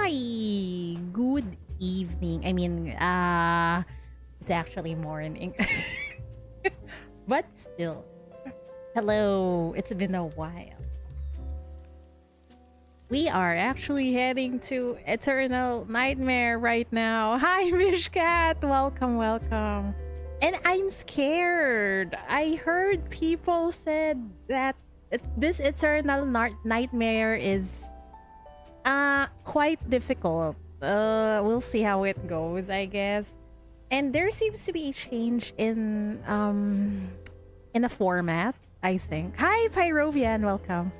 Hi, good evening. It's actually morning. But still. Hello, it's been a while. We are actually heading to Eternal Nightmare right now. Hi, Mishkat. Welcome, welcome. And I'm scared. I heard people said that this Eternal Nightmare is quite difficult. We'll see how it goes, I guess. And there seems to be a change in a format, I think. Hi, Pyrovian, welcome.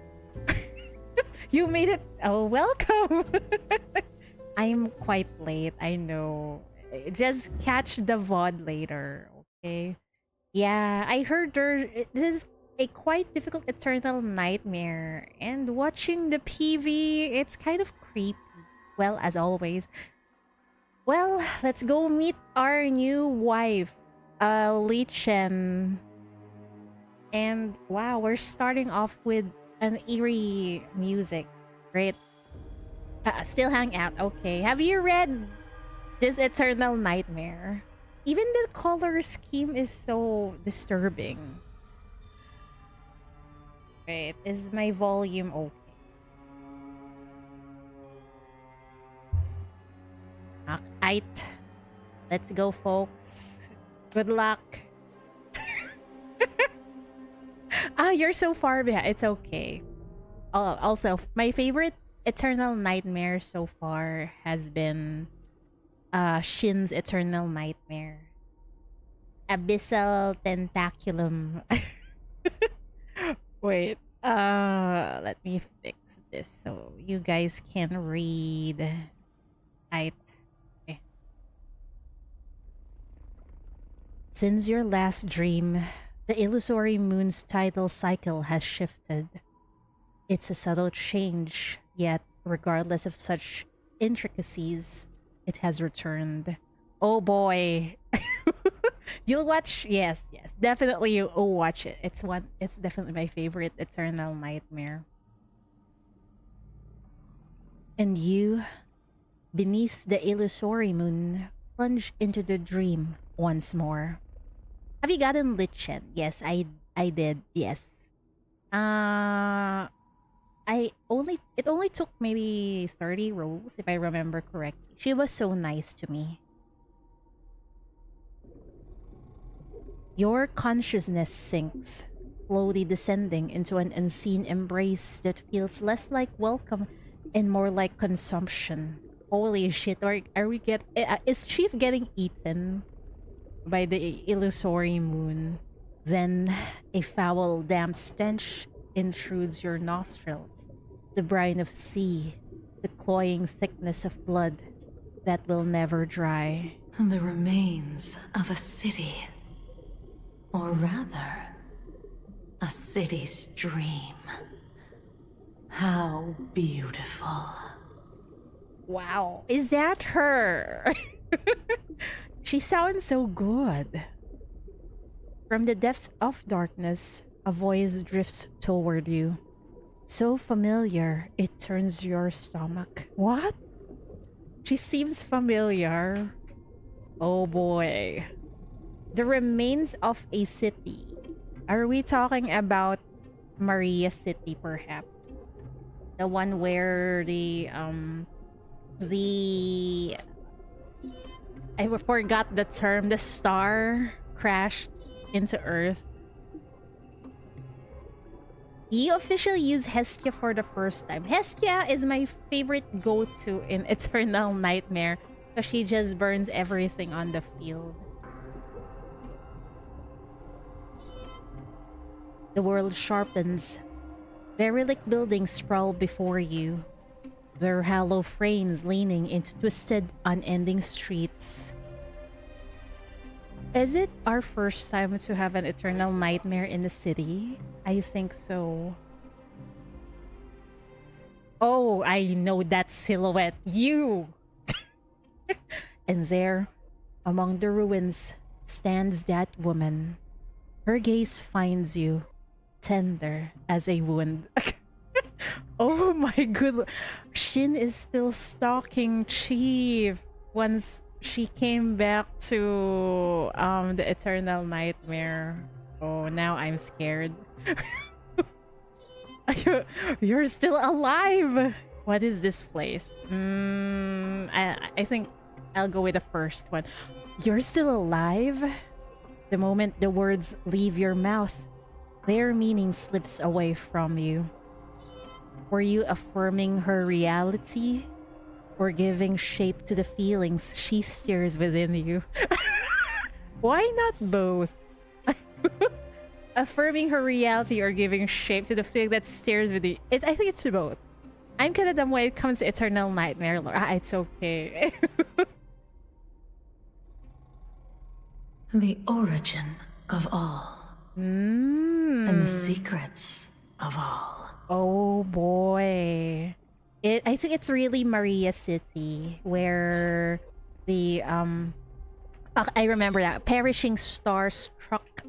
You made it. Oh, welcome. I'm quite late, I know. Just catch the VOD later, okay? Yeah, I heard this is a quite difficult Eternal Nightmare. And watching the PV, it's kind of creepy. Well, as always. Well, let's go meet our new wife, Lichen. And wow, we're starting off with an eerie music. Great. Still hang out. Okay. Have you read this Eternal Nightmare? Even the color scheme is so disturbing. Wait, is my volume okay? Alright. Let's go, folks. Good luck. You're so far behind. It's okay. Also, my favorite Eternal Nightmare so far has been Shin's Eternal Nightmare. Abyssal Tentaculum. Wait, let me fix this so you guys can read. Okay. Since your last dream, the illusory moon's tidal cycle has shifted. It's a subtle change, yet regardless of such intricacies, it has returned. Oh boy. You'll watch? Yes, definitely you'll watch it. It's definitely my favorite Eternal Nightmare. And you, beneath the illusory moon, plunge into the dream once more. Have you gotten Lichen? Yes, I did. Yes. It only took maybe 30 rolls if I remember correctly. She was so nice to me. Your consciousness sinks, slowly descending into an unseen embrace that feels less like welcome and more like consumption. Holy shit, are we is Chief getting eaten by the illusory moon? Then a foul, damp stench intrudes your nostrils. The brine of sea, the cloying thickness of blood that will never dry. The remains of a city. Or rather, a city's dream. How beautiful. Wow. Is that her? She sounds so good. From the depths of darkness, a voice drifts toward you. So familiar, it turns your stomach. What? She seems familiar. Oh boy. The remains of a city. Are we talking about Maria City, perhaps? The one where I forgot the term. The star crashed into Earth. You officially use Hestia for the first time. Hestia is my favorite go-to in Eternal Nightmare because she just burns everything on the field. The world sharpens. Derelict buildings sprawl before you, their hollow frames leaning into twisted, unending streets. Is it our first time to have an Eternal Nightmare in the city? I think so. Oh, I know that silhouette. You! And there, among the ruins, stands that woman. Her gaze finds you, tender as a wound. Oh my good. Shin is still stalking Chief once she came back to the Eternal Nightmare. Oh, now I'm scared. You're still alive. What is this place? I think I'll go with the first one. You're still alive? The moment the words leave your mouth, their meaning slips away from you. Were you affirming her reality or giving shape to the feelings she stirs within you? Why not both? Affirming her reality or giving shape to the feeling that stirs within you. I think it's both. I'm kind of dumb when it comes to Eternal Nightmare. It's okay. The origin of all. And the secrets of all. Oh boy. I think it's really Maria City where the I remember that perishing star struck.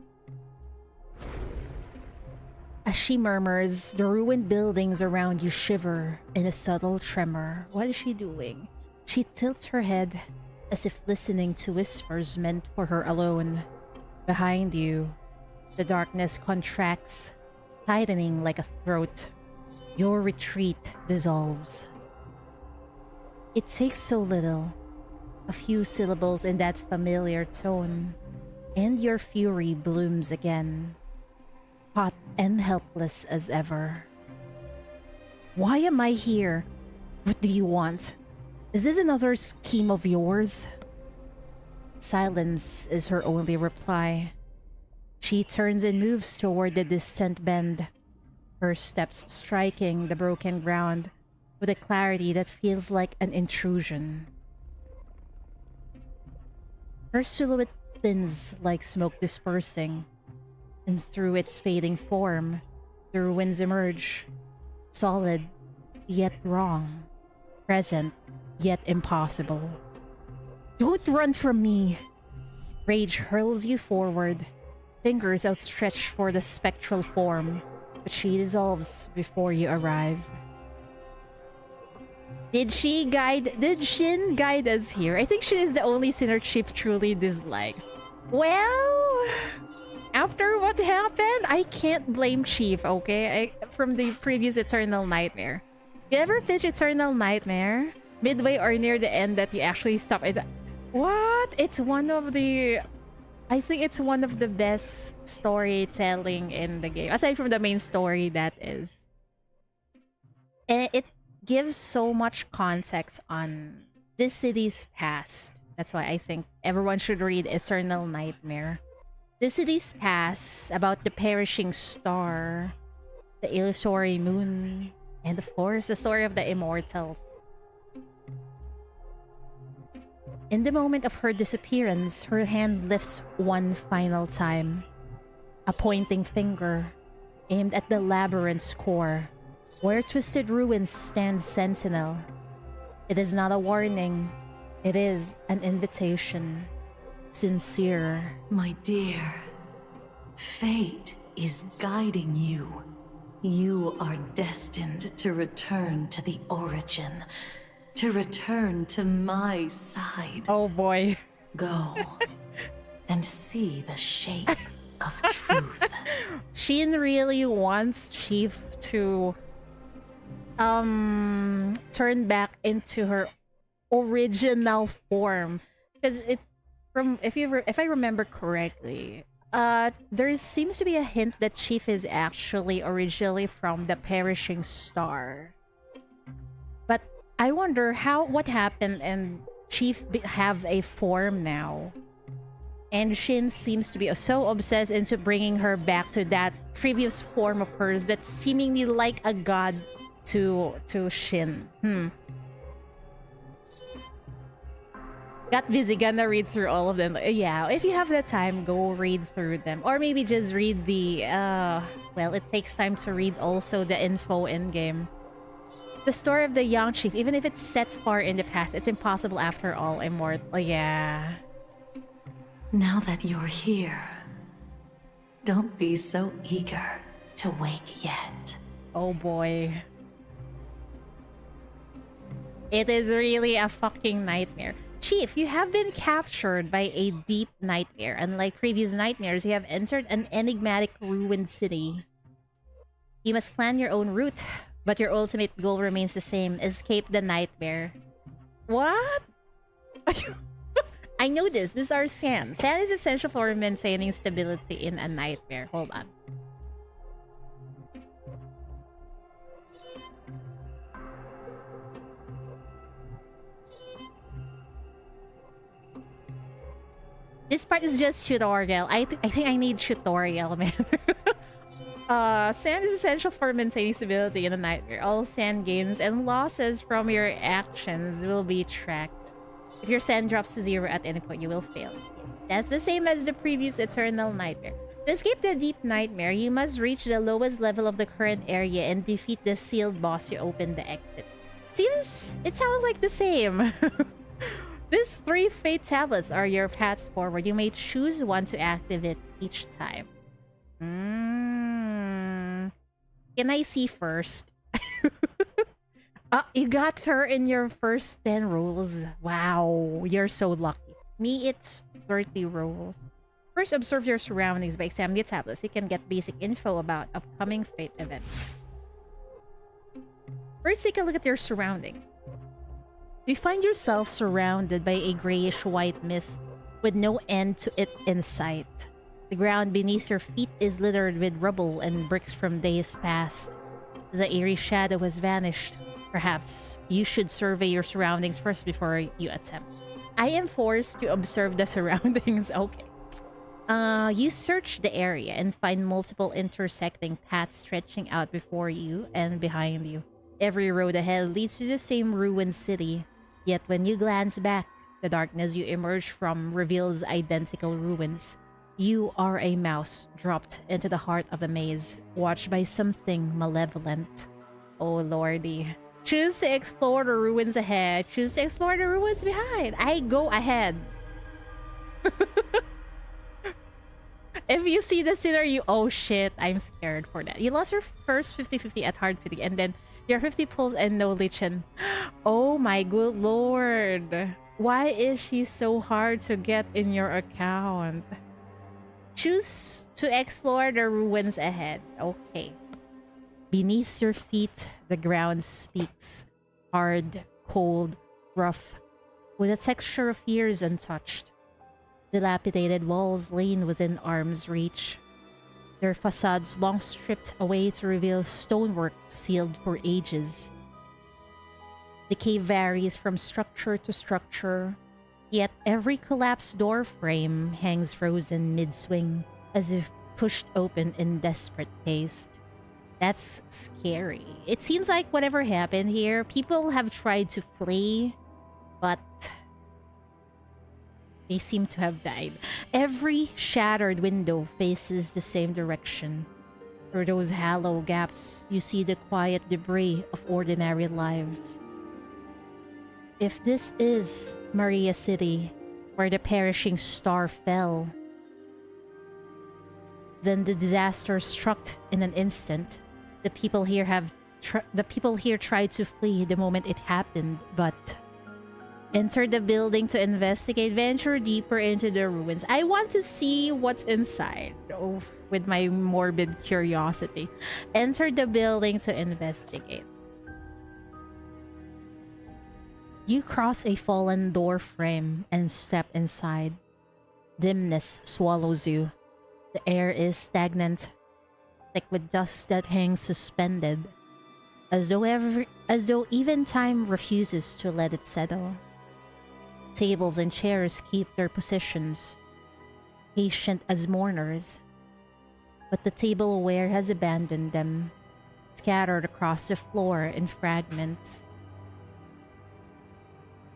As she murmurs, the ruined buildings around you shiver in a subtle tremor. What is she doing? She tilts her head as if listening to whispers meant for her alone. Behind you, the darkness contracts, tightening like a throat. Your retreat dissolves. It takes so little, a few syllables in that familiar tone, and your fury blooms again, hot and helpless as ever. Why am I here? What do you want? Is this another scheme of yours? Silence is her only reply. She turns and moves toward the distant bend, her steps striking the broken ground with a clarity that feels like an intrusion. Her silhouette thins like smoke dispersing, and through its fading form, the ruins emerge, solid yet wrong, present yet impossible. Don't run from me! Rage hurls you forward, fingers outstretched for the spectral form, but she dissolves before you arrive. Did Shin guide us here? I think Shin is the only sinner Chief truly dislikes. Well, after what happened, I can't blame Chief, okay? From the previous Eternal Nightmare. You ever finish Eternal Nightmare? Midway or near the end that you actually stop it? What? It's one of the... I think it's one of the best storytelling in the game. Aside from the main story, that is. And it gives so much context on this city's past. That's why I think everyone should read Eternal Nightmare. This city's past, about the perishing star, the illusory moon, and of course, the story of the immortals. In the moment of her disappearance, her hand lifts one final time. A pointing finger, aimed at the labyrinth's core, where twisted ruins stand sentinel. It is not a warning. It is an invitation. Sincere. My dear, fate is guiding you. You are destined to return to the origin, to return to my side. Oh boy. Go and see the shape of truth. Shin really wants Chief to turn back into her original form, because if I remember correctly, there seems to be a hint that Chief is actually originally from the perishing star. But I wonder what happened and Chief have a form now. And Shin seems to be so obsessed into bringing her back to that previous form of hers that's seemingly like a god to Shin. Got busy, gonna read through all of them. Yeah, if you have the time, go read through them. Or maybe just read the, well, it takes time to read also the info in-game. The story of the young chief, even if it's set far in the past, it's impossible after all, immortal. Yeah. Now that you're here, don't be so eager to wake yet. Oh boy. It is really a fucking nightmare. Chief, you have been captured by a deep nightmare. Unlike previous nightmares, you have entered an enigmatic ruined city. You must plan your own route, but your ultimate goal remains the same: escape the nightmare. What? I know this. This is our sand. Sand is essential for maintaining stability in a nightmare. Hold on. This part is just tutorial. I think I need tutorial, man. Sand is essential for maintaining stability in a nightmare. All sand gains and losses from your actions will be tracked. If your sand drops to 0 at any point, you will fail. That's the same as the previous eternal nightmare. To escape the deep nightmare, you must reach the lowest level of the current area and defeat the sealed boss to open the exit. It sounds like the same. These 3 fate tablets are your paths forward. You may choose one to activate each time. Can I see first? You got her in your first 10 rolls. Wow, you're so lucky. Me, it's 30 rolls. First, observe your surroundings by examining the tablets. You can get basic info about upcoming fate events. First, take a look at your surroundings. You find yourself surrounded by a grayish-white mist with no end to it in sight. The ground beneath your feet is littered with rubble and bricks from days past. The eerie shadow has vanished. Perhaps you should survey your surroundings first before you attempt. I am forced to observe the surroundings. Okay. You search the area and find multiple intersecting paths stretching out before you and behind you. Every road ahead leads to the same ruined city. Yet when you glance back, the darkness you emerge from reveals identical ruins. You are a mouse dropped into the heart of a maze, watched by something malevolent. Oh lordy. Choose to explore the ruins ahead. Choose to explore the ruins behind. I go ahead. If you see the sinner, you... Oh shit, I'm scared for that. You lost your first 50-50 at hard fitting, and then your 50 pulls and no Lichen. Oh my good lord. Why is she so hard to get in your account? Choose to explore the ruins ahead. Okay. Beneath your feet, the ground speaks. Hard, cold, rough, with a texture of years untouched. Dilapidated walls lean within arm's reach. Their facades long stripped away to reveal stonework sealed for ages. The cave varies from structure to structure, yet every collapsed door frame hangs frozen mid-swing, as if pushed open in desperate haste. That's scary. It seems like whatever happened here, people have tried to flee, but they seem to have died. Every shattered window faces the same direction. Through those hollow gaps, you see the quiet debris of ordinary lives. If this is Maria City, where the perishing star fell, then the disaster struck in an instant. The people here tried to flee the moment it happened, but enter the building to investigate, venture deeper into the ruins. I want to see what's inside. Oh, with my morbid curiosity. Enter the building to investigate. You cross a fallen door frame and step inside. Dimness swallows you. The air is stagnant, thick with dust that hangs suspended, as though even time refuses to let it settle. Tables and chairs keep their positions, patient as mourners, but the tableware has abandoned them, scattered across the floor in fragments.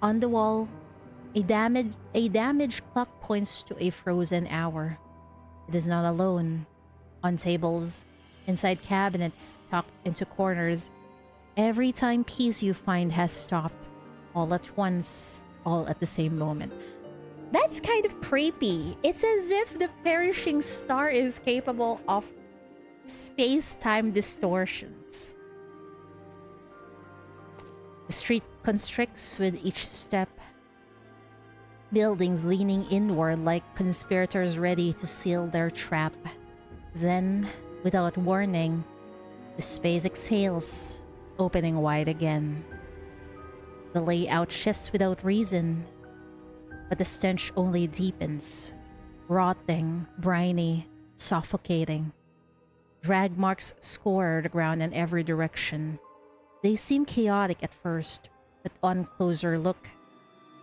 On the wall, a damaged clock points to a frozen hour. It is not alone. On tables, inside cabinets tucked into corners, every timepiece you find has stopped, all at once, all at the same moment. That's kind of creepy. It's as if the perishing star is capable of space-time distortions. The street constricts with each step, buildings leaning inward like conspirators ready to seal their trap. Then, without warning, the space exhales, opening wide again. The layout shifts without reason, but the stench only deepens. Rotting, briny, suffocating. Drag marks score the ground in every direction. They seem chaotic at first, but on closer look,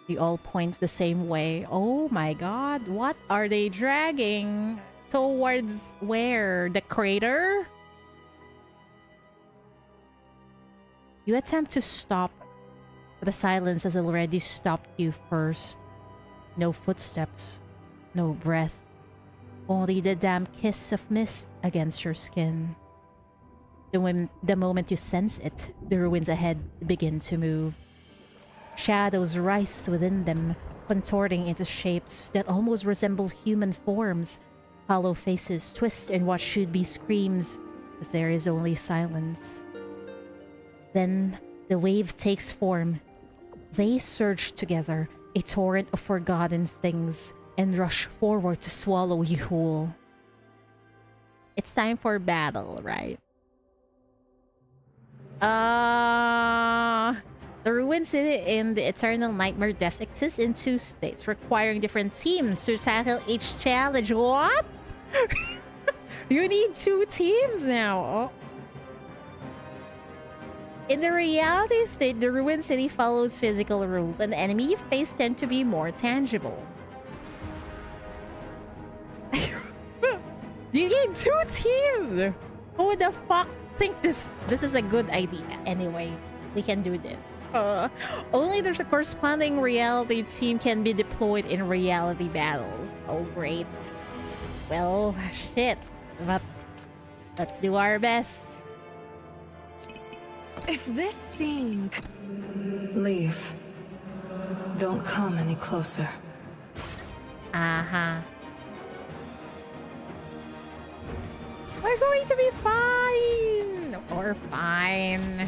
they all point the same way. Oh my god, what are they dragging? Towards where? The crater? You attempt to stop, but the silence has already stopped you first. No footsteps, no breath, only the damp kiss of mist against your skin. The moment you sense it, the ruins ahead begin to move. Shadows writhe within them, contorting into shapes that almost resemble human forms. Hollow faces twist in what should be screams, but there is only silence. Then the wave takes form. They surge together, a torrent of forgotten things, and rush forward to swallow you whole. It's time for battle, right? The Ruined City in the Eternal Nightmare Depth exists in 2 states, requiring different teams to tackle each challenge. What? You need 2 teams now. Oh. In the reality state, the Ruined City follows physical rules, and the enemy you face tend to be more tangible. You need 2 teams! Who the fuck think this is a good idea? Anyway, we can do this. Only the corresponding reality team can be deployed in reality battles. Oh, great. Well, shit. But let's do our best. If this scene... Leave. Don't come any closer. Uh-huh. We're going to be fine! Or fine.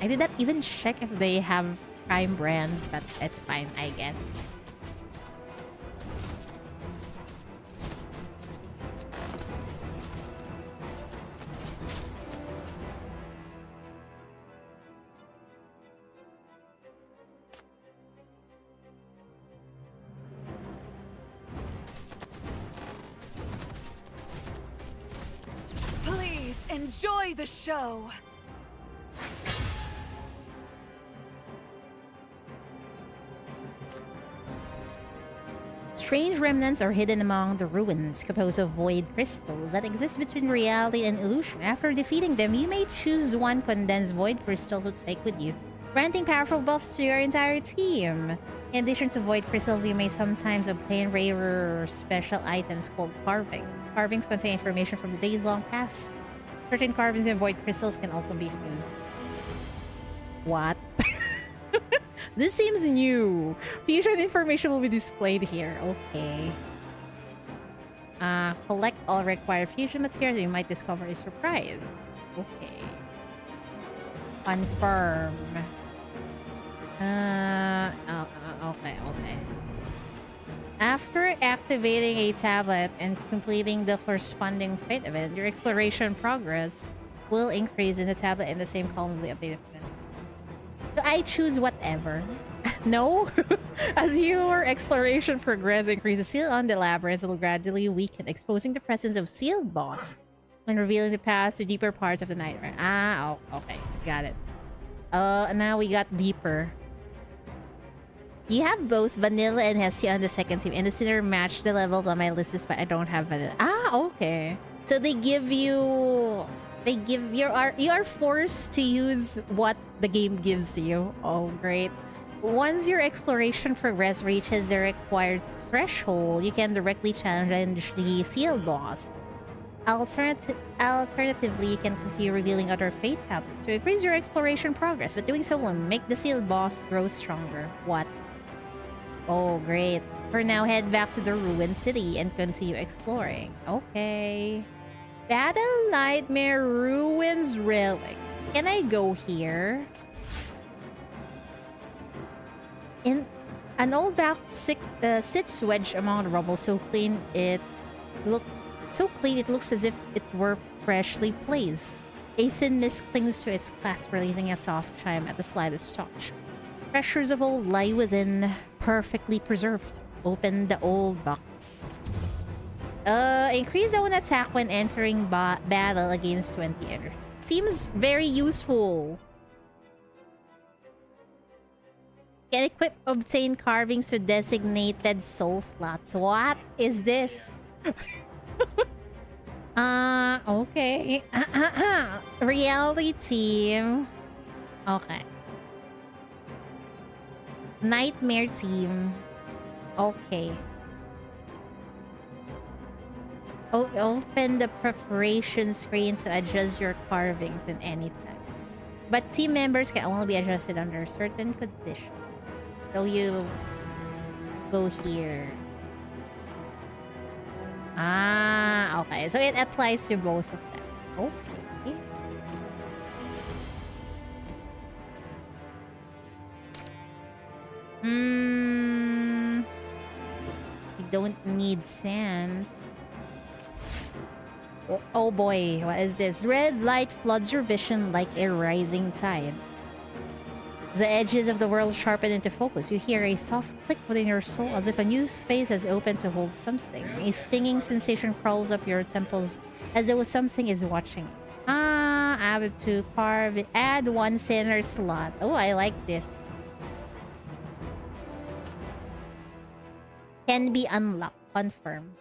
I did not even check if they have crime brands, but it's fine, I guess. Please enjoy the show. Strange remnants are hidden among the ruins, composed of void crystals that exist between reality and illusion. After defeating them, you may choose one condensed void crystal to take with you, granting powerful buffs to your entire team. In addition to void crystals, you may sometimes obtain rare or special items called carvings. Carvings contain information from the days long past. Certain carvings and void crystals can also be fused. What? This seems new. Fusion information will be displayed here. Okay. Collect all required fusion materials. You might discover a surprise. Okay. Confirm. Okay. After activating a tablet and completing the corresponding fate event, your exploration progress will increase in the tablet in the same column of the updated event. So I choose whatever. No? As your exploration progress increases, seal on the labyrinth will gradually weaken, exposing the presence of sealed boss when revealing the path to deeper parts of the nightmare. Oh, okay. Got it. Now we got deeper. You have both Vanilla and Hestia on the second team, and the Sinner match the levels on my list despite I don't have Vanilla. Okay. So they give you... you are forced to use what the game gives you. Oh, great. Once your exploration progress reaches the required threshold, you can directly challenge the sealed boss. Alternatively, you can continue revealing other fate tablets to increase your exploration progress, but doing so will make the sealed boss grow stronger. What? Oh, great. For now, head back to the ruined city and continue exploring. Okay. Battle Nightmare Ruins Relic. Can I go here? In an old back sits wedged among the rubble, look so clean it looks as if it were freshly placed. A thin mist clings to its clasp, releasing a soft chime at the slightest touch. Treasures of old lie within, perfectly preserved. Open the old box. Increase own attack when entering battle against 20 energy. Seems very useful. Can equip obtain carvings to designated soul slots. What is this? Okay. Reality team. Okay. Nightmare team. Okay. Open the preparation screen to adjust your carvings in any time. But team members can only be adjusted under certain conditions. So you go here. Okay. So it applies to both of them. Okay. You don't need sands. Oh boy, what is this? Red light floods your vision like a rising tide. The edges of the world sharpen into focus. You hear a soft click within your soul as if a new space has opened to hold something. A stinging sensation crawls up your temples as though something is watching. Add to carve. Add one center slot. Oh, I like this. Can be unlocked. Confirm.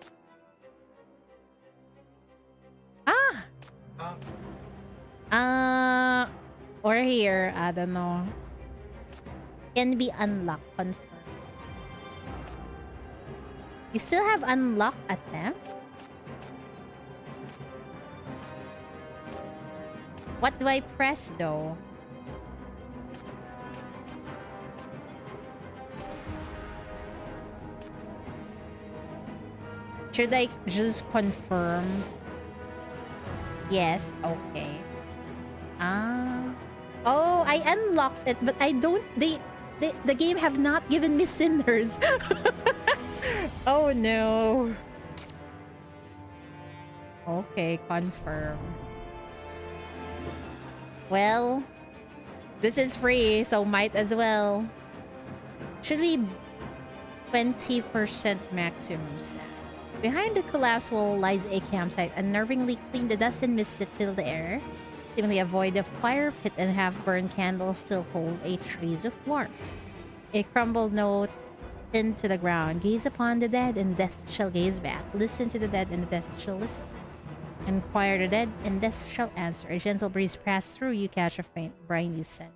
Or here. I don't know. Can be unlocked. Confirm. You still have unlock attempt? What do I press though? Should I just confirm? Yes, okay. Oh, I unlocked it, but I don't... The game have not given me cinders. Oh no. Okay, confirm. Well, this is free, so might as well. Should be 20% maximum set. Behind the collapsed wall lies a campsite, unnervingly clean. The dust and mist that fill the air seemingly avoid the fire pit, and half-burned candles still hold a trace of warmth. A crumbled note pinned to the ground. Gaze upon the dead, and death shall gaze back. Listen to the dead, and death shall listen. Inquire the dead, and death shall answer. A gentle breeze passes through. You catch a faint, briny scent.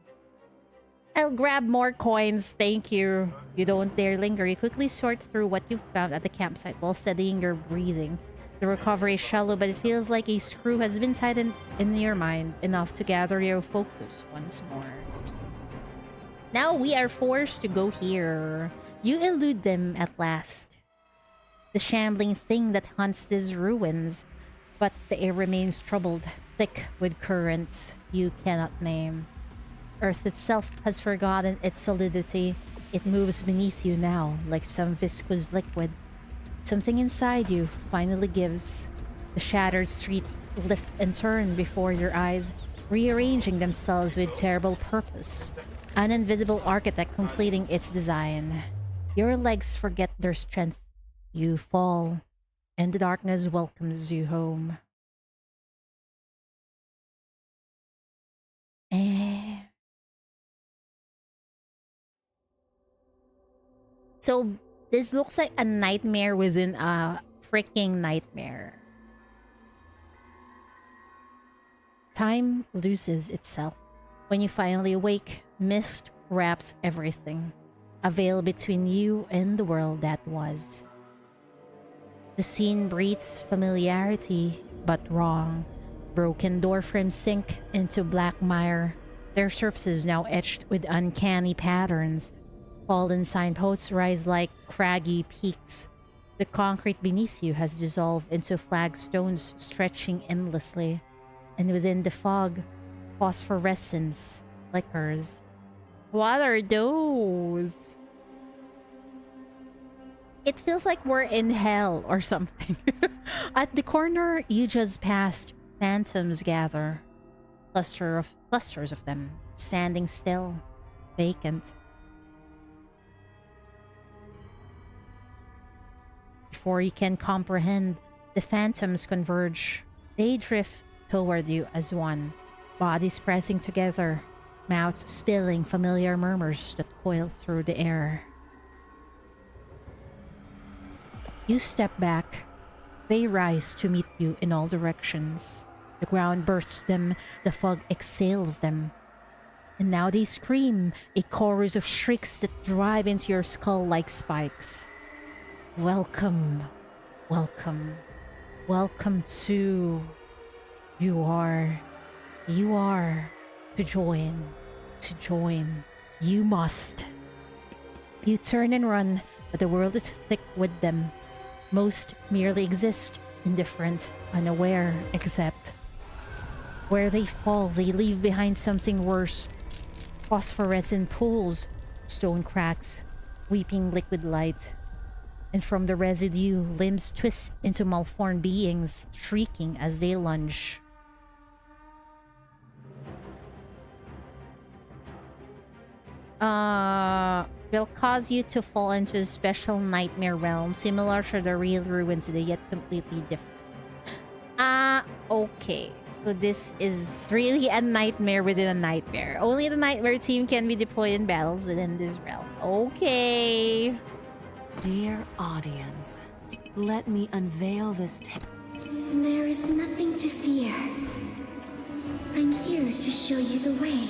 I'll grab more coins, thank you. You don't dare linger. You quickly sort through what you've found at the campsite while steadying your breathing. The recovery is shallow, but it feels like a screw has been tightened in your mind, enough to gather your focus once more. Now we are forced to go here. You elude them at last. The shambling thing that haunts these ruins, but the air remains troubled, thick with currents you cannot name. Earth itself has forgotten its solidity. It moves beneath you now, like some viscous liquid. Something inside you finally gives. The shattered street lift and turn before your eyes, rearranging themselves with terrible purpose. An invisible architect completing its design. Your legs forget their strength. You fall, and the darkness welcomes you home. So this looks like a nightmare within a freaking nightmare. Time loses itself. When you finally awake, mist wraps everything. A veil between you and the world that was. The scene breathes familiarity, but wrong. Broken door frames sink into black mire, their surfaces now etched with uncanny patterns. Fallen signposts rise like craggy peaks. The concrete beneath you has dissolved into flagstones stretching endlessly, and within the fog, phosphorescence flickers. What are those? It feels like we're in hell or something. At the corner you just passed, phantoms gather. Clusters of them, standing still, vacant. Before you can comprehend, the phantoms converge. They drift toward you as one, bodies pressing together, mouths spilling familiar murmurs that coil through the air. You step back. They rise to meet you in all directions. The ground bursts them, the fog exhales them. And now they scream, a chorus of shrieks that drive into your skull like spikes. Welcome, welcome, welcome to... You are to join. You must. You turn and run, but the world is thick with them. Most merely exist, indifferent, unaware, except where they fall, they leave behind something worse. Phosphorescent pools, stone cracks, weeping liquid light. And from the residue, limbs twist into malformed beings, shrieking as they lunge. Will cause you to fall into a special nightmare realm similar to the real ruins, yet completely different. Okay. So this is really a nightmare within a nightmare. Only the nightmare team can be deployed in battles within this realm. Okay. Dear audience, let me unveil this There is nothing to fear. I'm here to show you the way.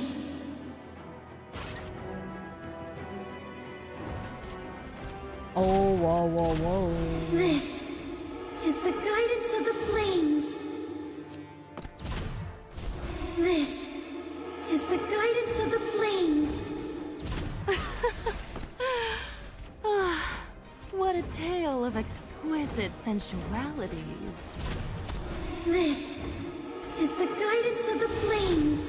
Oh, whoa, whoa, whoa. This is the guidance of the flames. This is the guidance of the flames. What a tale of exquisite sensualities. This is the guidance of the flames.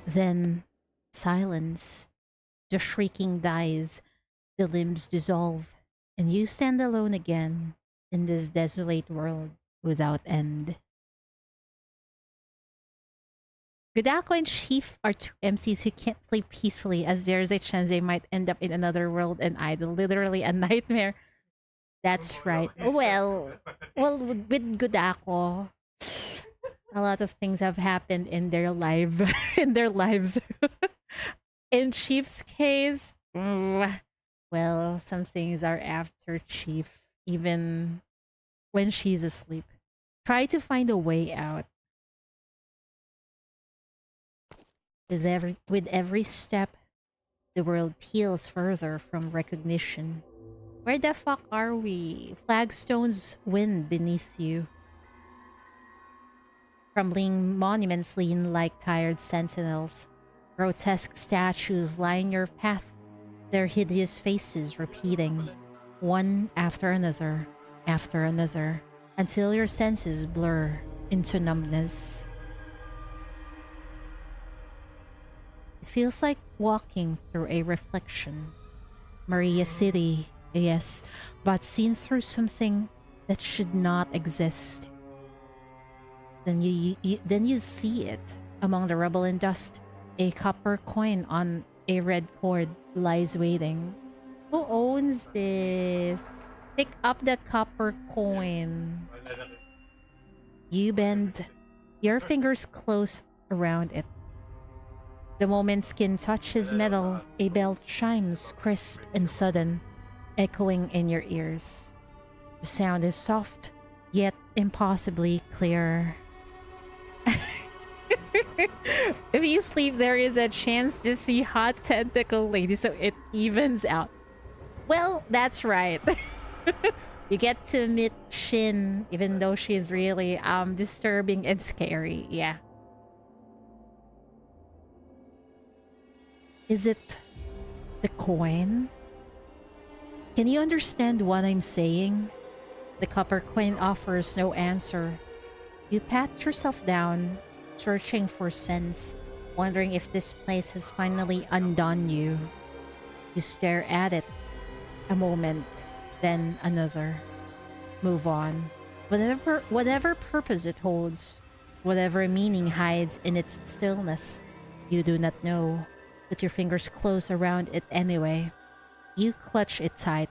Then silence. The shrieking dies, the limbs dissolve, and you stand alone again in this desolate world without end. Gudako and Chief are two MCs who can't sleep peacefully as there's a chance they might end up in another world and idle. Literally a nightmare. That's right. Well, with Gudako, a lot of things have happened in their in their lives. In Chief's case, well, some things are after Chief, even when she's asleep. Try to find a way out. With every step, the world peels further from recognition. Where the fuck are we? Flagstones wind beneath you. Crumbling monuments lean like tired sentinels. Grotesque statues line your path, their hideous faces repeating, one after another, until your senses blur into numbness. It feels like walking through a reflection. Maria City, yes, but seen through something that should not exist. Then you see it among the rubble and dust. A copper coin on a red cord lies waiting. Who owns this? Pick up that copper coin. You bend. Your fingers close around it. The moment skin touches metal, a bell chimes crisp and sudden, echoing in your ears. The sound is soft, yet impossibly clear. If you sleep, there is a chance to see hot tentacle lady, so it evens out. Well, that's right. You get to meet Shin, even though she's really disturbing and scary. Yeah. Is it the coin? Can you understand what I'm saying? The copper coin offers no answer. You pat yourself down, searching for sense, wondering if this place has finally undone you. You stare at it a moment, then another. Move on. Whatever purpose it holds, whatever meaning hides in its stillness, you do not know, but your fingers close around it anyway. You clutch it tight,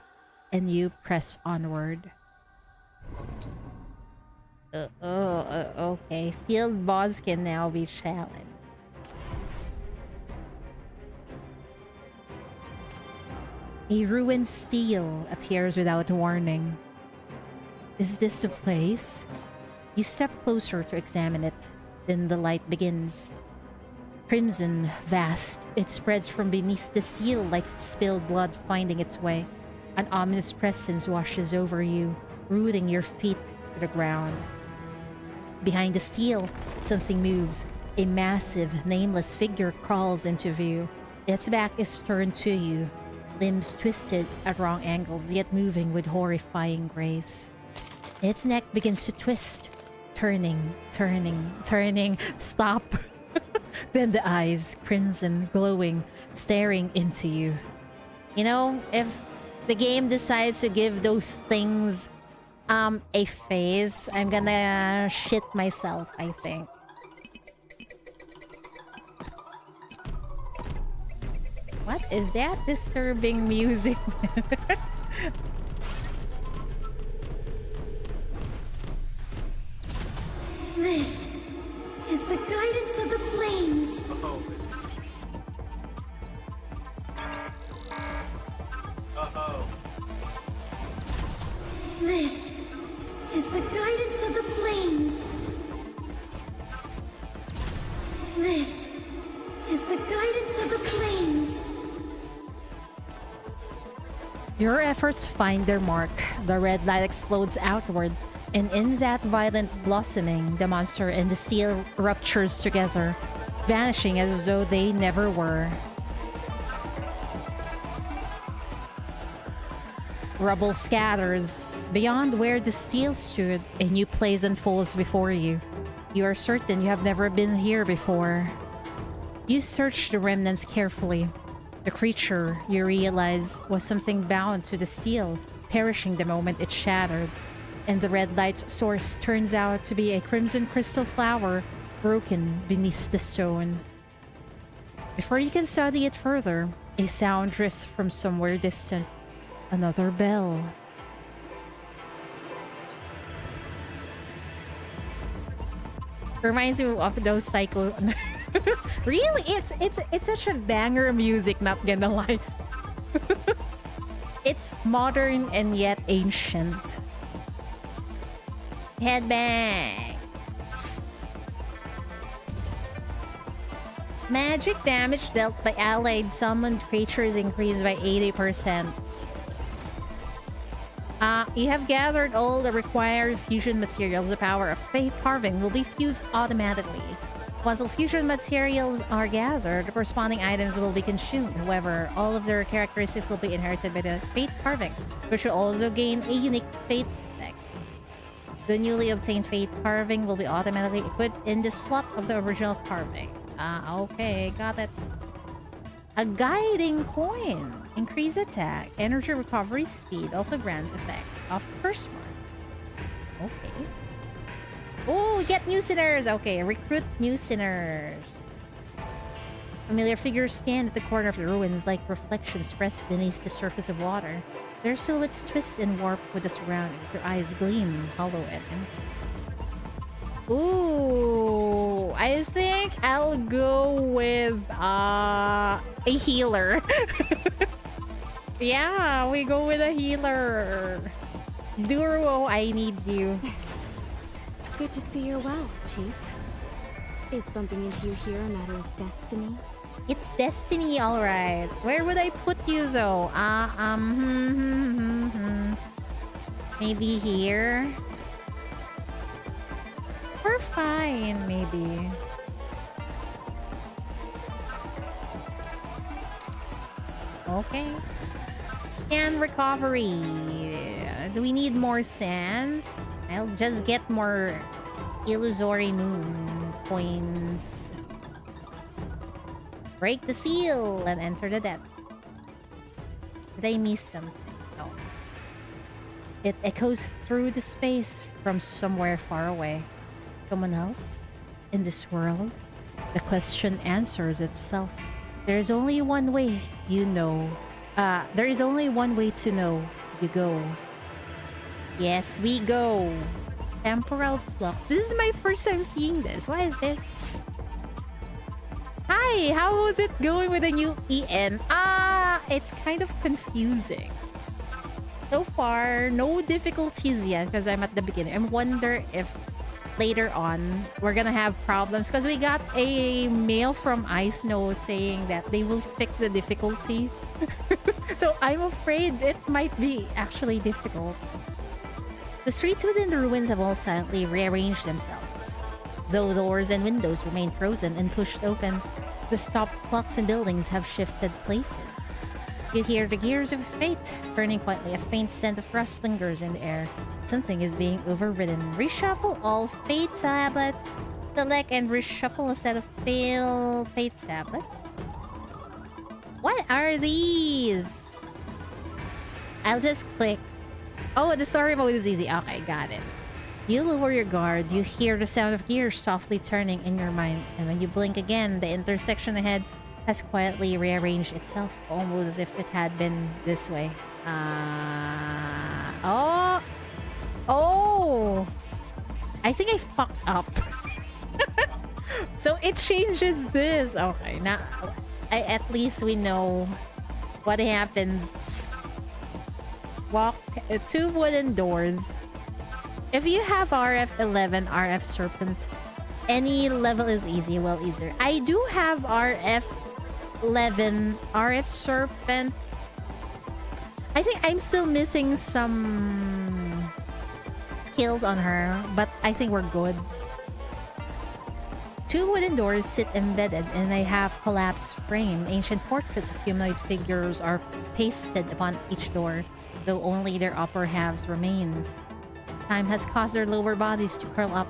and you press onward. Okay. Sealed boss can now be challenged. A ruined steel appears without warning. Is this the place? You step closer to examine it. Then the light begins. Crimson, vast, it spreads from beneath the steel like spilled blood finding its way. An ominous presence washes over you, rooting your feet to the ground. Behind the steel, something moves. A massive, nameless figure crawls into view. Its back is turned to you, limbs twisted at wrong angles, yet moving with horrifying grace. Its neck begins to twist, turning. Stop! Then the eyes, crimson, glowing, staring into you. You know, if the game decides to give those things a face, I'm gonna shit myself, I think. What is that disturbing music? This is the guidance of the flames. This is the guidance of the flames. This is the guidance of the flames. Your efforts find their mark. The red light explodes outward, and in that violent blossoming, the monster and the steel ruptures together, vanishing as though they never were. Rubble scatters. Beyond where the steel stood, a new place unfolds before you. You are certain you have never been here before. You search the remnants carefully. The creature, you realize, was something bound to the steel, perishing the moment it shattered. And the red light's source turns out to be a crimson crystal flower broken beneath the stone. Before you can study it further, a sound drifts from somewhere distant. Another bell. Reminds me of those cycle. Really, it's such a banger music, not gonna lie. It's modern and yet ancient. Headbang. Magic damage dealt by allied summoned creatures increased by 80%. You have gathered all the required fusion materials. The power of faith carving will be fused automatically. Once all fusion materials are gathered, the corresponding items will be consumed. However, all of their characteristics will be inherited by the faith carving, which will also gain a unique faith effect. The newly obtained faith carving will be automatically equipped in the slot of the original carving. Okay, got it. A guiding coin. Increase attack. Energy recovery speed. Also grants effect of first mark. Okay. Oh, get new sinners. Okay, recruit new sinners. Familiar figures stand at the corner of the ruins like reflections pressed beneath the surface of water. Their silhouettes twist and warp with the surroundings. Their eyes gleam hollow and empty. Ooh, I think I'll go with a healer. Yeah, we go with a healer. Duro, I need you. Good to see you're well, Chief. Is bumping into you here a matter of destiny? It's destiny, alright. Where would I put you though? Maybe here? We're fine, maybe. Okay. And recovery. Do we need more sands? I'll just get more illusory moon coins. Break the seal and enter the depths. Did I miss something? No. It echoes through the space from somewhere far away. Someone else? In this world? The question answers itself. There's only one way you know. There is only one way to know. You go. Yes, we go. Temporal flux. This is my first time seeing this. What is this? Hi, how was it going with the new EN? It's kind of confusing. So far, no difficulties yet because I'm at the beginning. I wonder if later on we're gonna have problems because we got a mail from iSnow saying that they will fix the difficulty. So I'm afraid it might be actually difficult. The streets within the ruins have all silently rearranged themselves. Though doors and windows remain frozen and pushed open, the stopped clocks and buildings have shifted places. You hear the gears of fate turning quietly. A faint scent of rust lingers in the air. Something is being overridden. Reshuffle all fate tablets. Select and reshuffle a set of fate tablets. What are these? I'll just click. Oh, the story mode is easy. Okay, got it. You lower your guard. You hear the sound of gears softly turning in your mind. And when you blink again, the intersection ahead has quietly rearranged itself, almost as if it had been this way. Oh! I think I fucked up. So it changes this. Okay, now at least we know what happens. Walk 2 wooden doors. If you have RF11, RF Serpent, any level is easy, well easier. I do have RF11, RF Serpent. I think I'm still missing some skills on her, but I think we're good. 2 wooden doors sit embedded in a half-collapsed frame. Ancient portraits of humanoid figures are pasted upon each door, though only their upper halves remains. Time has caused their lower bodies to curl up,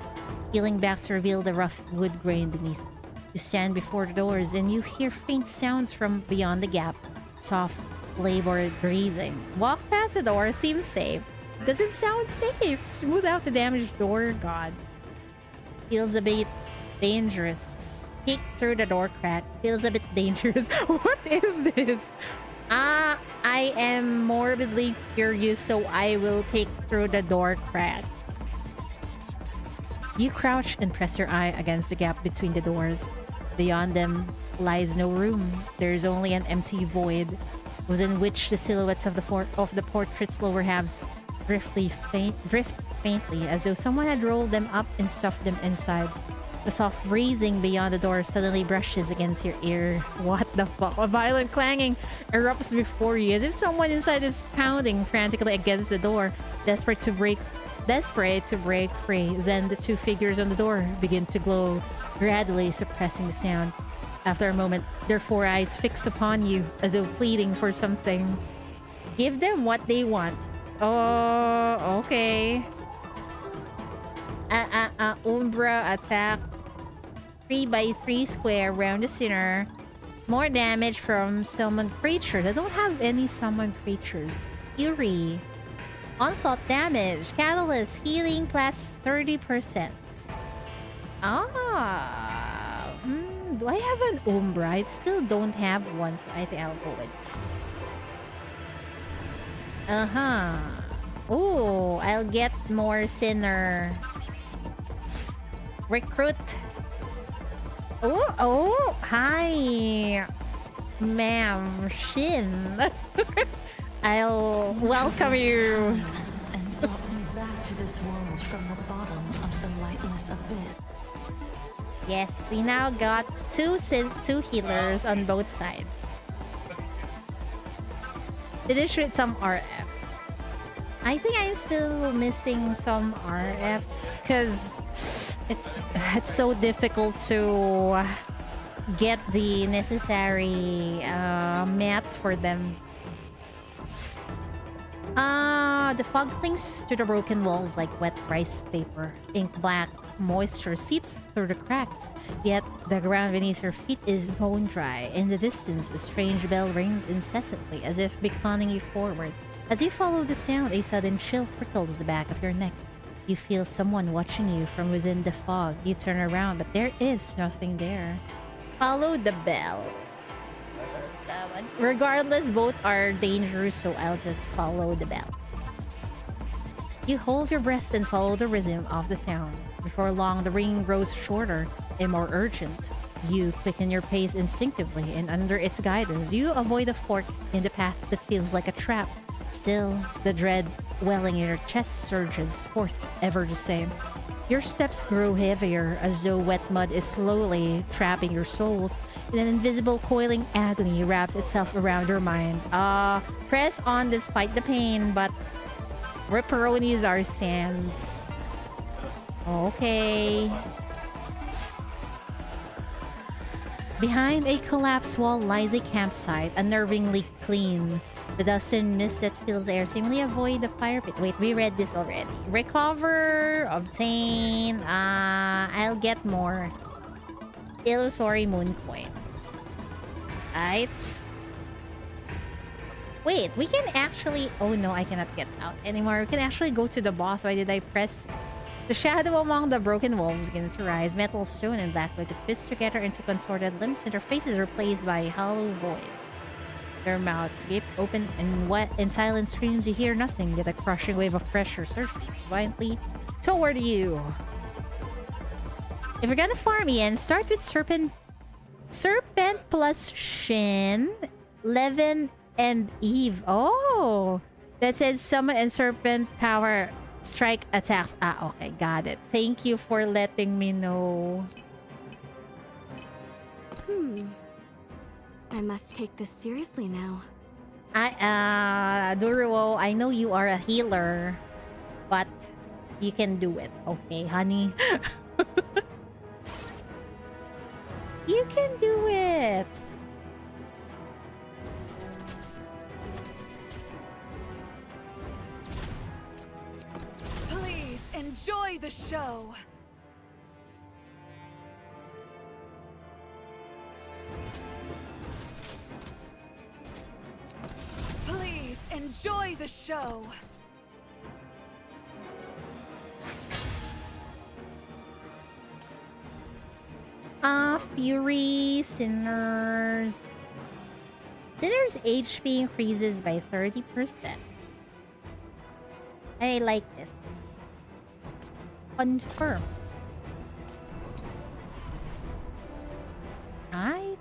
peeling back to reveal the rough wood grain beneath. You stand before the doors and you hear faint sounds from beyond the gap. Soft, labored breathing. Walk past the door, seems safe. Doesn't sound safe. Smooth out the damaged door, God. Feels a bit dangerous. Peek through the door crack. Feels a bit dangerous. What is this? I am morbidly curious, so I will peek through the door crack. You crouch and press your eye against the gap between the doors. Beyond them lies no room. There is only an empty void, within which the silhouettes of the portrait's lower halves drift faintly, as though someone had rolled them up and stuffed them inside. The soft breathing beyond the door suddenly brushes against your ear. What the fuck? A violent clanging erupts before you, as if someone inside is pounding frantically against the door, desperate to break free. Then the 2 figures on the door begin to glow, gradually suppressing the sound. After a moment, their 4 eyes fix upon you, as though pleading for something. Give them what they want. Oh, okay. Umbra attack. 3x3 square around the center. More damage from summoned creatures. I don't have any summoned creatures. Fury. Onslaught damage. Catalyst. Healing plus 30%. Do I have an Umbra? I still don't have one, so I think I'll go with Oh, I'll get more Sinner. Recruit. Oh, hi, ma'am Shin. I'll welcome you. And brought me back to this world from the bottom of the lightless abyss. Yes, we now got two healers on both sides. Did it shoot some RFs? I think I'm still missing some RFs because it's so difficult to get the necessary mats for them. The fog clings to the broken walls like wet rice paper. Ink black moisture seeps through the cracks, yet the ground beneath your feet is bone dry. In the distance, a strange bell rings incessantly, as if beckoning you forward. As you follow the sound, a sudden chill prickles the back of your neck. You feel someone watching you from within the fog. You turn around, but there is nothing there. Follow the bell. Regardless, both are dangerous, so I'll just follow the bell. You hold your breath and follow the rhythm of the sound. Before long, the ringing grows shorter and more urgent. You quicken your pace instinctively, and under its guidance, you avoid a fork in the path that feels like a trap. Still, the dread welling in your chest surges forth ever the same. Your steps grow heavier, as though wet mud is slowly trapping your souls. And an invisible coiling agony wraps itself around your mind. Press on despite the pain, but ripperonis are sans. Okay. Behind a collapsed wall lies a campsite, unnervingly clean. The dust and mist that fills the air seemingly avoid the fire pit. Wait, we read this already. Recover, obtain. I'll get more. Illusory moon coin. Right. Wait, we can actually... Oh no, I cannot get out anymore. We can actually go to the boss. Why did I press this? The shadow among the broken walls begins to rise. Metal, stone, and black liquid twist together into contorted limbs, and their faces replaced by hollow voids. Their mouths gape open, and in silent screams you hear nothing, yet a crushing wave of pressure surges violently toward you. If you're gonna farm Ian, start with Serpent plus Shin, Levin, and Eve. Oh! That says Summon and Serpent Power Strike attacks. Okay, got it. Thank you for letting me know. I must take this seriously now. Duruo, I know you are a healer, but you can do it, okay, honey? You can do it! Please enjoy the show. Please enjoy the show. Fury, Sinners. Sinners' HP increases by 30%. I like this. Confirm. Alright.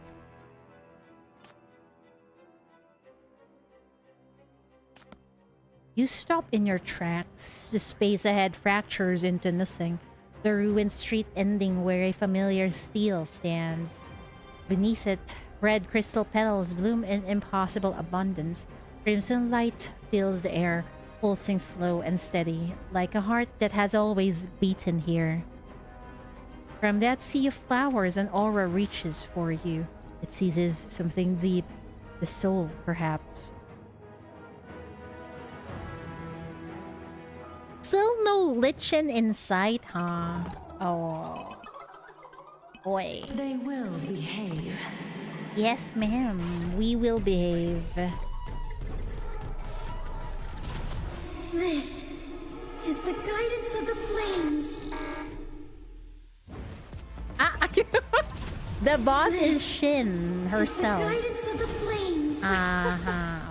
You stop in your tracks. The space ahead fractures into nothing. The ruined street ending where a familiar stele stands. Beneath it, red crystal petals bloom in impossible abundance. Crimson light fills the air, pulsing slow and steady, like a heart that has always beaten here. From that sea of flowers, an aura reaches for you. It seizes something deep, the soul, perhaps. Still no Lichen in sight, huh? Oh. Boy. They will behave. Yes, ma'am. We will behave. This is the guidance of the flames. The boss is Shin herself. Is the guidance of the flames.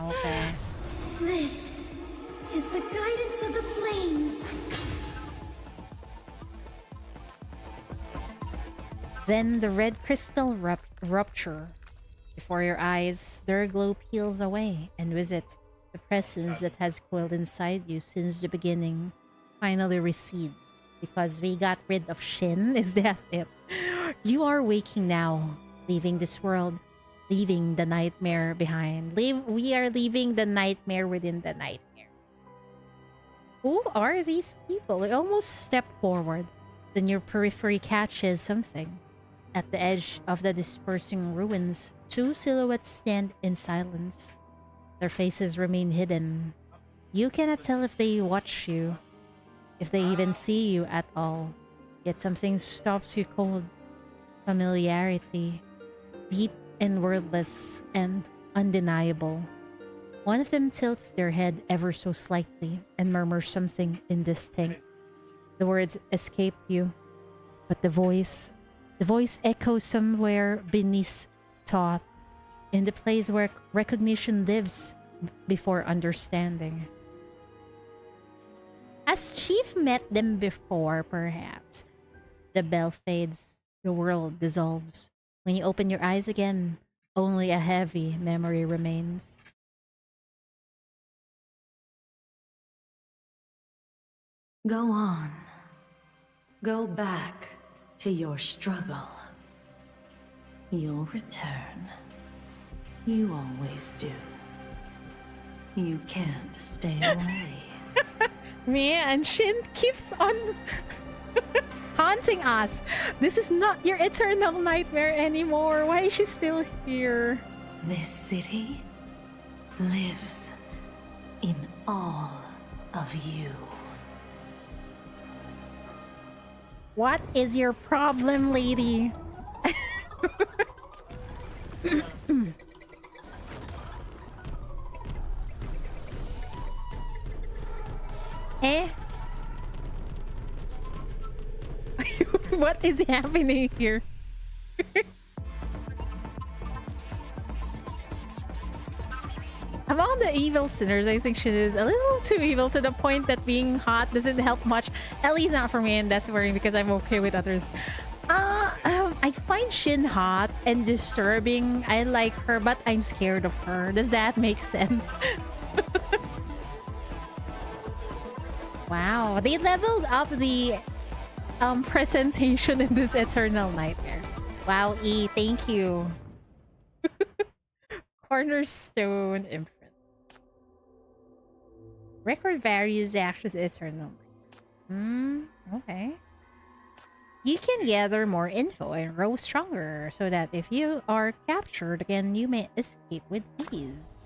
Okay. This is the guidance of the flames. Then the red crystal rupture. Before your eyes, their glow peels away, and with it, the presence that has coiled inside you since the beginning finally recedes. Because we got rid of Shin, is that it? You are waking now, leaving this world, leaving the nightmare behind. We are leaving the nightmare within the nightmare. Who are these people? I almost step forward, then your periphery catches something. At the edge of the dispersing ruins, two silhouettes stand in silence. Their faces remain hidden. You cannot tell if they watch you, if they even see you at all. Yet something stops you cold. Familiarity, deep and wordless and undeniable. One of them tilts their head ever so slightly and murmurs something indistinct. The words escape you, but the voice echoes somewhere beneath thought, in the place where recognition lives before understanding. Has Chief met them before, perhaps? The bell fades, the world dissolves. When you open your eyes again, only a heavy memory remains. Go on. Go back to your struggle. You'll return. You always do. You can't stay away. Man, Shin keeps on haunting us. This is not your eternal nightmare anymore. Why is she still here? This city lives in all of you. What is your problem, lady? Eh? What is happening here? Among the evil sinners, I think she is a little too evil to the point that being hot doesn't help much. At least not for me, and that's worrying because I'm okay with others. I find Shin hot and disturbing. I like her, but I'm scared of her. Does that make sense? Wow, they leveled up the presentation in this Eternal Nightmare. Wow, E, thank you. Cornerstone imprint. Record values actions Eternal Nightmare. Okay. You can gather more info and grow stronger so that if you are captured again, you may escape with ease.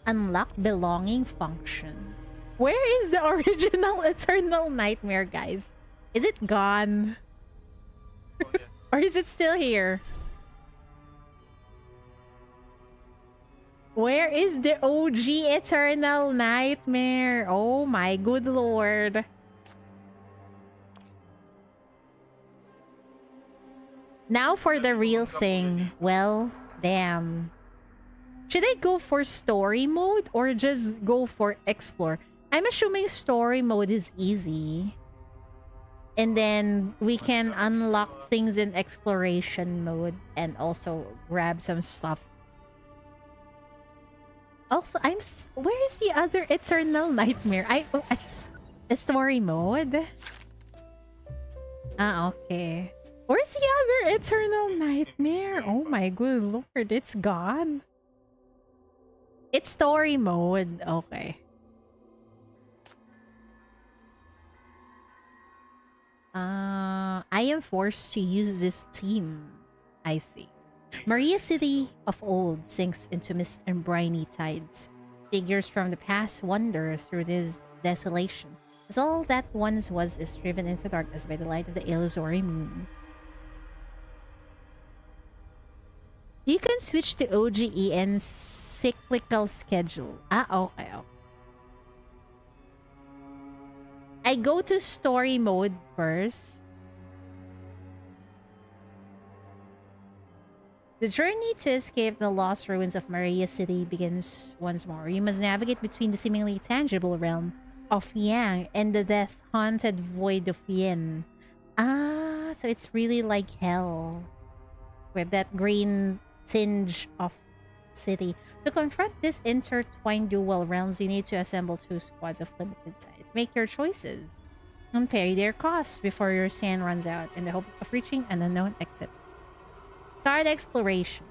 Unlock belonging function. Where is the original Eternal Nightmare, guys? Is it gone? Oh, yeah. Or is it still here? Where is the OG Eternal Nightmare? Oh my good lord. Now for the real thing. Well, damn. Should I go for story mode or just go for explore? I'm assuming story mode is easy. And then we can unlock things in exploration mode and also grab some stuff. Also, where is the other Eternal Nightmare? The story mode? Ah, okay. Where's the other Eternal Nightmare? Oh my good lord, it's gone. It's story mode. Okay. I am forced to use this team. I see. Maria City of old sinks into mist and briny tides. Figures from the past wander through this desolation, as all that once was is driven into darkness by the light of the illusory moon. You can switch to OGE and cyclical schedule. Ah, okay. I go to story mode first. The journey to escape the lost ruins of Maria City begins once more. You must navigate between the seemingly tangible realm of Yang and the death-haunted void of Yin. Ah, so it's really like hell. With that green tinge of city. To confront this intertwined dual realms, you need to assemble 2 squads of limited size. Make your choices and pay their costs before your sand runs out in the hope of reaching an unknown exit. Start exploration.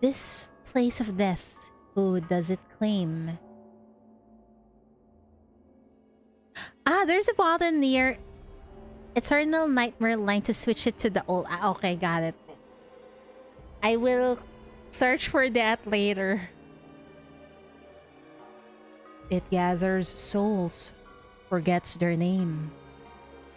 This place of death, who does it claim? Ah, Ah, there's a button near Eternal Nightmare line to switch it to the old. Okay, got it. I will search for that later. It gathers souls, forgets their name.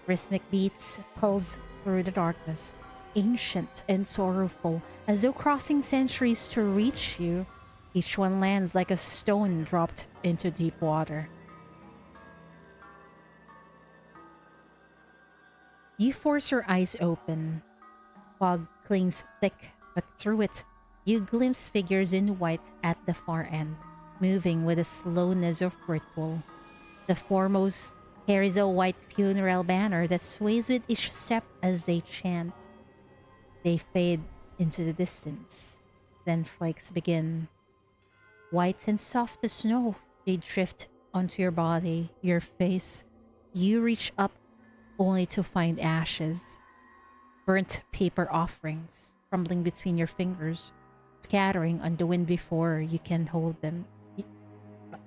Rhythmic beats pulse through the darkness, ancient and sorrowful, as though crossing centuries to reach you. Each one lands like a stone dropped into deep water. You force your eyes open. Fog clings thick, but through it, you glimpse figures in white at the far end, moving with the slowness of ritual. The foremost carries a white funeral banner that sways with each step as they chant. They fade into the distance. Then flakes begin. White and soft as snow, they drift onto your body, your face. You reach up only to find ashes. Burnt paper offerings crumbling between your fingers, scattering on the wind before you can hold them.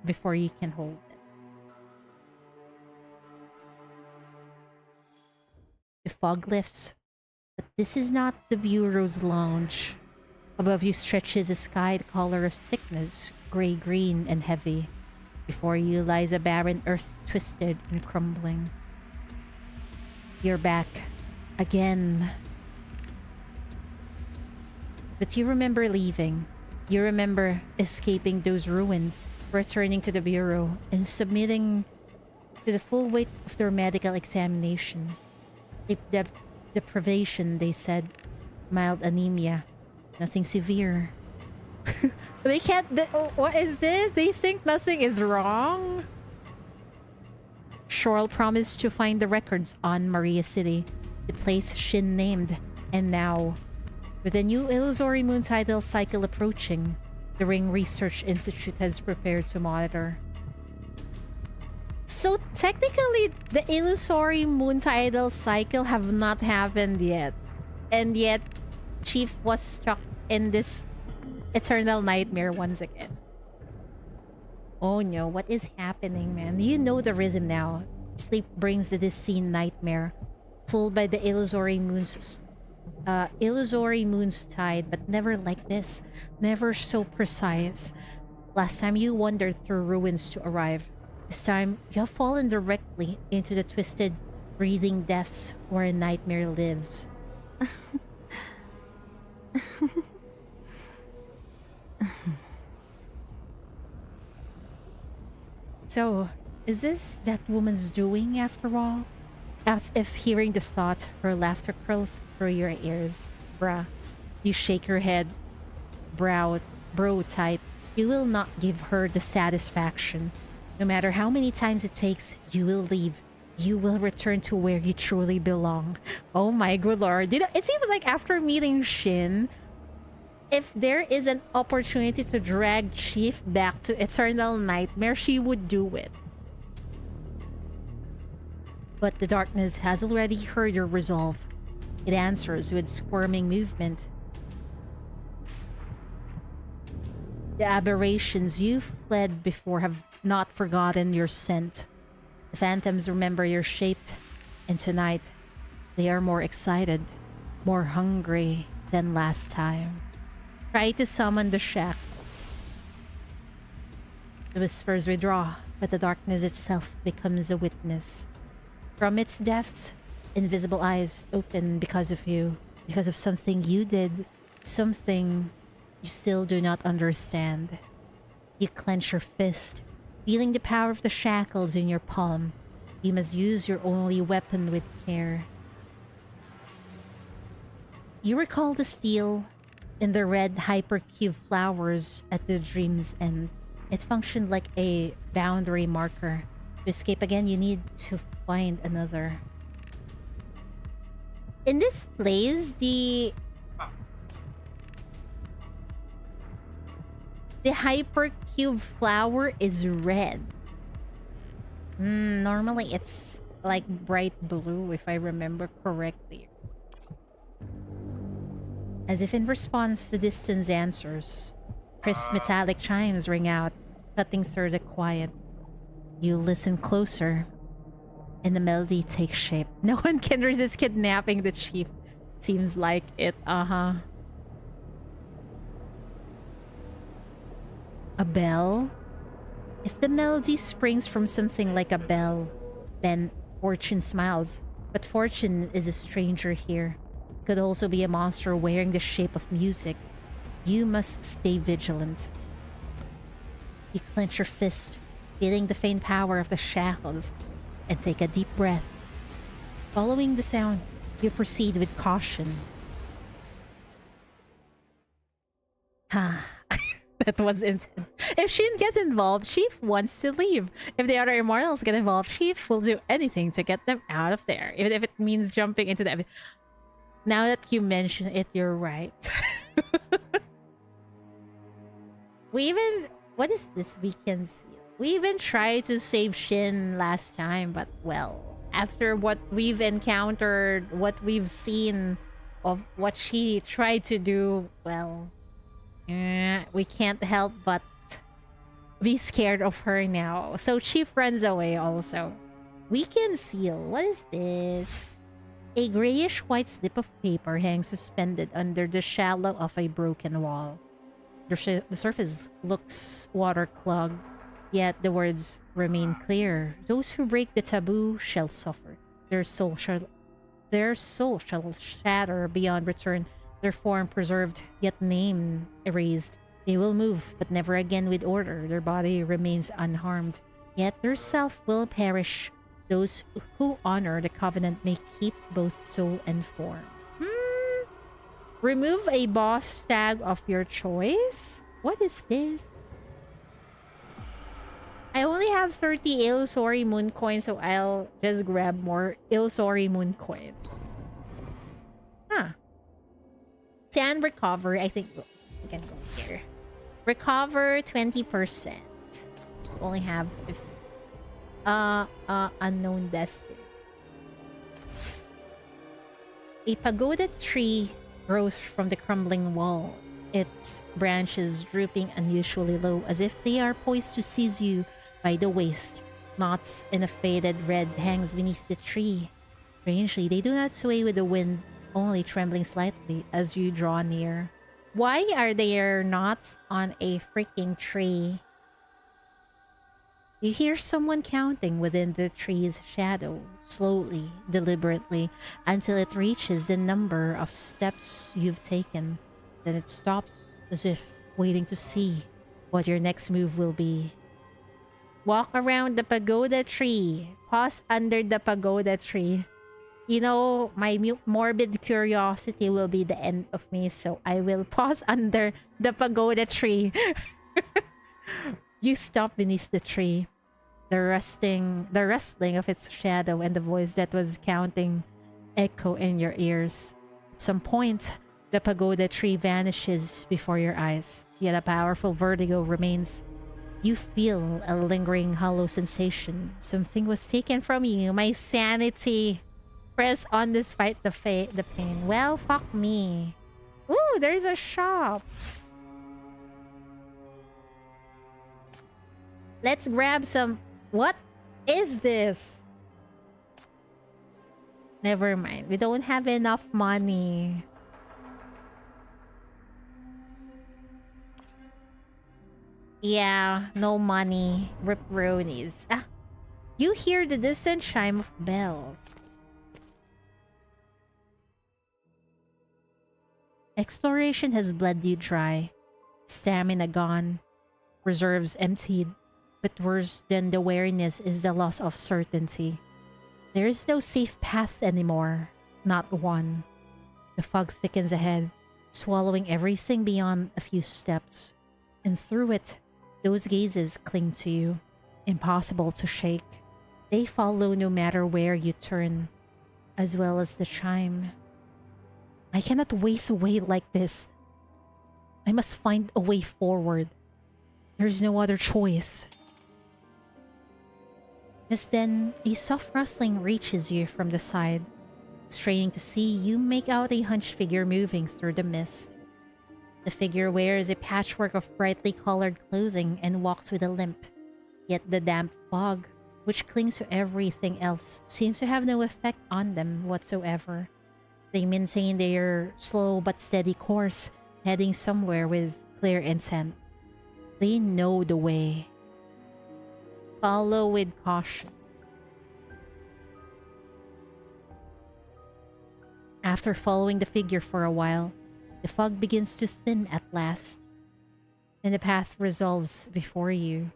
Before you can hold them. The fog lifts, but this is not the Bureau's lounge. Above you stretches a sky the color of sickness, gray-green and heavy. Before you lies a barren earth twisted and crumbling. You're back again. But you remember leaving. You remember escaping those ruins, returning to the Bureau, and submitting to the full weight of their medical examination. Sleep deprivation, they said. Mild anemia. Nothing severe. They can't... what is this? They think nothing is wrong? Shorl promised to find the records on Maria City, the place Shin named, and now, with the new illusory moon tidal cycle approaching, the Ring Research Institute has prepared to monitor. So technically, the illusory moon tidal cycle have not happened yet, and yet Chief was stuck in this eternal nightmare once again. Oh no, what is happening, man? You know the rhythm now. Sleep brings this scene nightmare, pulled by the illusory moon's tide, but never like this, never so precise. Last time you wandered through ruins to arrive. This time you have fallen directly into the twisted, breathing depths where a nightmare lives. So, is this that woman's doing after all? As if hearing the thought, her laughter curls through your ears. Bruh, you shake your head, brow tight. You will not give her the satisfaction. No matter how many times it takes, you will leave. You will return to where you truly belong. Oh my good lord. You know, it seems like after meeting Shin, if there is an opportunity to drag Chief back to Eternal Nightmare, she would do it. But the darkness has already heard your resolve. It answers with squirming movement. The aberrations you fled before have not forgotten your scent. The phantoms remember your shape, and tonight, they are more excited, more hungry than last time. Try to summon the shack. The whispers withdraw, but the darkness itself becomes a witness. From its depths, invisible eyes open because of you, because of something you did, something you still do not understand. You clench your fist, feeling the power of the shackles in your palm. You must use your only weapon with care. You recall the steel in the red hypercube flowers at the dream's end. It functioned like a boundary marker. To escape again, you need to find another. In this place, the hypercube flower is red. Normally it's like bright blue, if I remember correctly. As if in response, the distance answers. Crisp metallic chimes ring out, cutting through the quiet. You listen closer. and the melody takes shape. No one can resist kidnapping the chief. Seems like it, A bell? If the melody springs from something like a bell, then Fortune smiles. But Fortune is a stranger here. It could also be a monster wearing the shape of music. You must stay vigilant. You clench your fist, feeling the faint power of the shackles, and take a deep breath. Following the sound, you proceed with caution. That was intense. If Shin gets involved, Chief wants to leave. If the other immortals get involved, Chief will do anything to get them out of there, even if it means jumping into the... Now that you mention it, you're right. We even... What is this we can see? We even tried to save Shin last time, but well, after what we've encountered, what we've seen of what she tried to do, well, we can't help but be scared of her now. So Chief runs away also. Weekend seal. What is this? A grayish-white slip of paper hangs suspended under the shadow of a broken wall. The surface looks water-clogged, yet the words remain clear. Those who break the taboo shall suffer. Their soul shall shatter beyond return. Their form preserved, yet name erased. They will move, but never again with order. Their body remains unharmed, yet their self will perish. Those who honor the covenant may keep both soul and form. Remove a boss tag of your choice? What is this? I only have 30 Illusory Moon Coin, so I'll just grab more Illusory Moon Coin. Huh. Sand recovery. I think we can go here. Recover 20%. Only have 50. Unknown destiny. A pagoda tree grows from the crumbling wall, its branches drooping unusually low, as if they are poised to seize you by the waist. Knots in a faded red hangs beneath the tree. Strangely, they do not sway with the wind, only trembling slightly as you draw near. Why are there knots on a freaking tree? You hear someone counting within the tree's shadow, slowly, deliberately, until it reaches the number of steps you've taken. Then it stops, as if waiting to see what your next move will be. Walk around the pagoda tree. Pause under the pagoda tree. You know, my morbid curiosity will be the end of me, so I will pause under the pagoda tree. You stop beneath the tree. The rustling of its shadow and the voice that was counting echo in your ears. At some point, the pagoda tree vanishes before your eyes, yet a powerful vertigo remains. You feel a lingering hollow sensation. Something was taken from you. My sanity. Press on despite the pain. Well, fuck me. Ooh, there's a shop. Let's grab some... What is this? Never mind. We don't have enough money. Yeah, no money. Ripperonies. Ah, you hear the distant chime of bells. Exploration has bled you dry. Stamina gone. Reserves emptied. But worse than the weariness is the loss of certainty. There is no safe path anymore. Not one. The fog thickens ahead, swallowing everything beyond a few steps. And through it, those gazes cling to you. Impossible to shake. They follow no matter where you turn, as well as the chime. I cannot waste away like this. I must find a way forward. There's no other choice. Just then, a soft rustling reaches you from the side. Straining to see, you make out a hunched figure moving through the mist. The figure wears a patchwork of brightly colored clothing and walks with a limp. Yet the damp fog which clings to everything else, seems to have no effect on them whatsoever. They maintain their slow but steady course, heading somewhere with clear intent. They know the way. Follow with caution. After following the figure for a while, the fog begins to thin at last, and the path resolves before you.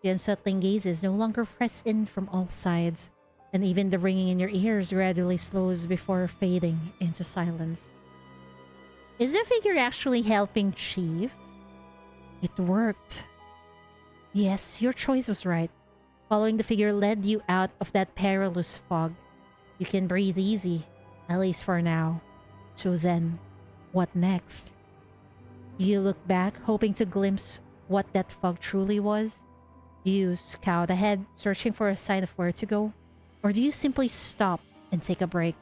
The unsettling gazes no longer press in from all sides, and even the ringing in your ears gradually slows before fading into silence. Is the figure actually helping Chief? It worked. Yes, your choice was right. Following the figure led you out of that perilous fog. You can breathe easy, at least for now. So then, what next? Do you look back, hoping to glimpse what that fog truly was? Do you scout ahead, searching for a sign of where to go? Or do you simply stop and take a break?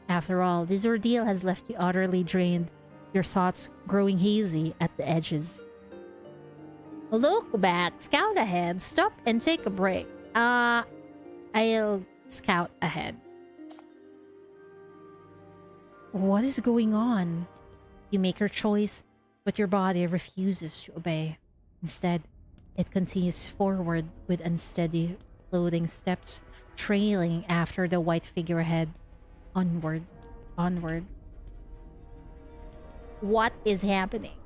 After all, this ordeal has left you utterly drained, your thoughts growing hazy at the edges. Look back, scout ahead, stop and take a break. I'll scout ahead. What is going on? You make your choice, but your body refuses to obey. Instead, it continues forward with unsteady, floating steps, trailing after the white figure ahead. Onward, onward. What is happening?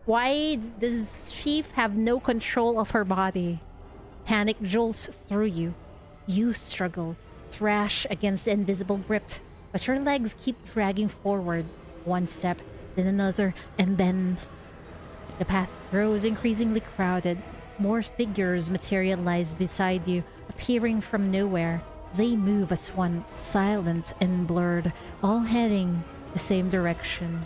Why does Chief have no control of her body? Panic jolts through you. You struggle, thrash against the invisible grip, but your legs keep dragging forward. One step, then another, and then... The path grows increasingly crowded. More figures materialize beside you, appearing from nowhere. They move as one, silent and blurred, all heading the same direction.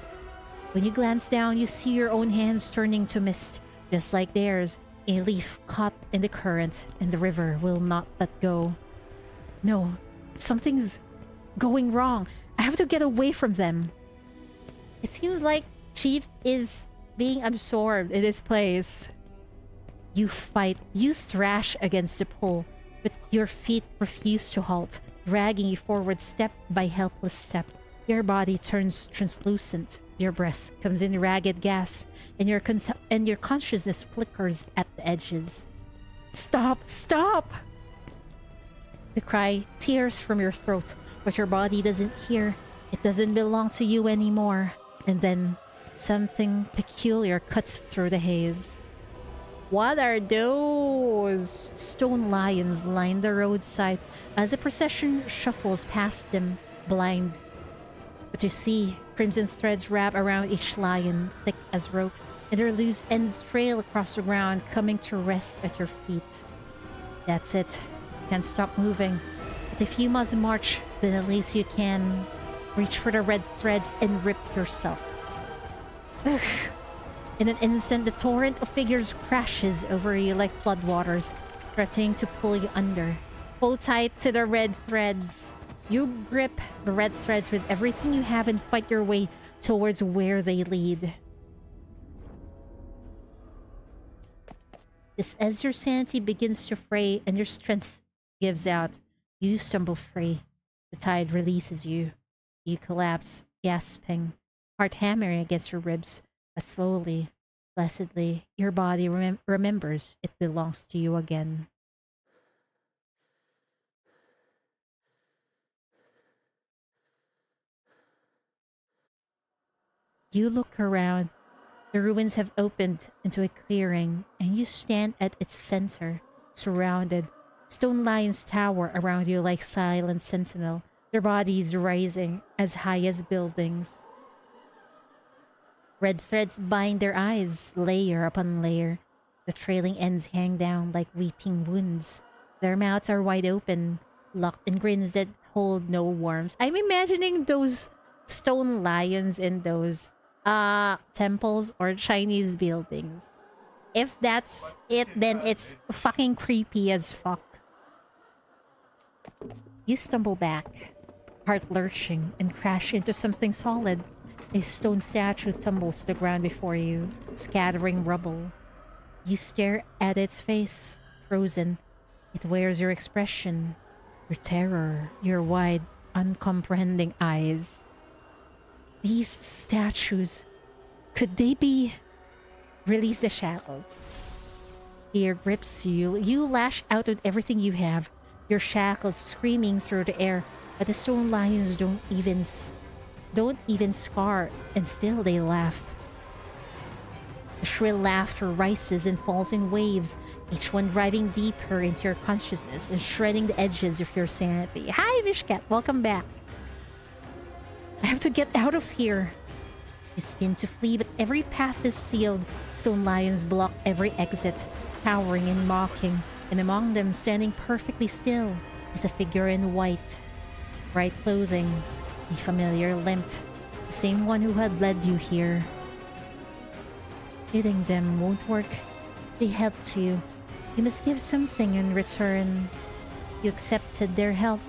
When you glance down, you see your own hands turning to mist, just like theirs, a leaf caught in the current, and the river will not let go. No, something's going wrong. I have to get away from them. It seems like Chief is being absorbed in this place. You fight, you thrash against the pull, but your feet refuse to halt, dragging you forward step by helpless step. Your body turns translucent, your breath comes in ragged gasp, and your consciousness flickers at the edges. Stop! Stop! The cry tears from your throat, but your body doesn't hear. It doesn't belong to you anymore. And then something peculiar cuts through the haze. What are those? Stone lions line the roadside as the procession shuffles past them, blind. But you see, crimson threads wrap around each lion, thick as rope, and their loose ends trail across the ground, coming to rest at your feet. That's it. You can't stop moving. But if you must march, then at least you can reach for the red threads and rip yourself. Ugh. In an instant, the torrent of figures crashes over you like floodwaters, threatening to pull you under. Hold tight to the red threads. You grip the red threads with everything you have and fight your way towards where they lead. Just as your sanity begins to fray and your strength gives out, you stumble free. The tide releases you. You collapse, gasping, heart hammering against your ribs, but slowly, blessedly, your body remembers it belongs to you again. You look around. The ruins have opened into a clearing, and you stand at its center, surrounded. Stone lions tower around you like silent sentinel, their bodies rising as high as buildings. Red threads bind their eyes, layer upon layer. The trailing ends hang down like weeping wounds. Their mouths are wide open, locked in grins that hold no warmth. I'm imagining those stone lions in those temples or Chinese buildings. If that's it, then it's fucking creepy as fuck. You stumble back, heart lurching, and crash into something solid. A stone statue tumbles to the ground before you, scattering rubble. You stare at its face, frozen, It wears your expression, your terror, your wide, uncomprehending eyes. These statues, could they be? Release the shackles. Fear grips you. You lash out with everything you have, your shackles screaming through the air, but the stone lions don't even scar, and still they laugh. The shrill laughter rises and falls in waves, each one driving deeper into your consciousness and shredding the edges of your sanity. Hi, Mishkat, welcome back. I have to get out of here. You spin to flee, but every path is sealed. Stone lions block every exit, towering and mocking, and among them, standing perfectly still, is a figure in white. Bright clothing, a familiar limp, the same one who had led you here. Hitting them won't work. They helped you. You must give something in return. You accepted their help,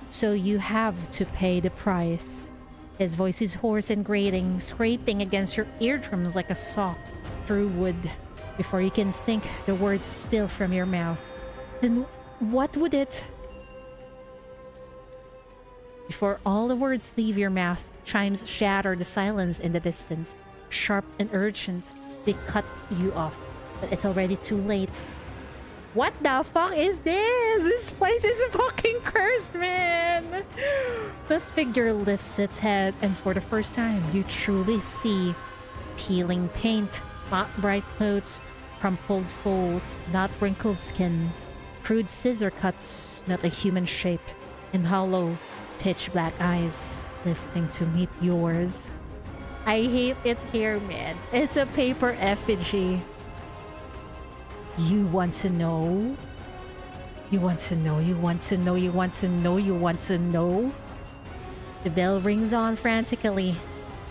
so you have to pay the price. His voice is hoarse and grating, scraping against your eardrums like a saw through wood. Before you can think, the words spill from your mouth. Then what would it? Before all the words leave your mouth, chimes shatter the silence in the distance. Sharp and urgent, they cut you off, but it's already too late. What the fuck is this? This place is fucking cursed, man! The figure lifts its head, and for the first time, you truly see peeling paint, not bright clothes, crumpled folds, not wrinkled skin, crude scissor cuts, not a human shape, and hollow, pitch black eyes lifting to meet yours. I hate it here, man. It's a paper effigy. You want to know? You want to know, you want to know, you want to know, you want to know? The bell rings on frantically.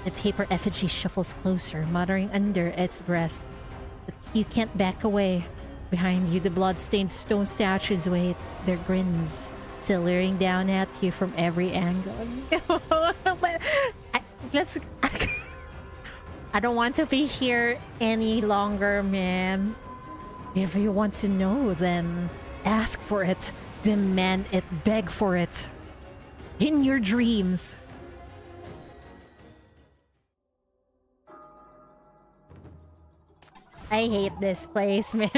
The paper effigy shuffles closer, muttering under its breath. But you can't back away. Behind you, the blood-stained stone statues wait, their grins still leering down at you from every angle. I don't want to be here any longer, man. If you want to know, then ask for it, demand it, beg for it. In your dreams. I hate this place, man.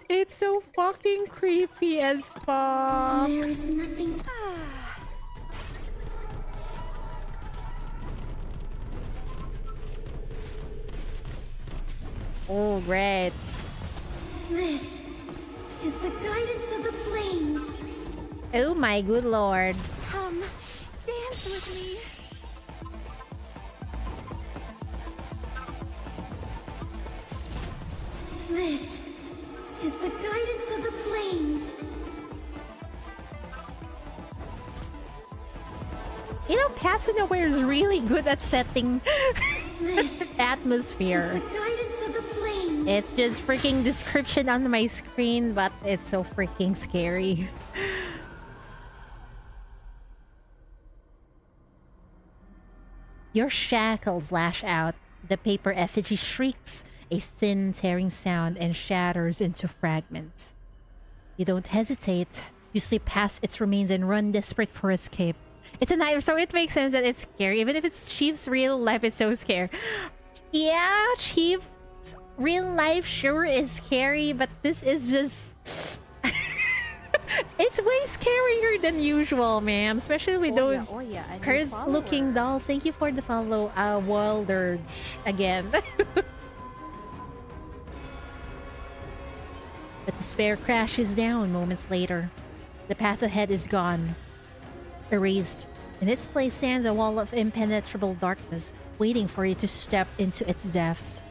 It's so fucking creepy as fuck. There is nothing. Oh, great. This is the guidance of the flames. Oh my good lord. Come, dance with me. This is the guidance of the flames. You know, Paths Nowhere is really good at setting This atmosphere. is the guidance of the flames. It's just freaking description on my screen, but it's so freaking scary. Your shackles lash out. The paper effigy shrieks, a thin, tearing sound, and shatters into fragments. You don't hesitate. You slip past its remains and run, desperate for escape. It's a nightmare, so it makes sense that it's scary. Even if it's Chief's real life is so scary. Yeah, Chief's real life sure is scary, but this is just... It's way scarier than usual, man. Especially with those cursed-looking dolls. Thank you for the follow, Wilder again. But despair crashes down moments later. The path ahead is gone. Erased. In its place stands a wall of impenetrable darkness, waiting for you to step into its depths.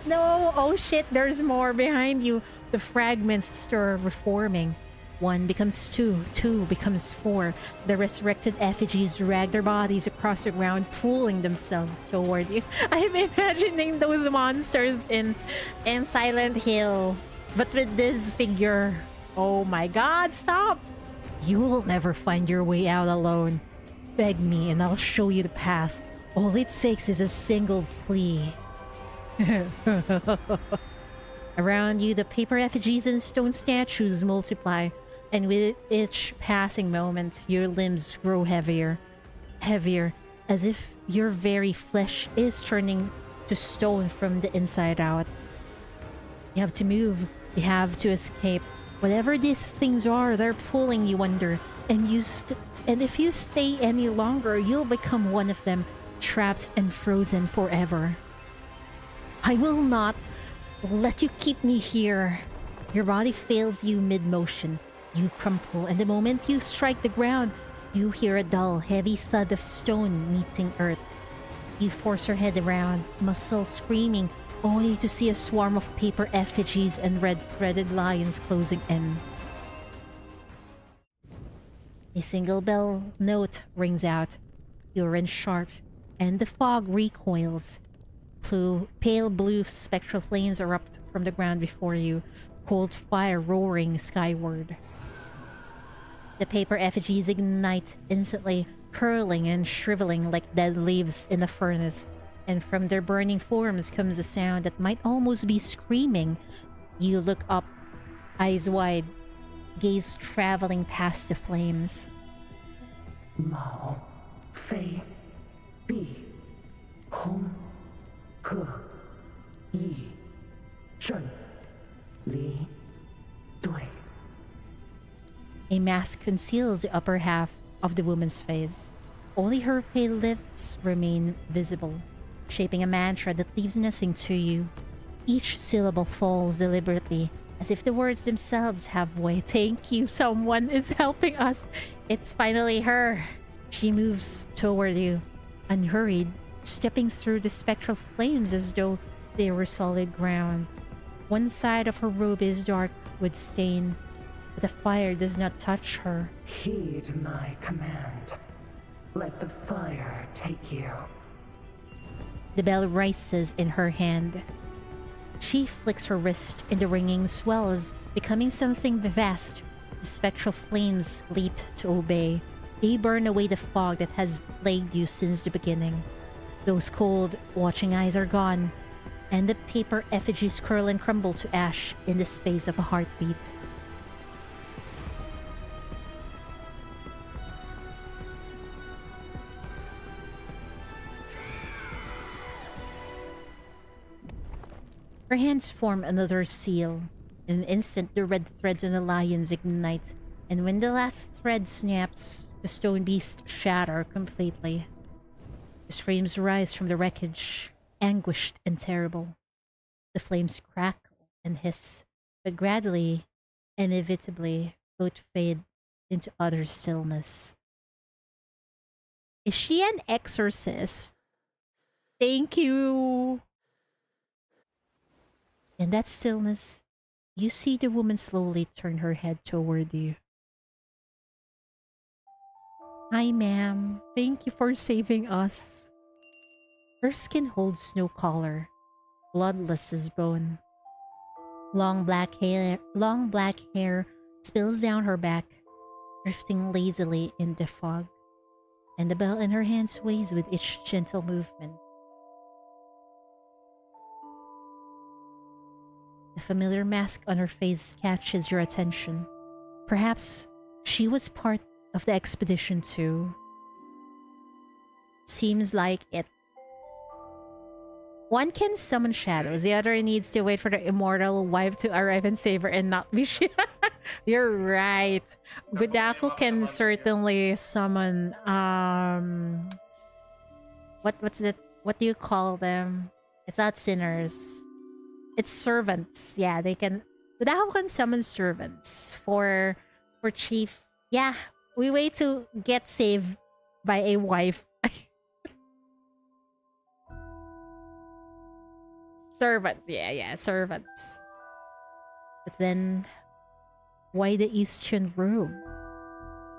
No! Oh shit, there's more behind you. The fragments stir, reforming. One becomes two, two becomes four. The resurrected effigies drag their bodies across the ground, pulling themselves toward you. I'm imagining those monsters in Silent Hill. But with this figure... Oh my god, stop! You'll never find your way out alone. Beg me and I'll show you the path. All it takes is a single plea. Around you, the paper effigies and stone statues multiply, and with each passing moment, your limbs grow heavier, heavier, as if your very flesh is turning to stone from the inside out. You have to move. You have to escape. Whatever these things are, they're pulling you under, and if you stay any longer, you'll become one of them, trapped and frozen forever. I will not let you keep me here. Your body fails you mid-motion. You crumple, and the moment you strike the ground, you hear a dull, heavy thud of stone meeting earth. You force your head around, muscles screaming, only to see a swarm of paper effigies and red-threaded lions closing in. A single bell note rings out. You're in sharp, and the fog recoils. Pale blue spectral flames erupt from the ground before you, cold fire roaring skyward. The paper effigies ignite instantly, curling and shriveling like dead leaves in a furnace, and from their burning forms comes a sound that might almost be screaming. You look up, eyes wide, gaze traveling past the flames. Mao, Fei, Bi, Hong, He, Yi, Zhen, Li, Dui. A mask conceals the upper half of the woman's face. Only her pale lips remain visible, shaping a mantra that leaves nothing to you. Each syllable falls deliberately, as if the words themselves have weight. Thank you, someone is helping us. It's finally her. She moves toward you, unhurried, stepping through the spectral flames as though they were solid ground. One side of her robe is dark with stain, but the fire does not touch her. Heed my command. Let the fire take you. The bell rises in her hand. She flicks her wrist, and the ringing swells, becoming something vast. The spectral flames leap to obey. They burn away the fog that has plagued you since the beginning. Those cold, watching eyes are gone, and the paper effigies curl and crumble to ash in the space of a heartbeat. Her hands form another seal. In an instant, the red threads on the lions ignite, and when the last thread snaps, the stone beasts shatter completely. The screams rise from the wreckage, anguished and terrible. The flames crackle and hiss, but gradually, inevitably, both fade into utter stillness. Is she an exorcist? Thank you! In that stillness, you see the woman slowly turn her head toward you. Hi, ma'am. Thank you for saving us. Her skin holds no color, bloodless as bone. Long black hair spills down her back, drifting lazily in the fog, and the bell in her hand sways with each gentle movement. The familiar mask on her face catches your attention. Perhaps she was part of the expedition too. Seems like it. One can summon shadows, the other needs to wait for the immortal wife to arrive and save her and not be You're right. Gudaku can certainly summon what's it, what do you call them? It's not sinners. It's servants. Yeah, they can. Gudaku can summon servants for Chief. Yeah, we wait to get saved by a wife. Servants, yeah, servants. But then, why the Eastern robe?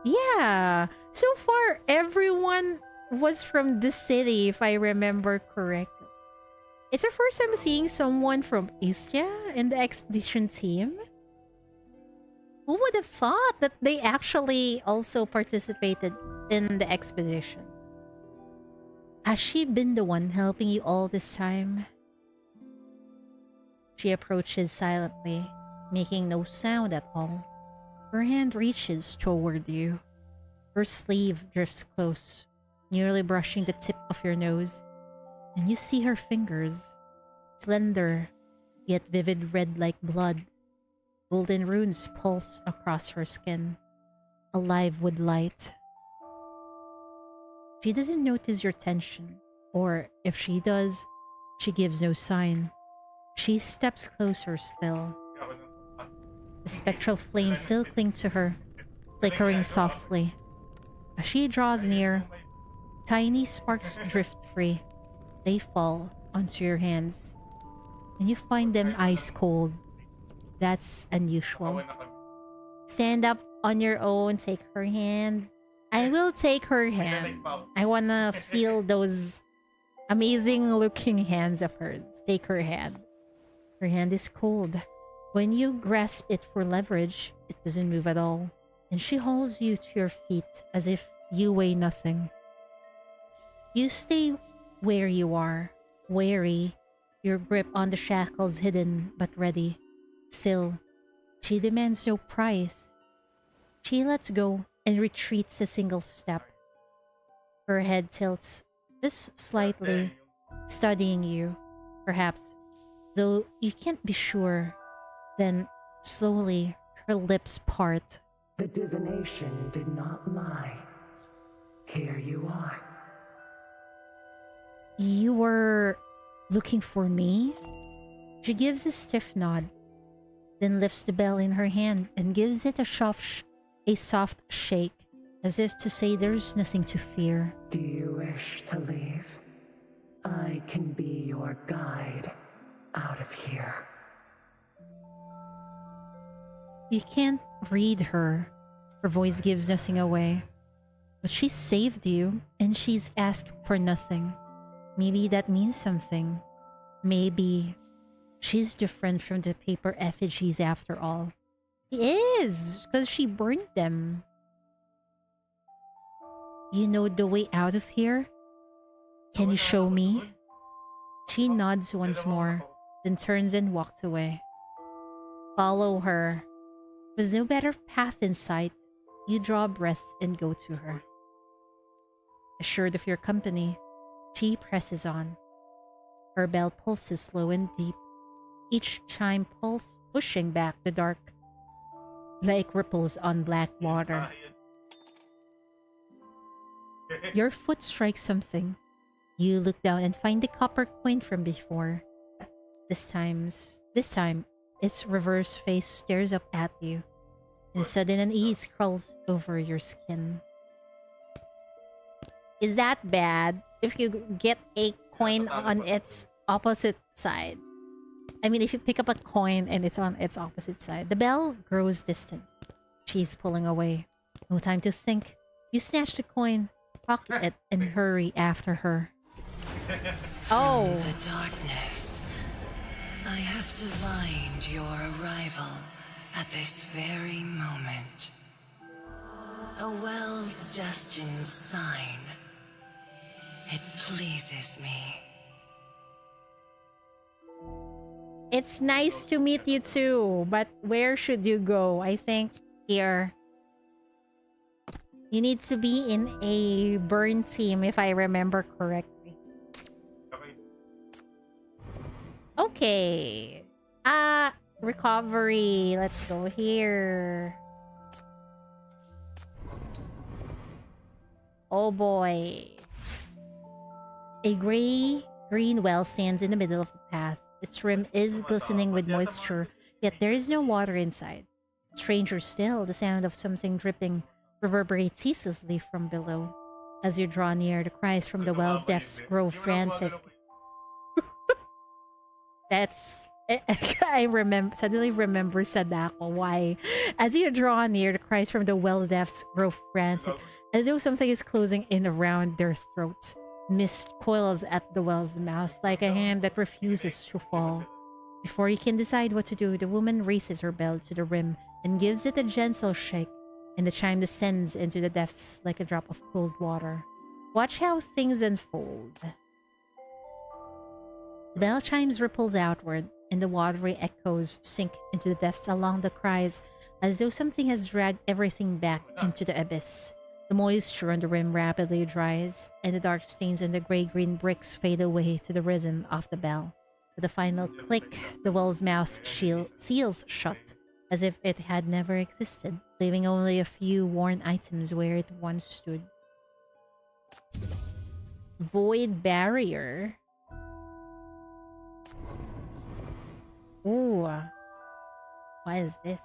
Yeah, so far everyone was from the city, if I remember correctly. It's the first time seeing someone from Istia in the expedition team. Who would have thought that they actually also participated in the expedition? Has she been the one helping you all this time? She approaches silently, making no sound at all. Her hand reaches toward you. Her sleeve drifts close, nearly brushing the tip of your nose, and you see her fingers, slender, yet vivid red like blood. Golden runes pulse across her skin, alive with light. She doesn't notice your tension, or if she does, she gives no sign. She steps closer still. The spectral flames still cling to her, flickering softly. As she draws near, tiny sparks drift free. They fall onto your hands, and you find them ice cold. That's unusual. Stand up on your own, take her hand. I will take her hand. I wanna feel those amazing looking hands of hers. Take her hand. Her hand is cold. When you grasp it for leverage, it doesn't move at all, and she holds you to your feet as if you weigh nothing. You stay where you are, wary, your grip on the shackles hidden but ready. Still, she demands no price. She lets go and retreats a single step. Her head tilts just slightly, studying you, perhaps, though you can't be sure. Then, slowly, her lips part. The divination did not lie. Here you are. You were looking for me? She gives a stiff nod, then lifts the bell in her hand and gives it a soft shake, as if to say there's nothing to fear. Do you wish to leave? I can be your guide out of here. You can't read her. Her voice gives nothing away. But she saved you, and she's asked for nothing. Maybe that means something. Maybe she's different from the paper effigies after all. She is, because she burned them. You know the way out of here? Can you show me? She nods once more, then turns and walks away. Follow her. With no better path in sight, you draw a breath and go to her. Assured of your company, she presses on. Her bell pulses slow and deep, each chime pushing back the dark, like ripples on black water. Your foot strikes something. You look down and find the copper coin from before. This time, its reverse face stares up at you, and sudden unease crawls over your skin. Is that bad if you get a coin on its opposite side? I mean, if you pick up a coin and it's on its opposite side. The bell grows distant. She's pulling away. No time to think. You snatch the coin, pocket it, and hurry after her. Oh. From the darkness, I have divined your arrival at this very moment. A well-destined sign. It pleases me. It's nice to meet you too, but where should you go? I think here. You need to be in a burn team if I remember correctly. Okay. Recovery. Let's go here. Oh boy. A green well stands in the middle of the path. Its rim is glistening with moisture, yet there is no water inside. Stranger still, the sound of something dripping reverberates ceaselessly from below. As you draw near, the cries from the well's depths grow frantic. That's... I suddenly remember Sadako. Why? As you draw near, the cries from the well's depths grow frantic, as though something is closing in around their throats. Mist coils at the well's mouth like a hand that refuses to fall. Before you can decide what to do, the woman raises her bell to the rim and gives it a gentle shake, and the chime descends into the depths like a drop of cold water. Watch how things unfold. The bell chimes ripples outward, and the watery echoes sink into the depths along the cries, as though something has dragged everything back into the abyss. The moisture on the rim rapidly dries, and the dark stains on the gray-green bricks fade away to the rhythm of the bell. With a final click, the well's mouth seals shut, as if it had never existed, leaving only a few worn items where it once stood. Void barrier. Ooh. What is this?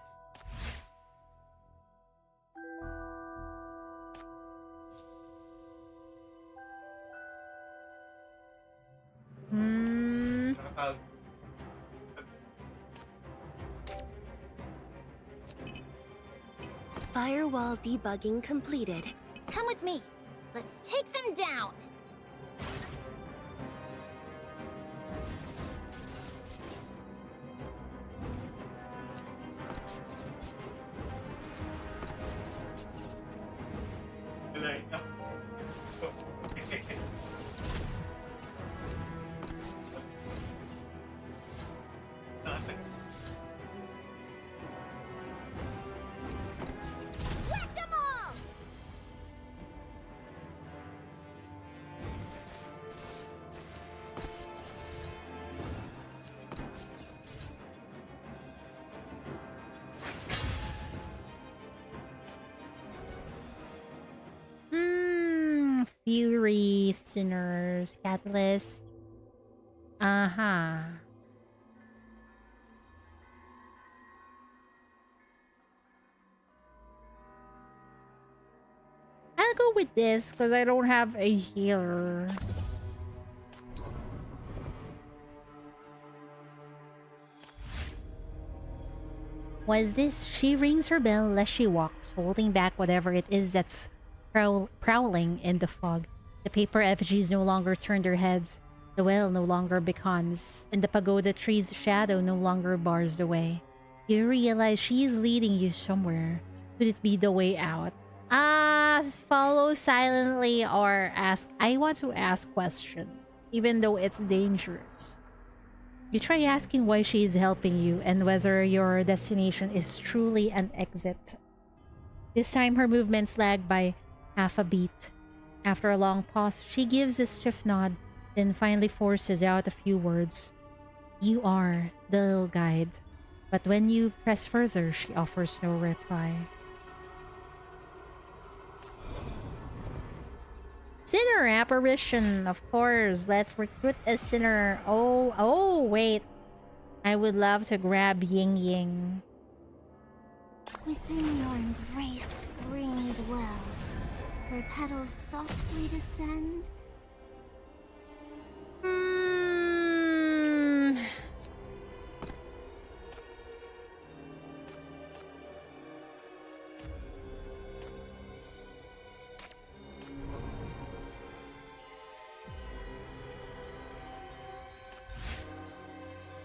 Firewall debugging completed. Come with me. Let's take them down. Whack them all! Fury, Sinners, Catalyst. Uh-huh. I'll go with this because I don't have a healer. What is this? She rings her bell as she walks, holding back whatever it is that's prowling in the fog. The paper effigies no longer turn their heads, the well no longer beckons, and the pagoda tree's shadow no longer bars the way. You realize she is leading you somewhere. Could it be the way out? Follow silently or ask. I want to ask question, even though it's dangerous. You try asking why she is helping you and whether your destination is truly an exit. This time her movements lag by half a beat. After a long pause, she gives a stiff nod, then finally forces out a few words. You are the little guide. But when you press further, she offers no reply. Sinner apparition, of course. Let's recruit a sinner. Oh, wait. I would love to grab Ying Ying. Within your embrace spring dwells, where petals softly descend.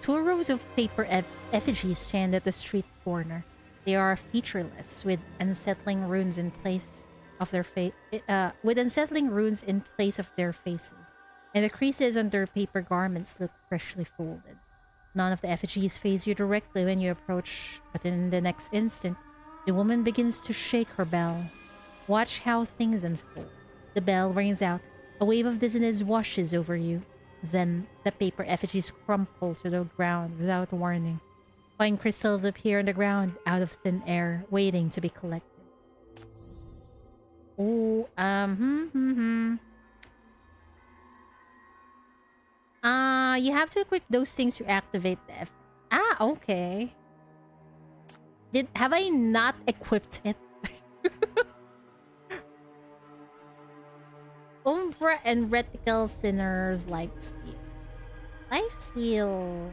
Two rows of paper effigies stand at the street corner. They are featureless, with unsettling runes in place of their faces, and the creases on their paper garments look freshly folded. None of the effigies face you directly when you approach, but in the next instant, the woman begins to shake her bell. Watch how things unfold. The bell rings out. A wave of dizziness washes over you. Then, the paper effigies crumple to the ground without warning. Coin crystals appear on the ground out of thin air, waiting to be collected. Oh, you have to equip those things to activate the okay. Have I not equipped it? Umbra and Reticle Sinners Lifesteal. Lifesteal.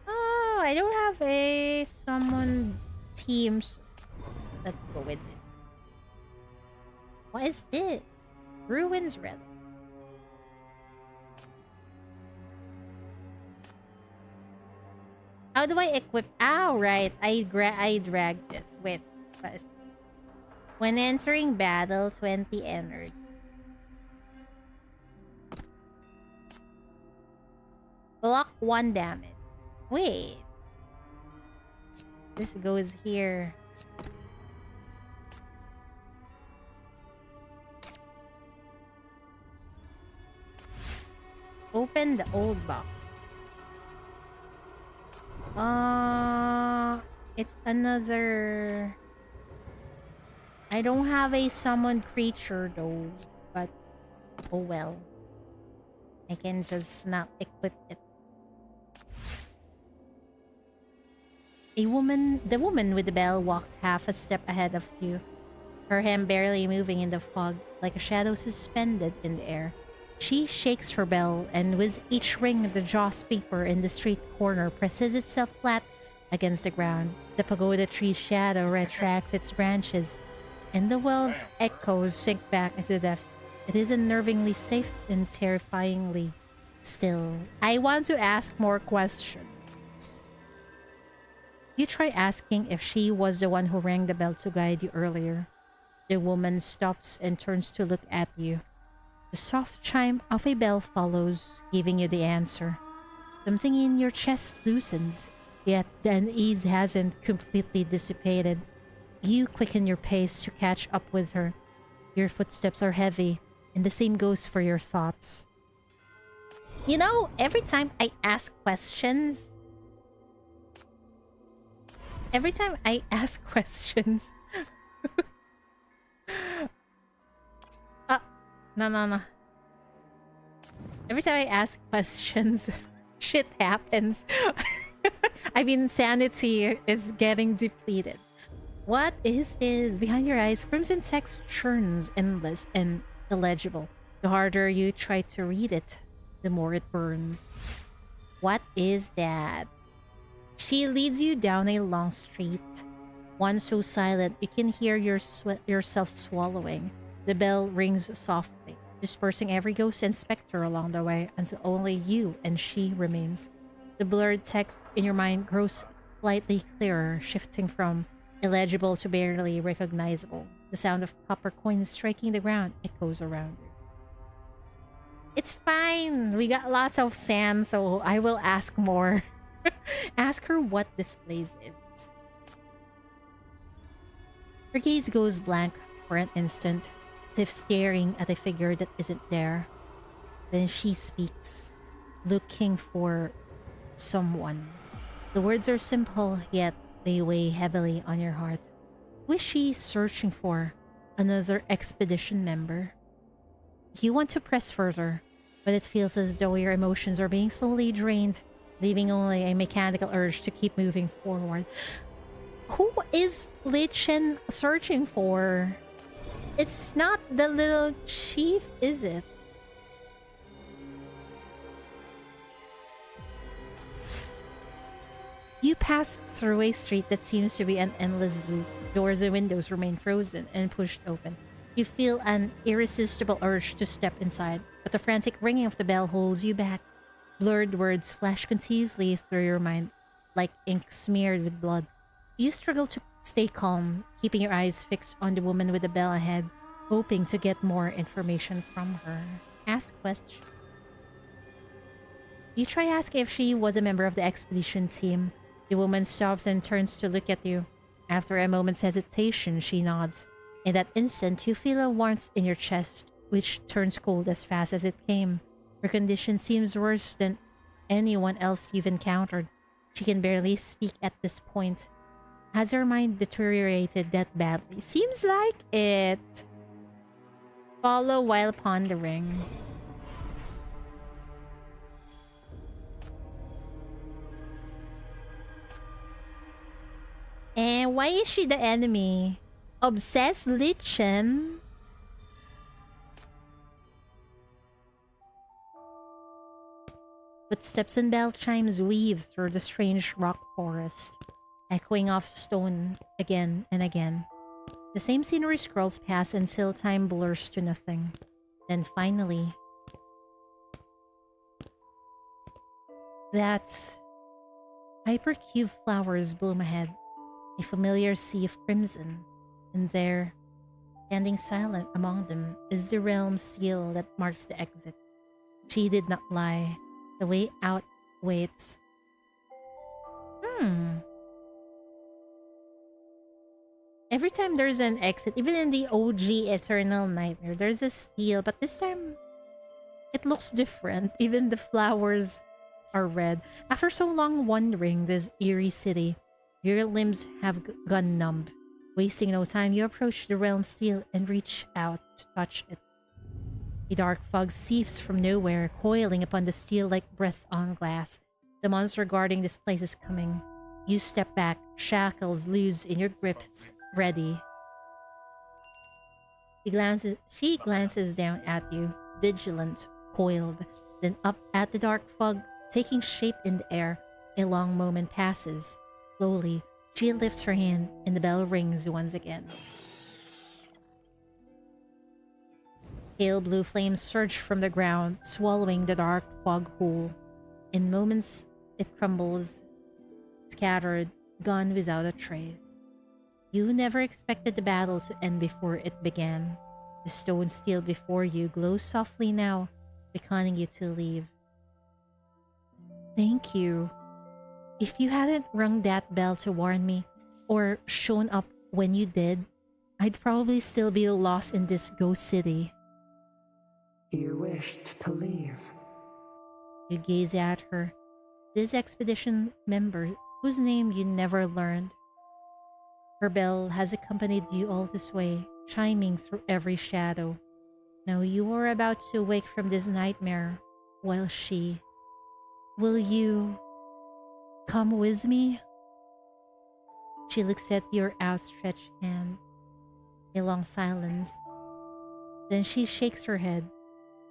Oh, I don't have a summon teams. Let's go with this. What is this? Ruins Relic. How do I equip? Right. I dragged this. Wait. First. When entering battle, 20 energy. Block 1 damage. Wait. This goes here. Open the old box. It's another... I don't have a summoned creature though, but oh well. I can just not equip it. The woman with the bell walks half a step ahead of you, her hand barely moving in the fog, like a shadow suspended in the air. She shakes her bell, and with each ring, the joss paper in the street corner presses itself flat against the ground. The pagoda tree's shadow retracts its branches, and the well's echoes sink back into the depths. It is unnervingly safe and terrifyingly still. I want to ask more questions. You try asking if she was the one who rang the bell to guide you earlier. The woman stops and turns to look at you. The soft chime of a bell follows, giving you the answer. Something in your chest loosens, yet the unease hasn't completely dissipated. You quicken your pace to catch up with her. Your footsteps are heavy, and the same goes for your thoughts. You know, every time I ask questions... No. Every time I ask questions, shit happens. I mean, sanity is getting depleted. What is this? Behind your eyes, crimson text churns, endless and illegible. The harder you try to read it, the more it burns. What is that? She leads you down a long street, one so silent you can hear yourself swallowing. The bell rings softly, dispersing every ghost and specter along the way until only you and she remains. The blurred text in your mind grows slightly clearer, shifting from illegible to barely recognizable. The sound of copper coins striking the ground echoes around you. It's fine. We got lots of sand, so I will ask more. Ask her what this place is. Her gaze goes blank for an instant, as if staring at a figure that isn't there. Then she speaks, looking for someone. The words are simple, yet they weigh heavily on your heart. Who is she searching for? Another expedition member? You want to press further, but it feels as though your emotions are being slowly drained, leaving only a mechanical urge to keep moving forward. Who is Lichen searching for? It's not the little chief, is it? You pass through a street that seems to be an endless loop. Doors and windows remain frozen and pushed open. You feel an irresistible urge to step inside, but the frantic ringing of the bell holds you back. Blurred words flash continuously through your mind, like ink smeared with blood. You struggle to stay calm, keeping your eyes fixed on the woman with the bell ahead, hoping to get more information from her. Ask questions. You try asking if she was a member of the expedition team. The woman stops and turns to look at you. After a moment's hesitation, she nods. In that instant, you feel a warmth in your chest, which turns cold as fast as it came. Her condition seems worse than anyone else you've encountered. She can barely speak at this point. Has her mind deteriorated that badly? Seems like it. Follow while pondering. And why is she the enemy? Obsessed Lichen? Footsteps and bell chimes weave through the strange rock forest, echoing off stone again and again. The same scenery scrolls past until time blurs to nothing. Then finally... That's... Hypercube flowers bloom ahead. A familiar sea of crimson. And there, standing silent among them, is the realm seal that marks the exit. She did not lie. The way out waits. every time there's an exit, even in the OG Eternal Nightmare, there's a steel, but this time it looks different. Even the flowers are red. After so long wandering this eerie city, your limbs have gone numb. Wasting no time, you approach the realm steel and reach out to touch it. A dark fog seeps from nowhere, coiling upon the steel like breath on glass. The monster guarding this place is coming. You step back, shackles loose in your grip, ready. She glances down at you, vigilant, coiled, then up at the dark fog, taking shape in the air. A long moment passes. Slowly, she lifts her hand and the bell rings once again. Pale blue flames surge from the ground, swallowing the dark fog whole. In moments, it crumbles, scattered, gone without a trace. You never expected the battle to end before it began. The stone steel before you glows softly now, beckoning you to leave. Thank you. If you hadn't rung that bell to warn me, or shown up when you did, I'd probably still be lost in this ghost city. You wished to leave. You gaze at her. This expedition member, whose name you never learned. Her bell has accompanied you all this way, chiming through every shadow. Now you are about to wake from this nightmare, while she... Will you... come with me? She looks at your outstretched hand. A long silence. Then she shakes her head,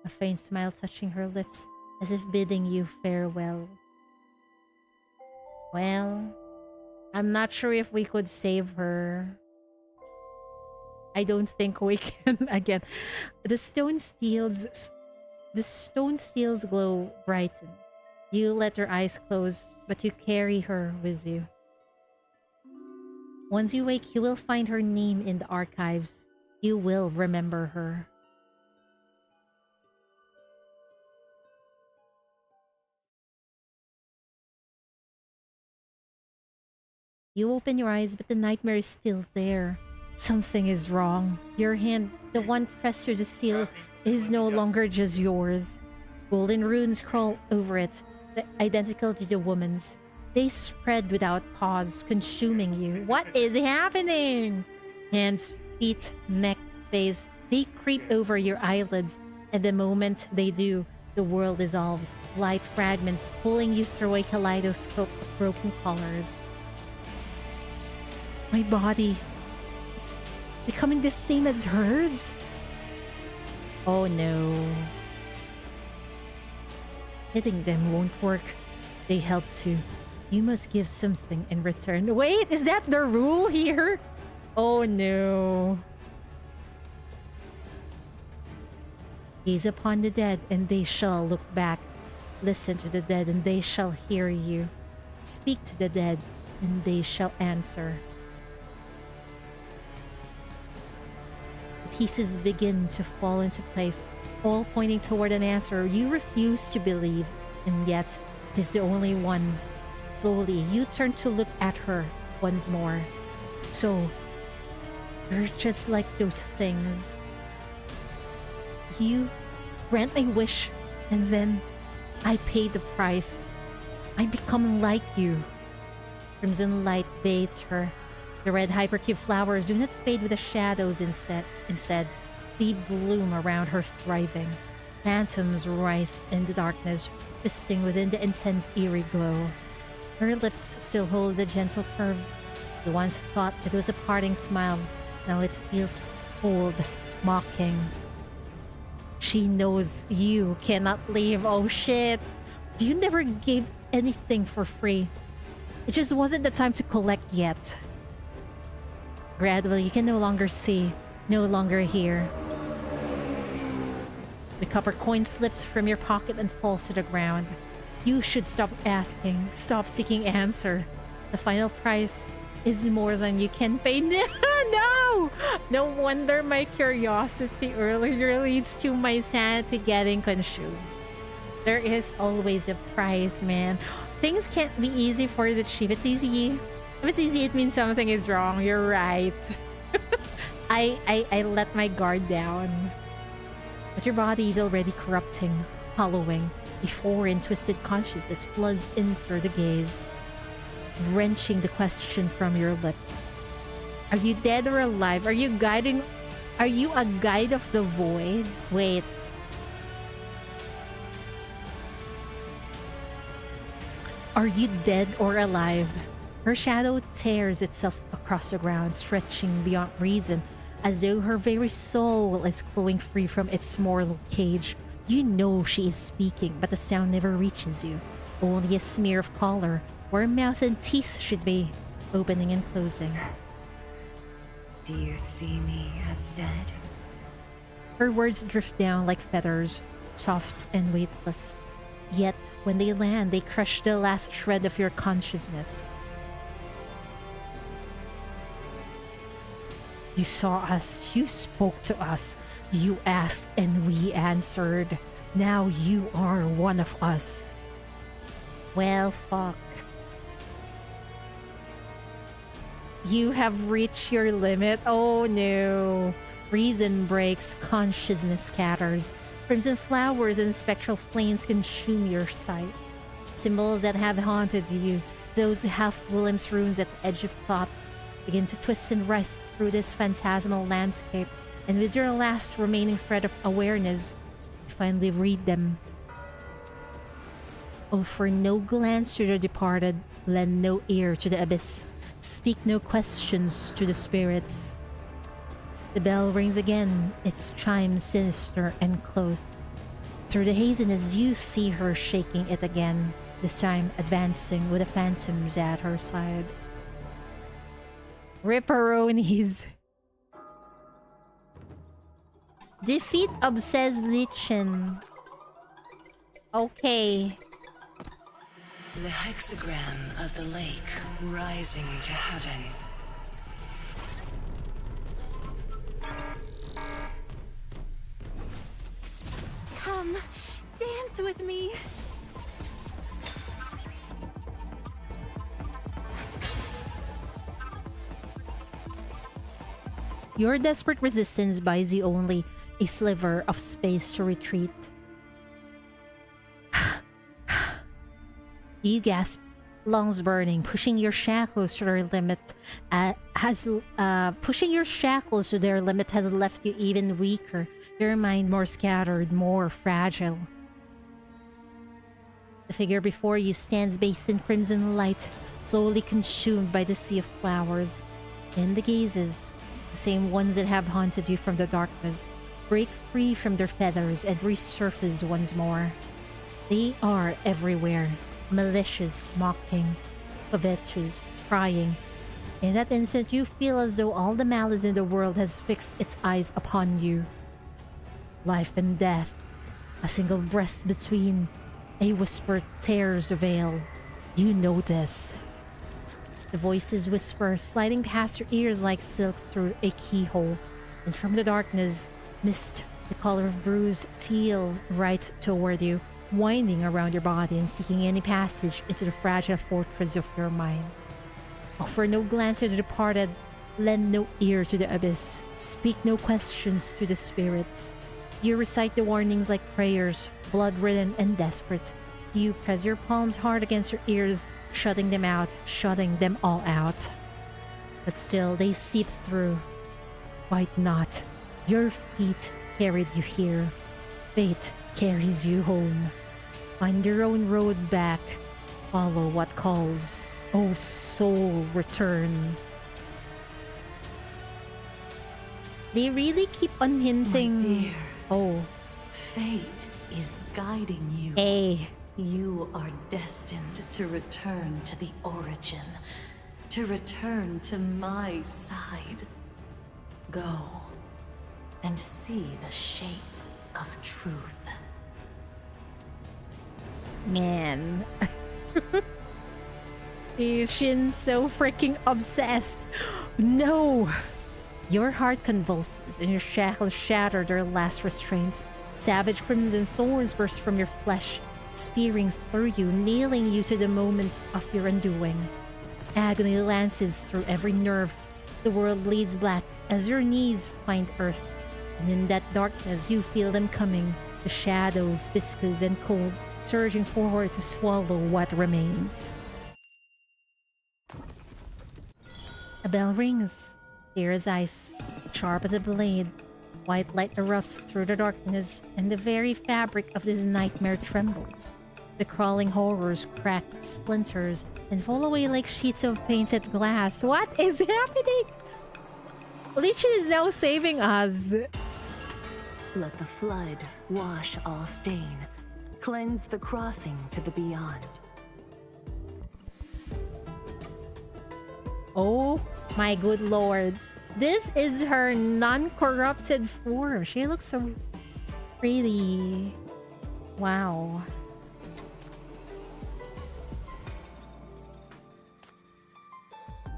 a faint smile touching her lips, as if bidding you farewell. Well, I'm not sure if we could save her. I don't think we can. Again, the stone steel's glow brighten. You let her eyes close, but you carry her with you. Once you wake, you will find her name in the archives. You will remember her. You open your eyes, but the nightmare is still there. Something is wrong. Your hand, the one pressed to the steel, is no longer just yours. Golden runes crawl over it, identical to the woman's. They spread without pause, consuming you. What is happening? Hands, feet, neck, face, they creep over your eyelids, and the moment they do, the world dissolves, light fragments pulling you through a kaleidoscope of broken colors. My body, it's becoming the same as hers? Oh no. Hitting them won't work. They help too. You must give something in return. Wait, is that the rule here? Oh no. Gaze upon the dead and they shall look back. Listen to the dead and they shall hear you. Speak to the dead and they shall answer. The pieces begin to fall into place, all pointing toward an answer you refuse to believe, and yet is the only one. Slowly, you turn to look at her once more. So, you're just like those things. You grant my wish, and then I pay the price. I become like you. Crimson light bathes her. The red hypercube flowers do not fade with the shadows instead, they bloom around her thriving. Phantoms writhe in the darkness, twisting within the intense eerie glow. Her lips still hold the gentle curve. You once thought it was a parting smile. Now it feels cold, mocking. She knows you cannot leave. Oh shit. You never gave anything for free. It just wasn't the time to collect yet. Gradually, you can no longer see, no longer hear. The copper coin slips from your pocket and falls to the ground. You should stop asking, stop seeking answer. The final price is more than you can pay. No! No wonder my curiosity earlier leads to my sanity getting consumed. There is always a price, man. Things can't be easy for the chief. If it's easy, it means something is wrong. You're right. I let my guard down. But your body is already corrupting, hollowing. A foreign, twisted consciousness floods in through the gaze, wrenching the question from your lips. Are you dead or alive? Are you a guide of the void? Wait. Are you dead or alive? Her shadow tears itself across the ground, stretching beyond reason, as though her very soul is flowing free from its mortal cage. You know she is speaking, but the sound never reaches you. Only a smear of color, where mouth and teeth should be, opening and closing. Do you see me as dead? Her words drift down like feathers, soft and weightless. Yet, when they land, they crush the last shred of your consciousness. You saw us, you spoke to us, you asked and we answered. Now you are one of us. Well, fuck. You have reached your limit. Oh no. Reason breaks, consciousness scatters. Crimson flowers and spectral flames consume your sight. Symbols that have haunted you, those half-glimpsed runes at the edge of thought, begin to twist and writhe through this phantasmal landscape, and with your last remaining thread of awareness, you finally read them. Offer no glance to the departed, lend no ear to the abyss, speak no questions to the spirits. The bell rings again, its chime sinister and close. Through the haziness you see her shaking it again, this time advancing with the phantoms at her side. Ripperonis. Defeat obsessed Lichen. Okay. The hexagram of the lake rising to heaven. Come, dance with me. Your desperate resistance buys you only a sliver of space to retreat. You gasp, lungs burning, pushing your shackles to their limit. Pushing your shackles to their limit has left you even weaker. Your mind more scattered, more fragile. The figure before you stands bathed in crimson light, slowly consumed by the sea of flowers. And the gazes, the same ones that have haunted you from the darkness, break free from their feathers and resurface once more. They are everywhere, malicious, mocking, covetous, prying. In that instant, you feel as though all the malice in the world has fixed its eyes upon you. Life and death, a single breath between, a whisper tears the veil. You know this. The voices whisper, sliding past your ears like silk through a keyhole. And from the darkness, mist, the color of bruised teal, right toward you, winding around your body and seeking any passage into the fragile fortress of your mind. Offer no glance to the departed, lend no ear to the abyss, speak no questions to the spirits. You recite the warnings like prayers, blood-ridden and desperate. You press your palms hard against your ears, shutting them out, shutting them all out. But still, they seep through. Quite not. Your feet carried you here. Fate carries you home. Find your own road back. Follow what calls. Oh soul, return. They really keep on hinting. My dear. Oh. Fate is guiding you. Hey. You are destined to return to the origin, to return to my side. Go and see the shape of truth. Man. Shin's so freaking obsessed. No! Your heart convulses and your shackles shatter their last restraints. Savage crimson thorns burst from your flesh, spearing through you, nailing you to the moment of your undoing. Agony lances through every nerve, The world bleeds black as your knees find earth. And in that darkness, you feel them coming. The shadows, viscous and cold, surging forward to swallow what remains. A bell rings, clear as ice, sharp as a blade. White light erupts through the darkness, and the very fabric of this nightmare trembles. The crawling horrors crack splinters and fall away like sheets of painted glass. What is happening? Lichen is now saving us. Let the flood wash all stain, cleanse the crossing to the beyond. Oh my good lord. This is her non-corrupted form. She looks so pretty. Wow.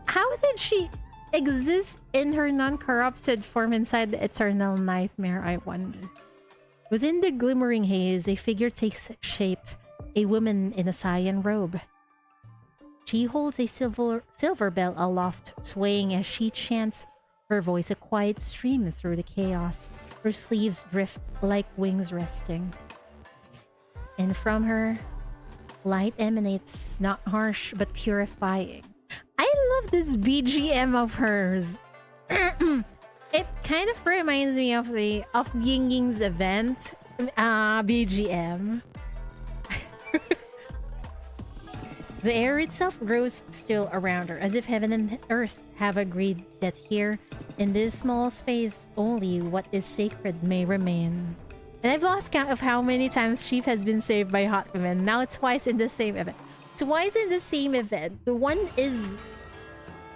How did she exist in her non-corrupted form inside the eternal nightmare, I wonder? Within the glimmering haze, a figure takes shape. A woman in a cyan robe. She holds a silver bell aloft, swaying as she chants, her voice a quiet stream through the chaos. Her sleeves drift like wings resting. And from her, light emanates, not harsh, but purifying. I love this BGM of hers. It kind of reminds me of the Ying Ying's event BGM. The air itself grows still around her, as if heaven and earth have agreed that here, in this small space, only what is sacred may remain. And I've lost count of how many times Chief has been saved by hot women. Now twice in the same event. Twice in the same event. The one is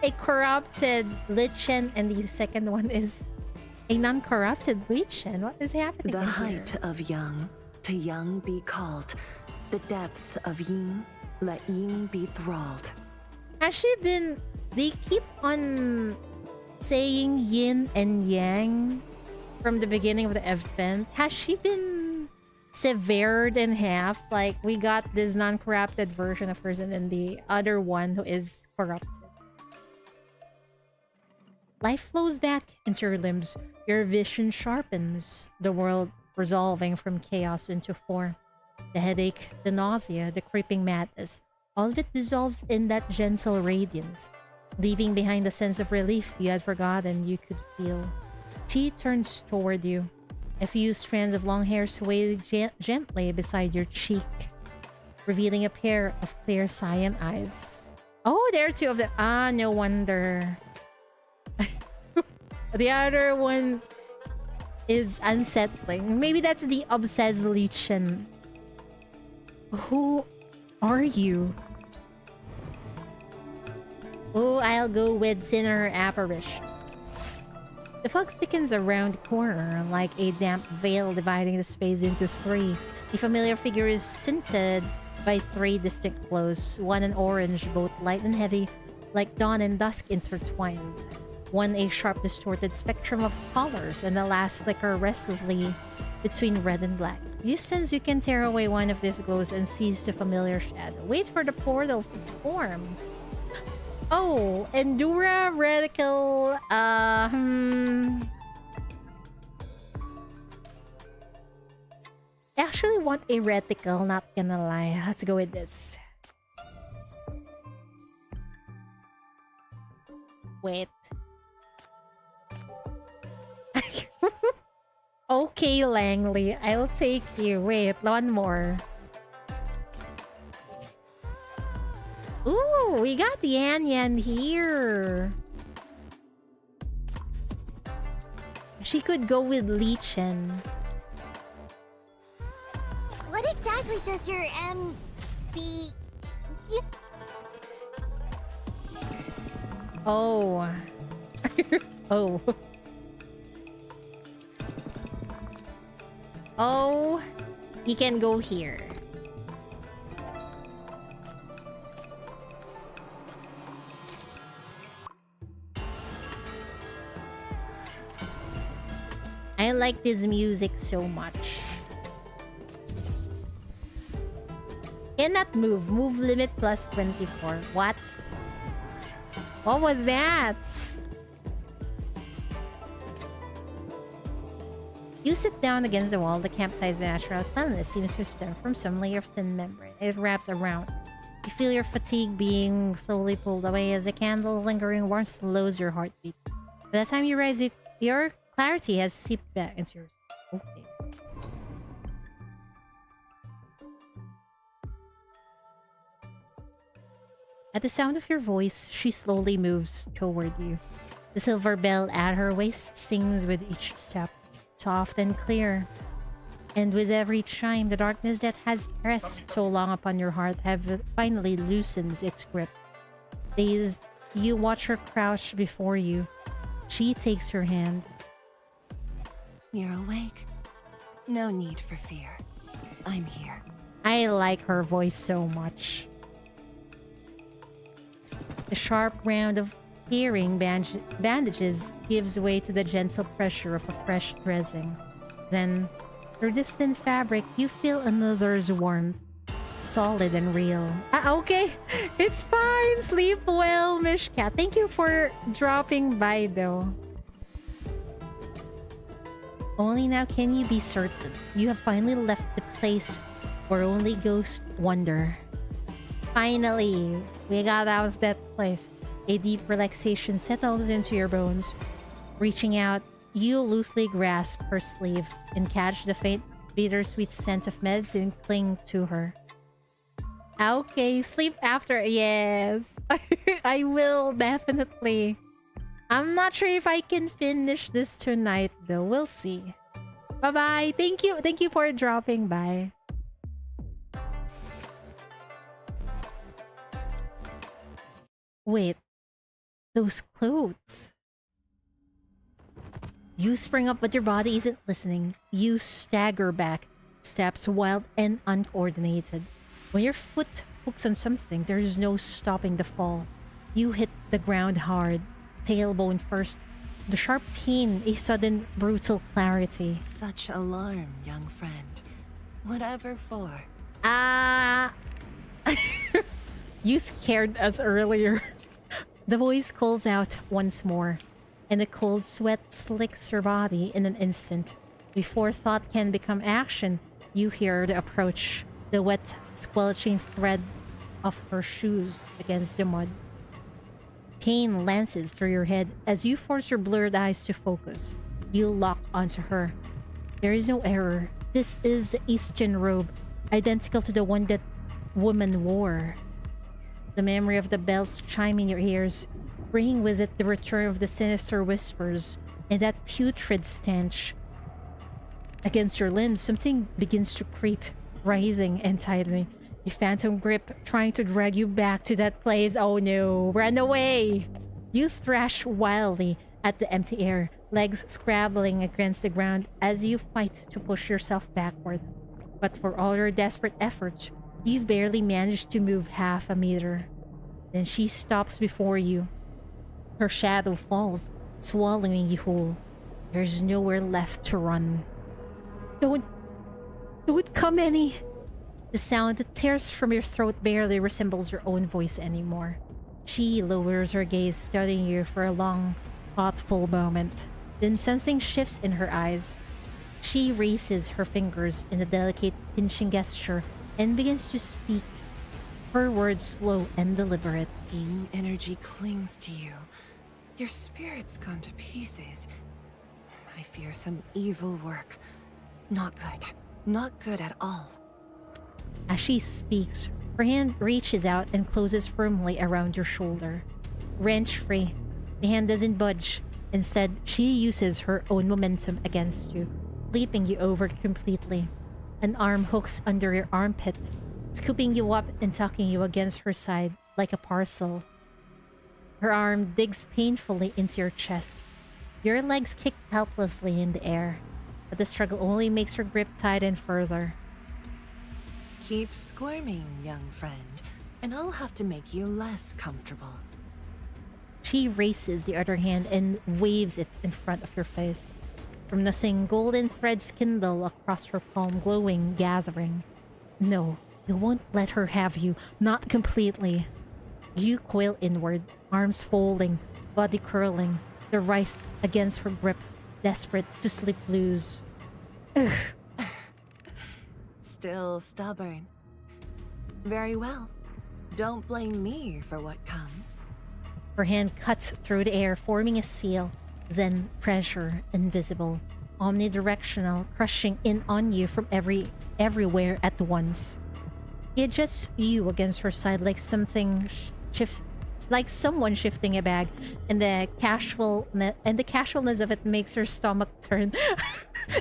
a corrupted Lichen, and the second one is a non-corrupted Lichen. What is happening? The height of young, to young be called. The depth of yin, let yin be thralled. Has she been... They keep on saying yin and yang from the beginning of the event. Has she been severed in half? Like, we got this non-corrupted version of hers and then the other one who is corrupted. Life flows back into your limbs. Your vision sharpens. The world resolving from chaos into form. The headache, the nausea, the creeping madness. All of it dissolves in that gentle radiance, leaving behind the sense of relief you had forgotten you could feel. She turns toward you. A few strands of long hair sway gently beside your cheek, revealing a pair of clear cyan eyes. Oh, there are two of them. Ah, no wonder. The other one is unsettling. Maybe that's the obsessed Lichen. Who are you? Oh, I'll go with Sinner Apparition. The fog thickens around the corner like a damp veil dividing the space into three. The familiar figure is tinted by three distinct glows, one an orange, both light and heavy, like dawn and dusk intertwined. One a sharp, distorted spectrum of colors, and the last flicker restlessly between red and black. You sense you can tear away one of these glows and seize the familiar shadow. Wait for the portal to form. Oh, Endura Reticle. I actually want a reticle, not gonna lie. Let's go with this. Wait. Okay, Langley. I'll take you. Wait, one more. Ooh, we got the Yan Yan here. She could go with Lichen. What exactly does your be? Oh. Oh. Oh, he can go here. I like this music so much. Cannot move. Move limit plus 24. What? What was that? You sit down against the wall. The campsite's natural cleanliness seems to stem from some layer of thin membrane. It wraps around. You feel your fatigue being slowly pulled away as the candle's lingering warmth slows your heartbeat. By the time you rise, your clarity has seeped back into your soul. Okay. At the sound of your voice, she slowly moves toward you. The silver bell at her waist sings with each step, soft and clear. And with every chime, the darkness that has pressed so long upon your heart finally loosens its grip. Dazed, you watch her crouch before you. She takes your hand. You're awake. No need for fear. I'm here. I like her voice so much. The sharp round of tearing bandages gives way to the gentle pressure of a fresh dressing. Then, through the thin fabric, you feel another's warmth. Solid and real. Okay, it's fine. Sleep well, Mishka. Thank you for dropping by, though. Only now can you be certain you have finally left the place where only ghosts wander. Finally, we got out of that place. A deep relaxation settles into your bones. Reaching out, you loosely grasp her sleeve and catch the faint, bittersweet scent of medicine cling to her. Okay, sleep after. Yes, I will definitely. I'm not sure if I can finish this tonight, though. We'll see. Bye-bye. Thank you for dropping by. Wait, those clothes. You spring up, but your body isn't listening. You stagger back, steps wild and uncoordinated. When your foot hooks on something, there's no stopping the fall. You hit the ground hard, tailbone first. The sharp pain, a sudden, brutal clarity. Such alarm, young friend. Whatever for? You scared us earlier. The voice calls out once more, and the cold sweat slicks your body in an instant. Before thought can become action, you hear the approach, the wet, squelching thread of her shoes against the mud. Pain lances through your head as you force your blurred eyes to focus. You lock onto her. There is no error. This is the Eastern robe, identical to the one that woman wore. The memory of the bells chime in your ears, bringing with it the return of the sinister whispers and that putrid stench. Against your limbs, something begins to creep, writhing and tightening. A phantom grip trying to drag you back to that place. Oh no, run away! You thrash wildly at the empty air, legs scrabbling against the ground as you fight to push yourself backward. But for all your desperate efforts, you've barely managed to move half a meter. Then she stops before you. Her shadow falls, swallowing you whole. There's nowhere left to run. Don't come any. The sound that tears from your throat barely resembles your own voice anymore. She lowers her gaze, studying you for a long, thoughtful moment. Then something shifts in her eyes. She raises her fingers in a delicate pinching gesture and begins to speak. Her words slow and deliberate. Yin energy clings to you. Your spirit's gone to pieces. I fear some evil work. Not good. Not good at all. As she speaks, her hand reaches out and closes firmly around your shoulder. Wrench free, the hand doesn't budge. Instead, she uses her own momentum against you, leaping you over completely. An arm hooks under your armpit, scooping you up and tucking you against her side like a parcel. Her arm digs painfully into your chest. Your legs kick helplessly in the air, but the struggle only makes her grip tighten further. Keep squirming, young friend, and I'll have to make you less comfortable. She raises the other hand and waves it in front of your face. From nothing, golden threads kindle across her palm, glowing, gathering. No, you won't let her have you, not completely. You coil inward, arms folding, body curling, the writhe against her grip, desperate to slip loose. Still stubborn. Very well. Don't blame me for what comes. Her hand cuts through the air, forming a seal. Then pressure, invisible, omnidirectional, crushing in on you from everywhere at once. It adjusts you against her side like something like someone shifting a bag, and the casualness of it makes her stomach turn.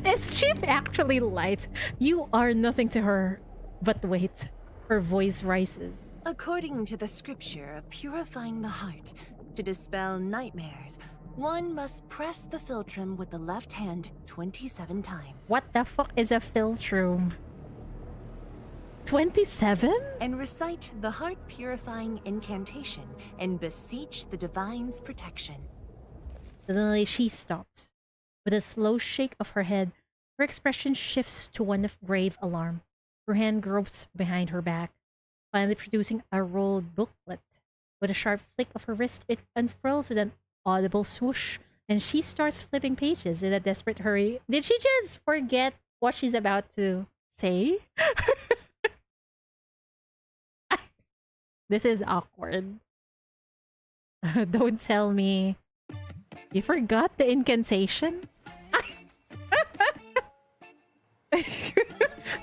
Is Chief actually light? You are nothing to her. But wait, her voice rises. According to the scripture of purifying the heart, to dispel nightmares, one must press the philtrum with the left hand 27 times. What the fuck is a philtrum? 27? And recite the heart-purifying incantation and beseech the divine's protection. Suddenly she stops. With a slow shake of her head, her expression shifts to one of grave alarm. Her hand gropes behind her back, finally producing a rolled booklet. With a sharp flick of her wrist, it unfurls with an audible swoosh, and she starts flipping pages in a desperate hurry. Did she just forget what she's about to say? This is awkward. Don't tell me you forgot the incantation?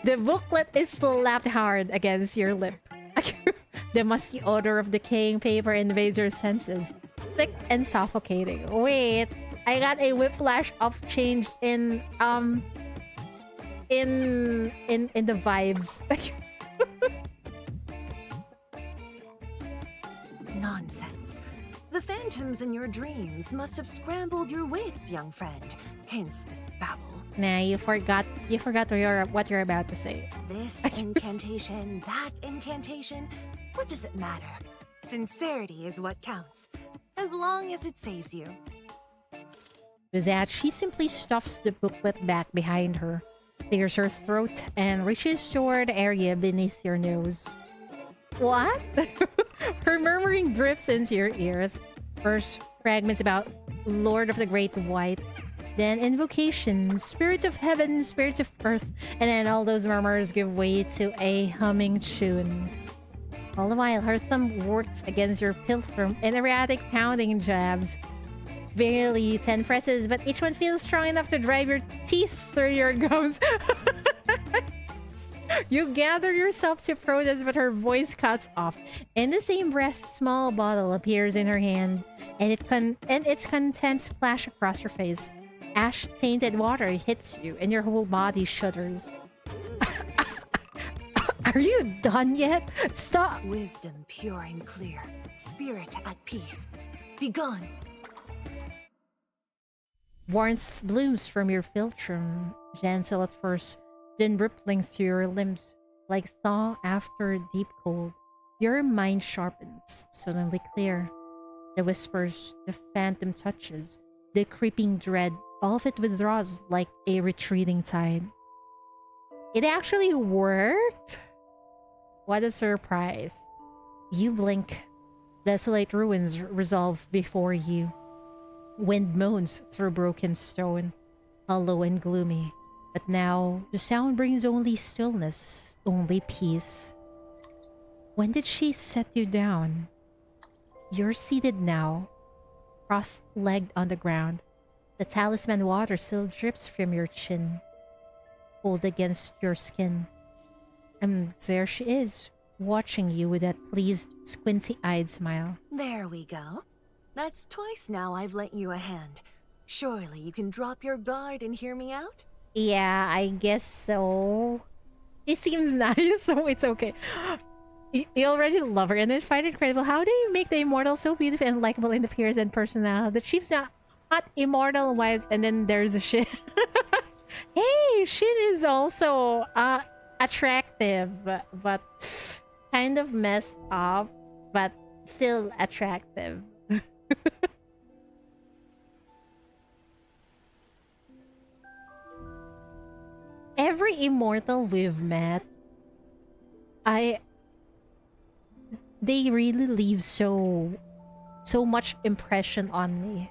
The booklet is slapped hard against your lip. The musky odor of decaying paper invades your senses, thick and suffocating. Wait, I got a whiplash of change in the vibes. Nonsense. The phantoms in your dreams must have scrambled your wits, young friend. Hence this babble. Nah, you forgot what you're about to say. This incantation, that incantation. What does it matter? Sincerity is what counts, as long as it saves you. With that, she simply stuffs the booklet back behind her, clears her throat, and reaches toward the area beneath your nose. What? Her murmuring drifts into your ears. First, fragments about Lord of the Great White, then invocations, spirits of heaven, spirits of earth, and then all those murmurs give way to a humming tune. All the while, her thumb works against your philtrum in erratic pounding jabs. Barely 10 presses, but each one feels strong enough to drive your teeth through your gums. You gather yourself to protest, but her voice cuts off. In the same breath, small bottle appears in her hand, and its contents splash across your face. Ash-tainted water hits you, and your whole body shudders. Are you done yet? Stop! Wisdom pure and clear, spirit at peace. Begone! Warmth blooms from your philtrum, gentle at first, then rippling through your limbs like thaw after deep cold. Your mind sharpens, suddenly clear. The whispers, the phantom touches, the creeping dread, all of it withdraws like a retreating tide. It actually worked? What a surprise. You blink. Desolate ruins resolve before you. Wind moans through broken stone, hollow and gloomy. But now, the sound brings only stillness, only peace. When did she set you down? You're seated now, cross-legged on the ground. The talisman water still drips from your chin, cold against your skin. And there she is, watching you with that pleased, squinty-eyed smile. There we go. That's twice now I've lent you a hand. Surely you can drop your guard and hear me out? Yeah, I guess so. She seems nice, so it's okay. You already love her, and then find it incredible. How do you make the immortal so beautiful and likable in appearance and personality? The chief's not hot immortal wives, and then there's a Shin. Hey, Shin is also attractive, but kind of messed up, but still attractive. Every immortal we've met, they really leave so much impression on me.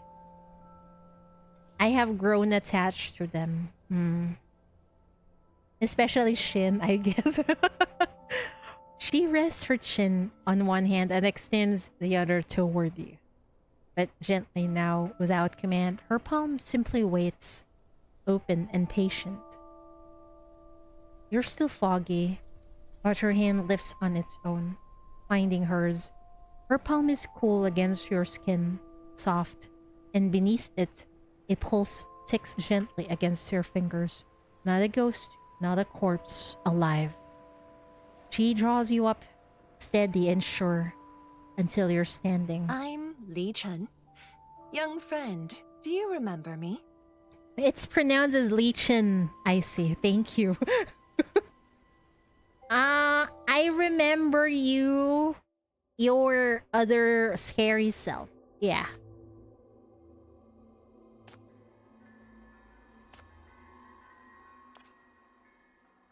I have grown attached to them. Especially Shin, I guess. She rests her chin on one hand and extends the other toward you. But gently now, without command, her palm simply waits, open and patient. You're still foggy, but her hand lifts on its own, finding hers. Her palm is cool against your skin, soft, and beneath it, a pulse ticks gently against your fingers. Not a ghost, not a corpse, alive. She draws you up, steady and sure, until you're standing. I'm Lichen. Young friend, do you remember me? It's pronounced as Lichen, I see. Thank you. I remember you. Your other scary self. Yeah.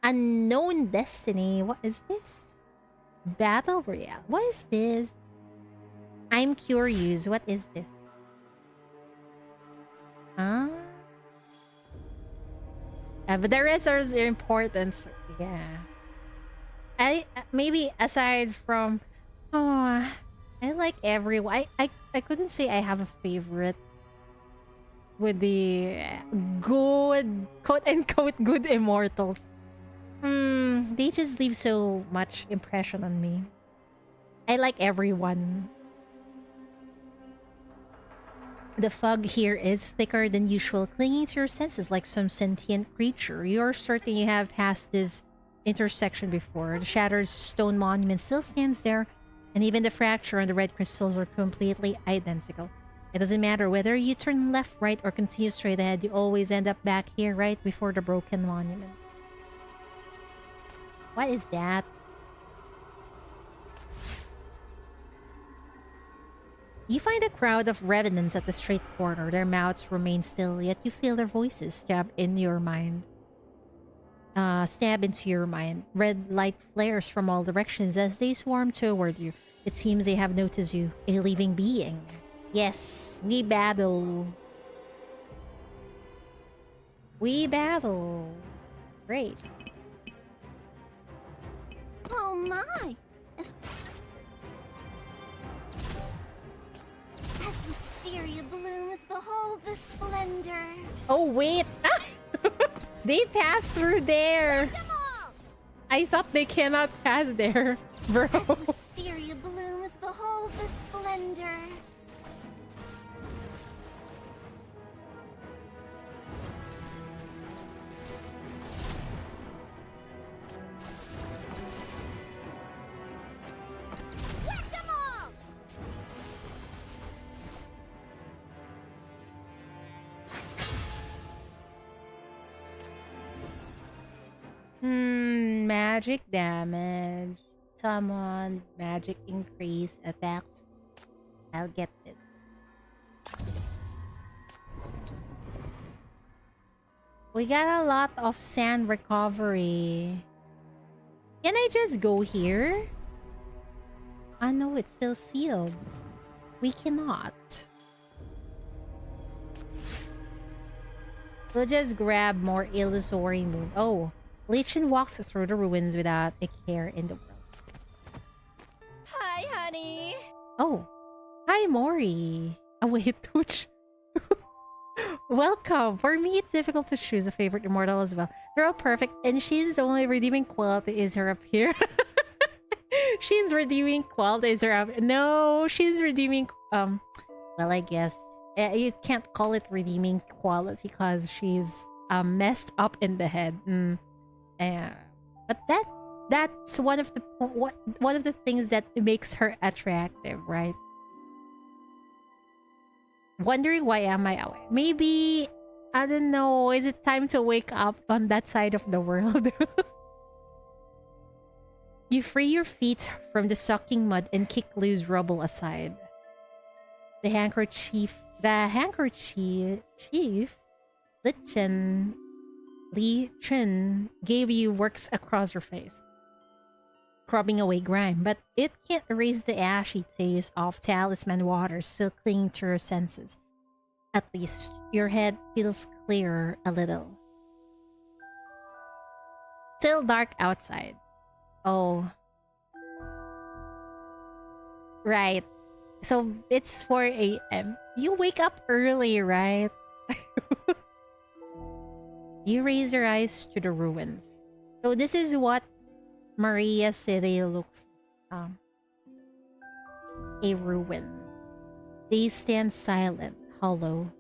Unknown Destiny. What is this? Battle Royale. What is this? I'm curious. What is this? Huh? But the rest are important. Yeah. I maybe aside from I like everyone. I couldn't say I have a favorite with the good quote unquote good immortals. They just leave so much impression on me. I like everyone. The fog here is thicker than usual, clinging to your senses like some sentient creature. You're certain you have passed this intersection before. The shattered stone monument still stands there, and even the fracture on the red crystals are completely identical. It doesn't matter whether you turn left, right, or continue straight ahead, you always end up back here right before the broken monument. What is that? You find a crowd of revenants at the street corner. Their mouths remain still, yet you feel their voices stab into your mind. Red light flares from all directions as they swarm toward you. It seems they have noticed you, a living being. Yes, we battle. We battle. Great. Oh my! As wisteria blooms, behold the splendor. Oh wait! They passed through there! Come on! I thought they cannot pass there, bro. As wisteria blooms, behold the splendor. Whack-a-mole! Magic damage. Summon, magic increase, attacks. I'll get this. We got a lot of sand recovery. Can I just go here? Oh no, it's still sealed. We cannot. We'll just grab more illusory moon. Oh, Lichen walks through the ruins without a care in the world. Hi, honey. Oh, hi Mori. Oh wait, Tooch. Welcome. For me, it's difficult to choose a favorite immortal as well. They're all perfect, and Shin's only redeeming quality is her up here. Shin's redeeming quality is her up. No, Shin's redeeming. Well, I guess you can't call it redeeming quality because she's messed up in the head. But that's one of the things that makes her attractive, right? Wondering why am I away? Maybe, I don't know, is it time to wake up on that side of the world? You free your feet from the sucking mud and kick loose rubble aside. The handkerchief, Lichen gave you works across your face, scrubbing away grime, but it can't erase the ashy taste of talisman water still clinging to your senses. At least your head feels clearer a little. still dark outside. Oh. Right. So it's 4 a.m. You wake up early, right? You raise your eyes to the ruins. So this is what Maria City looks like. A ruin. They stand silent, hollow.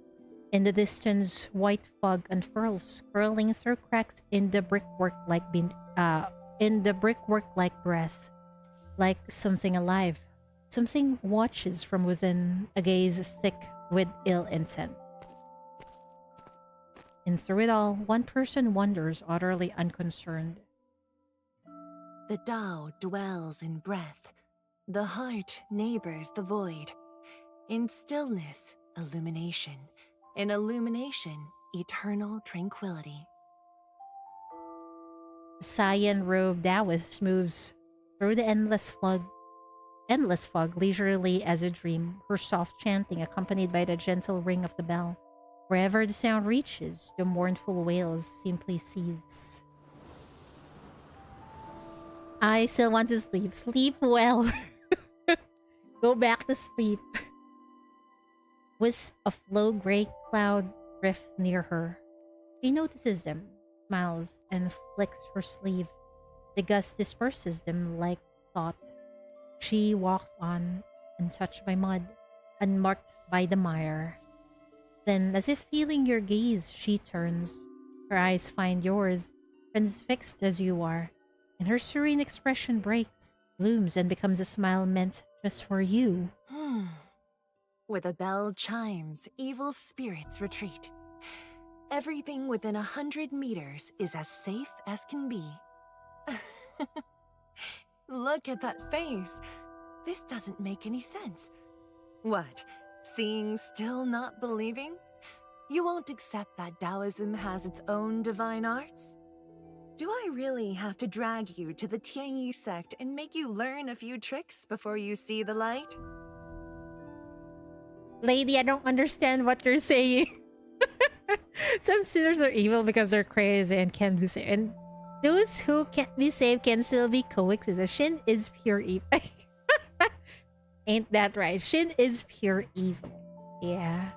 In the distance, white fog unfurls, curling through cracks in the brickwork like breath, like something alive. Something watches from within, a gaze thick with ill intent. And through it all, one person wanders, utterly unconcerned. The Tao dwells in breath. The heart neighbors the void. In stillness, illumination. In illumination, eternal tranquility. The cyan-robed Taoist moves through the endless fog, leisurely as a dream, her soft chanting accompanied by the gentle ring of the bell. Wherever the sound reaches, the mournful wails simply cease. I still want to sleep. Sleep well. Go back to sleep. Wisp of low gray cloud drift near her. She notices them, smiles, and flicks her sleeve. The gust disperses them like thought. She walks on, untouched by mud, unmarked by the mire. Then, as if feeling your gaze, she turns. Her eyes find yours, transfixed as you are, and her serene expression breaks, blooms, and becomes a smile meant just for you. Where the bell chimes, evil spirits retreat. Everything within 100 meters is as safe as can be. Look at that face. This doesn't make any sense. What? Seeing still not believing? You won't accept that Taoism has its own divine arts? Do I really have to drag you to the Tianyi sect and make you learn a few tricks before you see the light? Lady, I don't understand what you're saying. Some sinners are evil because they're crazy and can't be saved. And those who can't be saved can still be coexist. Shin is pure evil. Ain't that right? Shin is pure evil. Yeah.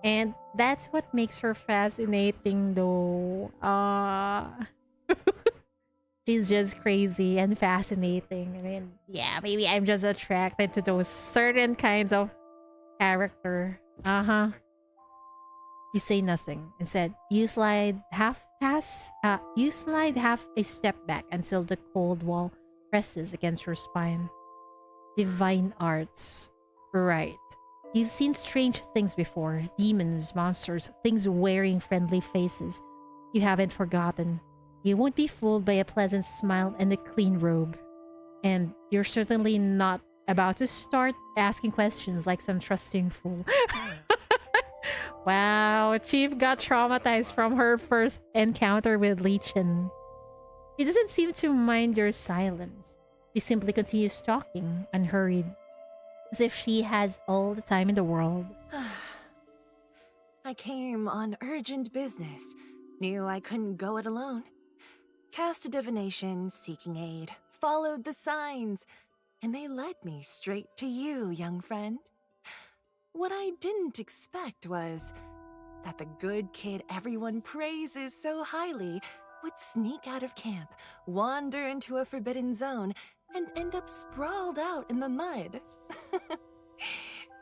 And that's what makes her fascinating though. She's just crazy and fascinating. I mean, yeah, maybe I'm just attracted to those certain kinds of character. You say nothing. Instead, you slide half a step back until the cold wall presses against your spine. Divine arts. Right. You've seen strange things before. Demons, monsters, things wearing friendly faces. You haven't forgotten. You won't be fooled by a pleasant smile and a clean robe. And you're certainly not about to start asking questions like some trusting fool. Wow, Chief got traumatized from her first encounter with Lichen. He doesn't seem to mind your silence. She simply continues talking, unhurried, as if she has all the time in the world. I came on urgent business. Knew I couldn't go it alone. Cast a divination, seeking aid. Followed the signs. And they led me straight to you, young friend. What I didn't expect was that the good kid everyone praises so highly would sneak out of camp, wander into a forbidden zone, and end up sprawled out in the mud.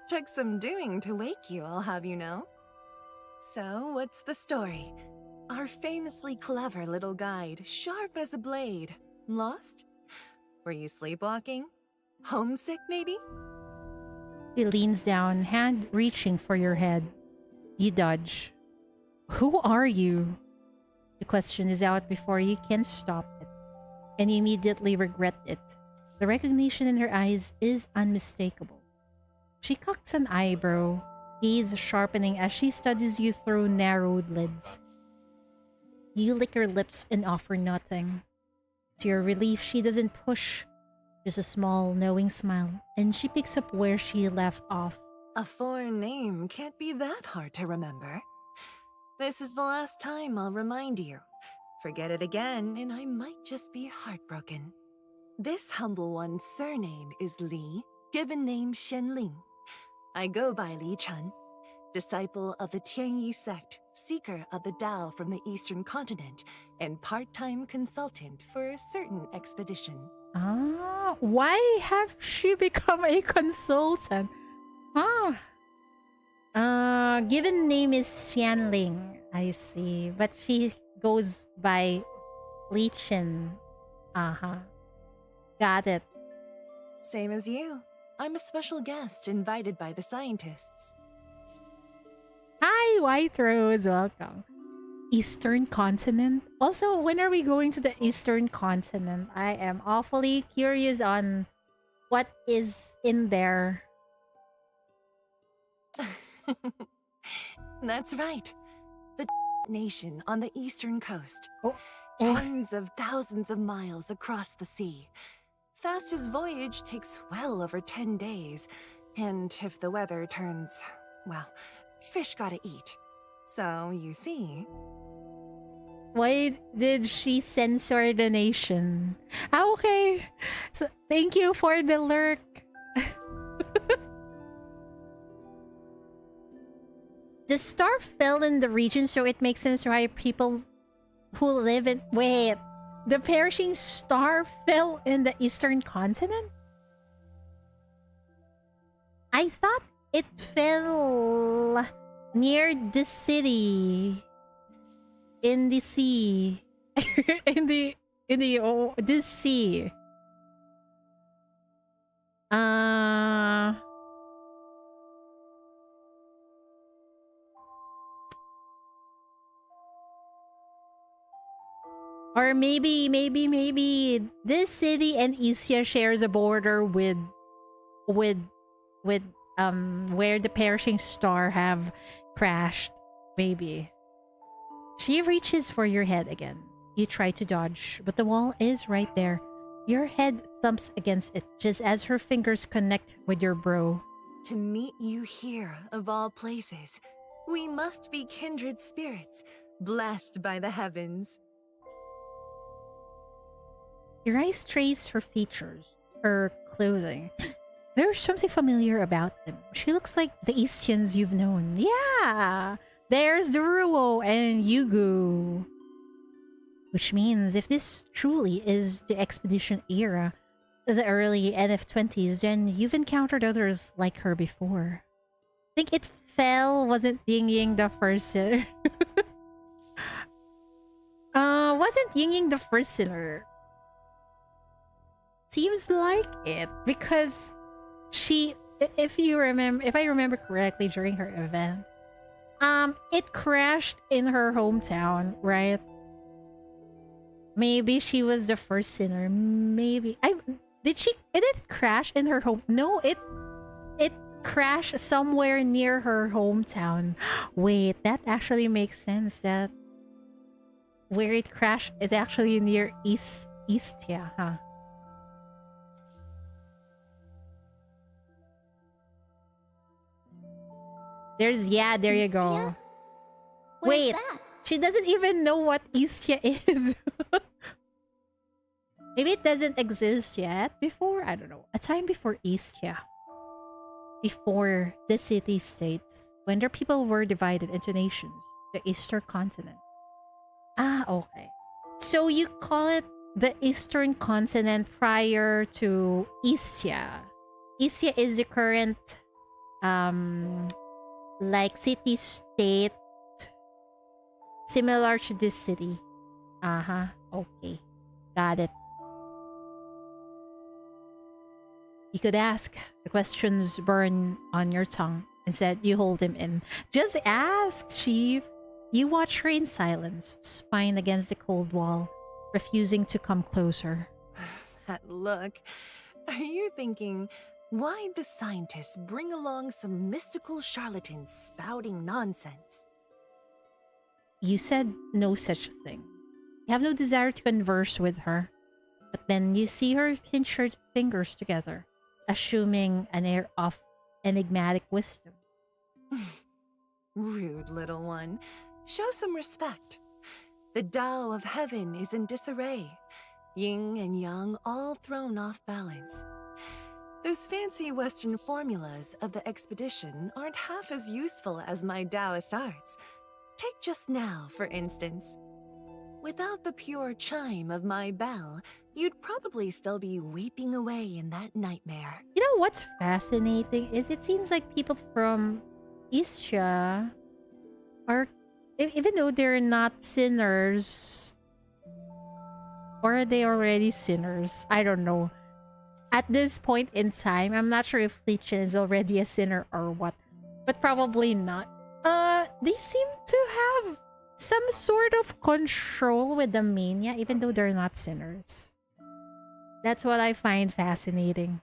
Took some doing to wake you, I'll have you know. So, what's the story? Our famously clever little guide, sharp as a blade. Lost? Were you sleepwalking? Homesick, maybe? He leans down, hand reaching for your head. You dodge. Who are you? The question is out before you can stop it, and you immediately regret it. The recognition in her eyes is unmistakable. She cocks an eyebrow, gaze sharpening as she studies you through narrowed lids. You lick her lips and offer nothing. To your relief, she doesn't push. Just a small, knowing smile, and she picks up where she left off. A foreign name can't be that hard to remember. This is the last time I'll remind you. Forget it again, and I might just be heartbroken. This humble one's surname is Li, given name Shenling. I go by Lichen, disciple of the Tianyi sect, seeker of the Tao from the eastern continent, and part-time consultant for a certain expedition. Ah, why have she become a consultant? Ah. Given name is Xianling. I see. But she goes by Lichen. Uh-huh. Got it. Same as you. I'm a special guest invited by the scientists. Hi, White Rose. Welcome. Eastern continent. Also, when are we going to the Eastern continent? I am awfully curious on what is in there. That's right. The nation on the eastern coast. Oh. Tens of thousands of miles across the sea. Fastest voyage takes well over 10 days. And if the weather turns, well, fish gotta eat. So, you see. Why did she censor the nation? Ah, okay. So, thank you for the lurk. The star fell in the region, so it makes sense why people who live in... Wait, the perishing star fell in the eastern continent? I thought it fell near the city. In the sea. This sea. Or maybe this city and Isia shares a border with where the perishing star have crashed. Maybe. She reaches for your head again. You try to dodge, but the wall is right there. Your head thumps against it just as her fingers connect with your brow. To meet you here, of all places, we must be kindred spirits, blessed by the heavens. Your eyes trace her features, her clothing. There's something familiar about them. She looks like the Eastians you've known. Yeah! There's Deruo and Yugu. Which means if this truly is the expedition era, the early NF20s, then you've encountered others like her before. I think it fell wasn't Ying Ying the first sinner. Wasn't Ying Ying the first sinner? Seems like it because she, if I remember correctly during her event, it crashed in her hometown, right? Maybe she was the first sinner. Maybe did it crash in her home? No, it crashed somewhere near her hometown. Wait, that actually makes sense. That where it crashed is actually near Istia, huh? There you go. Istia? Where's Wait, that? she doesn't even know what Istia is. Maybe it doesn't exist yet. Before, I don't know. A time before Istia. Before the city-states. When their people were divided into nations. The Eastern continent. Ah, okay. So you call it the Eastern continent prior to Istia. Istia is the current... like city-state similar to this city. Okay, got it. You could ask. The questions burn on your tongue. Instead, you hold him in. Just ask, Chief. You watch her in silence, spine against the cold wall, refusing to come closer. That look. Are you thinking, why'd the scientists bring along some mystical charlatans spouting nonsense? You said no such thing. You have no desire to converse with her. But then you see her pinch her fingers together, assuming an air of enigmatic wisdom. Rude little one. Show some respect. The Tao of heaven is in disarray. Yin and yang all thrown off balance. Those fancy Western formulas of the expedition aren't half as useful as my Taoist arts. Take just now, for instance. Without the pure chime of my bell, you'd probably still be weeping away in that nightmare. You know what's fascinating is it seems like people from Istia are, even though they're not sinners, or are they already sinners? I don't know. At this point in time, I'm not sure if Lichen is already a sinner or what, but probably not. They seem to have some sort of control with the mania, even though they're not sinners. That's what I find fascinating.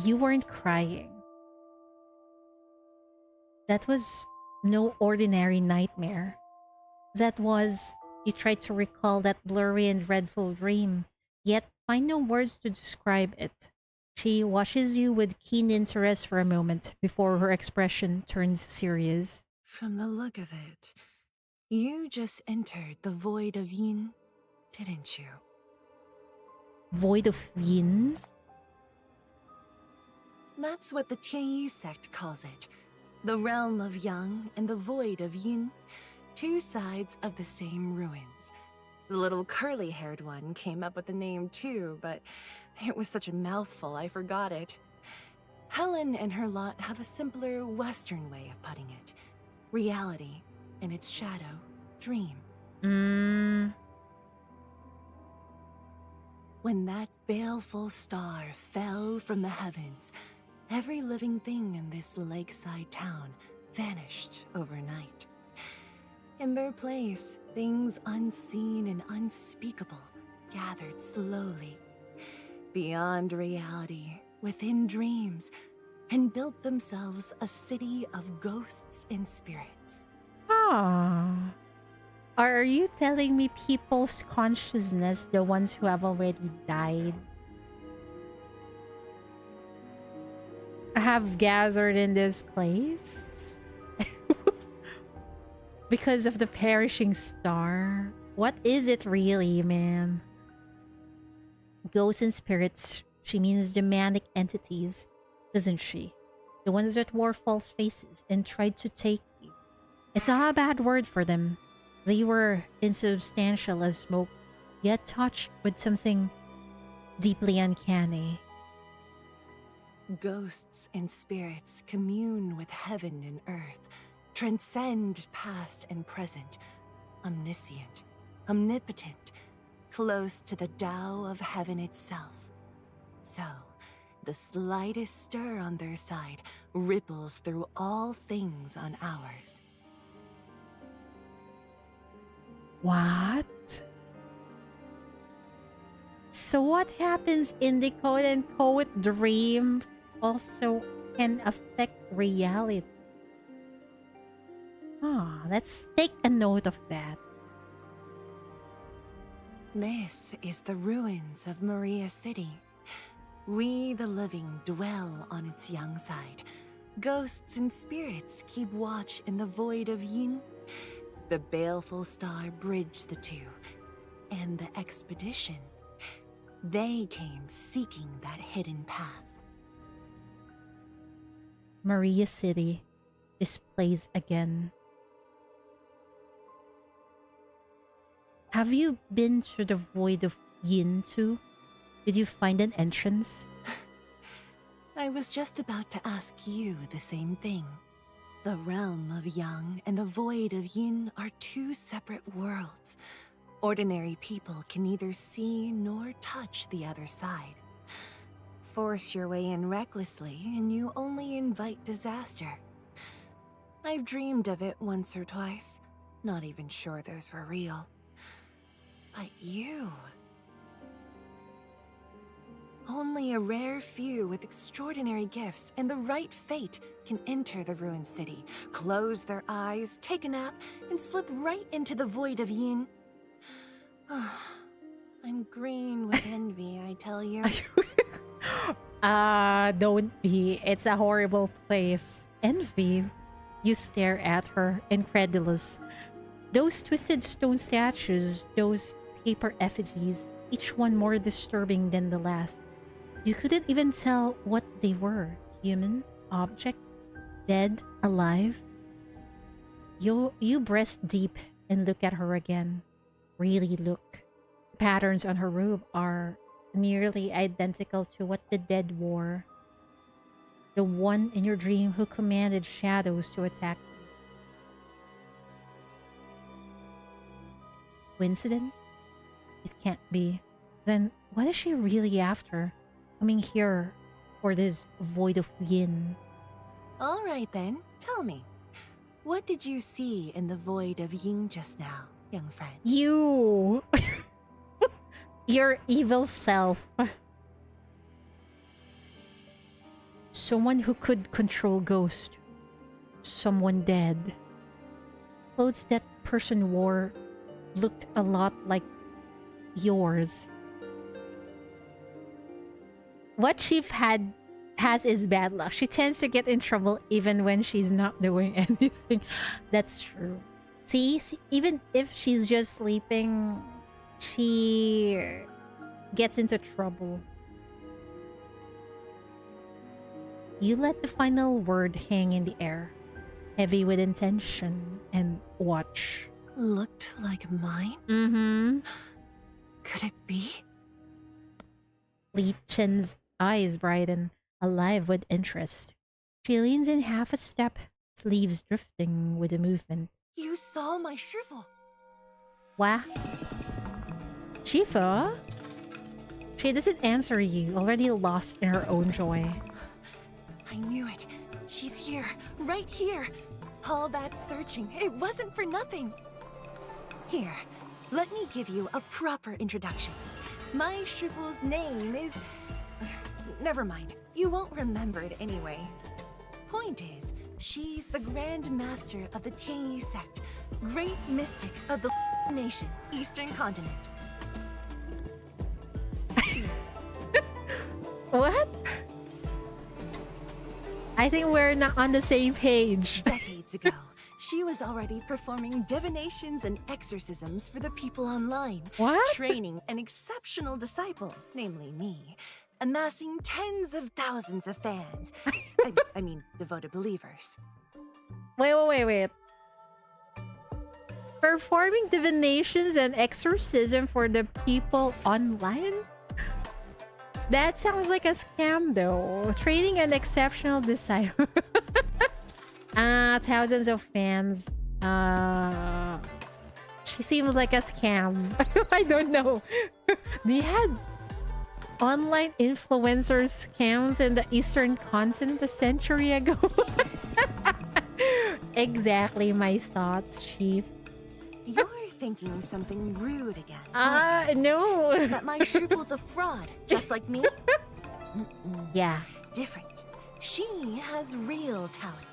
You weren't crying. That was no ordinary nightmare. That was, you tried to recall that blurry and dreadful dream, yet find no words to describe it. She watches you with keen interest for a moment before her expression turns serious. From the look of it, you just entered the void of yin, didn't you? Void of yin? That's what the Tianyi sect calls it. The realm of yang and the void of yin. Two sides of the same ruins. The little curly-haired one came up with the name too, but it was such a mouthful I forgot it. Helen and her lot have a simpler Western way of putting it. Reality, and its shadow, dream. When that baleful star fell from the heavens, every living thing in this lakeside town vanished overnight. In their place, things unseen and unspeakable gathered slowly, beyond reality, within dreams, and built themselves a city of ghosts and spirits. Ah. Are you telling me people's consciousness, the ones who have already died, have gathered in this place? Because of the perishing star? What is it really, man? Ghosts and spirits, she means demonic entities, doesn't she? The ones that wore false faces and tried to take you. It's not a bad word for them. They were insubstantial as smoke, yet touched with something deeply uncanny. Ghosts and spirits commune with heaven and earth, transcend past and present, omniscient, omnipotent, close to the Tao of heaven itself. So, the slightest stir on their side ripples through all things on ours. What? So what happens in the quote-unquote dream also can affect reality? Let's take a note of that. This is the ruins of Maria City. We, the living, dwell on its yang side. Ghosts and spirits keep watch in the void of yin. The baleful star bridged the two, and the expedition, they came seeking that hidden path. Maria City displays again. Have you been to the void of yin too? Did you find an entrance? I was just about to ask you the same thing. The realm of yang and the void of yin are two separate worlds. Ordinary people can neither see nor touch the other side. Force your way in recklessly and you only invite disaster. I've dreamed of it once or twice, not even sure those were real. But you... Only a rare few with extraordinary gifts and the right fate can enter the ruined city, close their eyes, take a nap, and slip right into the void of yin. I'm green with envy, I tell you. Don't be. It's a horrible place. Envy. You stare at her, incredulous. Those twisted stone statues, those paper effigies, each one more disturbing than the last. You couldn't even tell what they were. Human, object, dead, alive. You breath deep and look at her again. Really look. The patterns on her robe are nearly identical to what the dead wore. The one in your dream who commanded shadows to attack. Coincidence? It can't be. Then what is she really after? Coming here for this void of yin. All right then, tell me. What did you see in the void of yin just now, young friend? You! Your evil self. Someone who could control ghosts. Someone dead. Clothes that person wore looked a lot like yours. What Chief has is bad luck. She tends to get in trouble even when she's not doing anything. That's true. See, even if she's just sleeping, she gets into trouble. You let the final word hang in the air, heavy with intention, and watch. Looked like mine? Mm-hmm. Could it be? Lichen's eyes brighten, alive with interest. She leans in half a step, sleeves drifting with the movement. You saw my shrivel. What? Shifa? She doesn't answer you, already lost in her own joy. I knew it. She's here, right here. All that searching, it wasn't for nothing. Here, let me give you a proper introduction. My shrivel's name is... Never mind, you won't remember it anyway. Point is, she's the Grand Master of the Tianyi sect, great mystic of the nation, Eastern Continent. What? I think we're not on the same page. Decades ago, she was already performing divinations and exorcisms for the people online. What? Training an exceptional disciple, namely me, amassing tens of thousands of fans. I mean, devoted believers. Wait. Performing divinations and exorcism for the people online? That sounds like a scam though. Training an exceptional disciple. Thousands of fans. She seems like a scam. I don't know. They had online influencer scams in the Eastern Continent a century ago. Exactly my thoughts, Chief. You're thinking something rude again. No. That my shrivel's a fraud, just like me? Yeah. Different. She has real talent.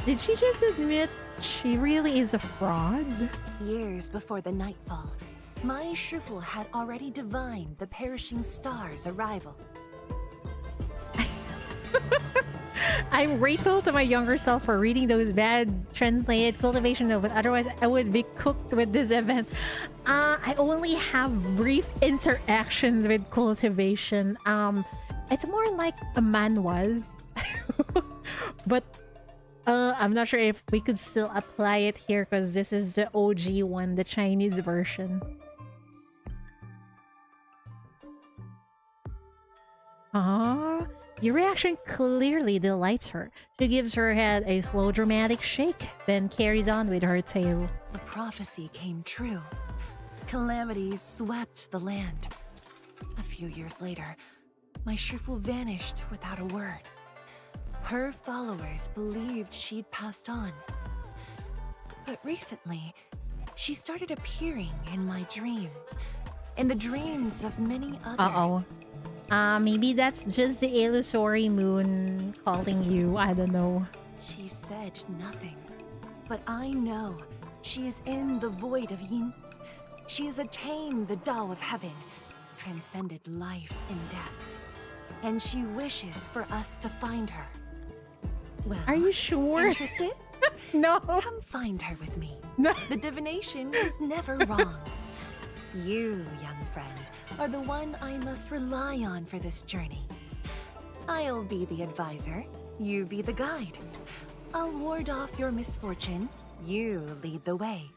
Did she just admit she really is a fraud? Years before the nightfall, my shrivel had already divined the perishing star's arrival. I'm grateful to my younger self for reading those bad translated cultivation novels. Otherwise, I would be cooked with this event. I only have brief interactions with cultivation. It's more like a man was. But I'm not sure if we could still apply it here because this is the OG one, the Chinese version. Your reaction clearly delights her. She gives her head a slow dramatic shake, then carries on with her tale. The prophecy came true. Calamities swept the land. A few years later, my shrivel vanished without a word. Her followers believed she'd passed on. But recently, she started appearing in my dreams, in the dreams of many others. Maybe that's just the illusory moon calling you. I don't know. She said nothing, but I know she is in the void of yin. She has attained the Tao of heaven, transcended life and death, and she wishes for us to find her. Well, Are you sure? interested? No. Come find her with me. No. The divination is never wrong. You, young friend, are the one I must rely on for this journey. I'll be the advisor, you be the guide. I'll ward off your misfortune, you lead the way.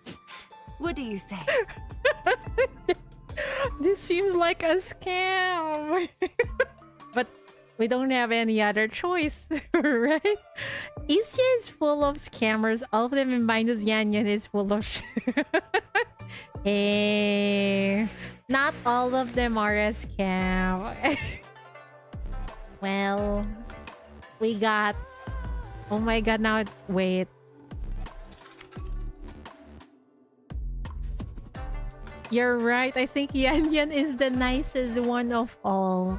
What do you say? This seems like a scam. But we don't have any other choice, right? Isya is full of scammers. All of them minus Yan Yan is full of Hey, not all of them are a scam. Well, we got... Oh my god, now it's... Wait. You're right. I think Yan Yan is the nicest one of all.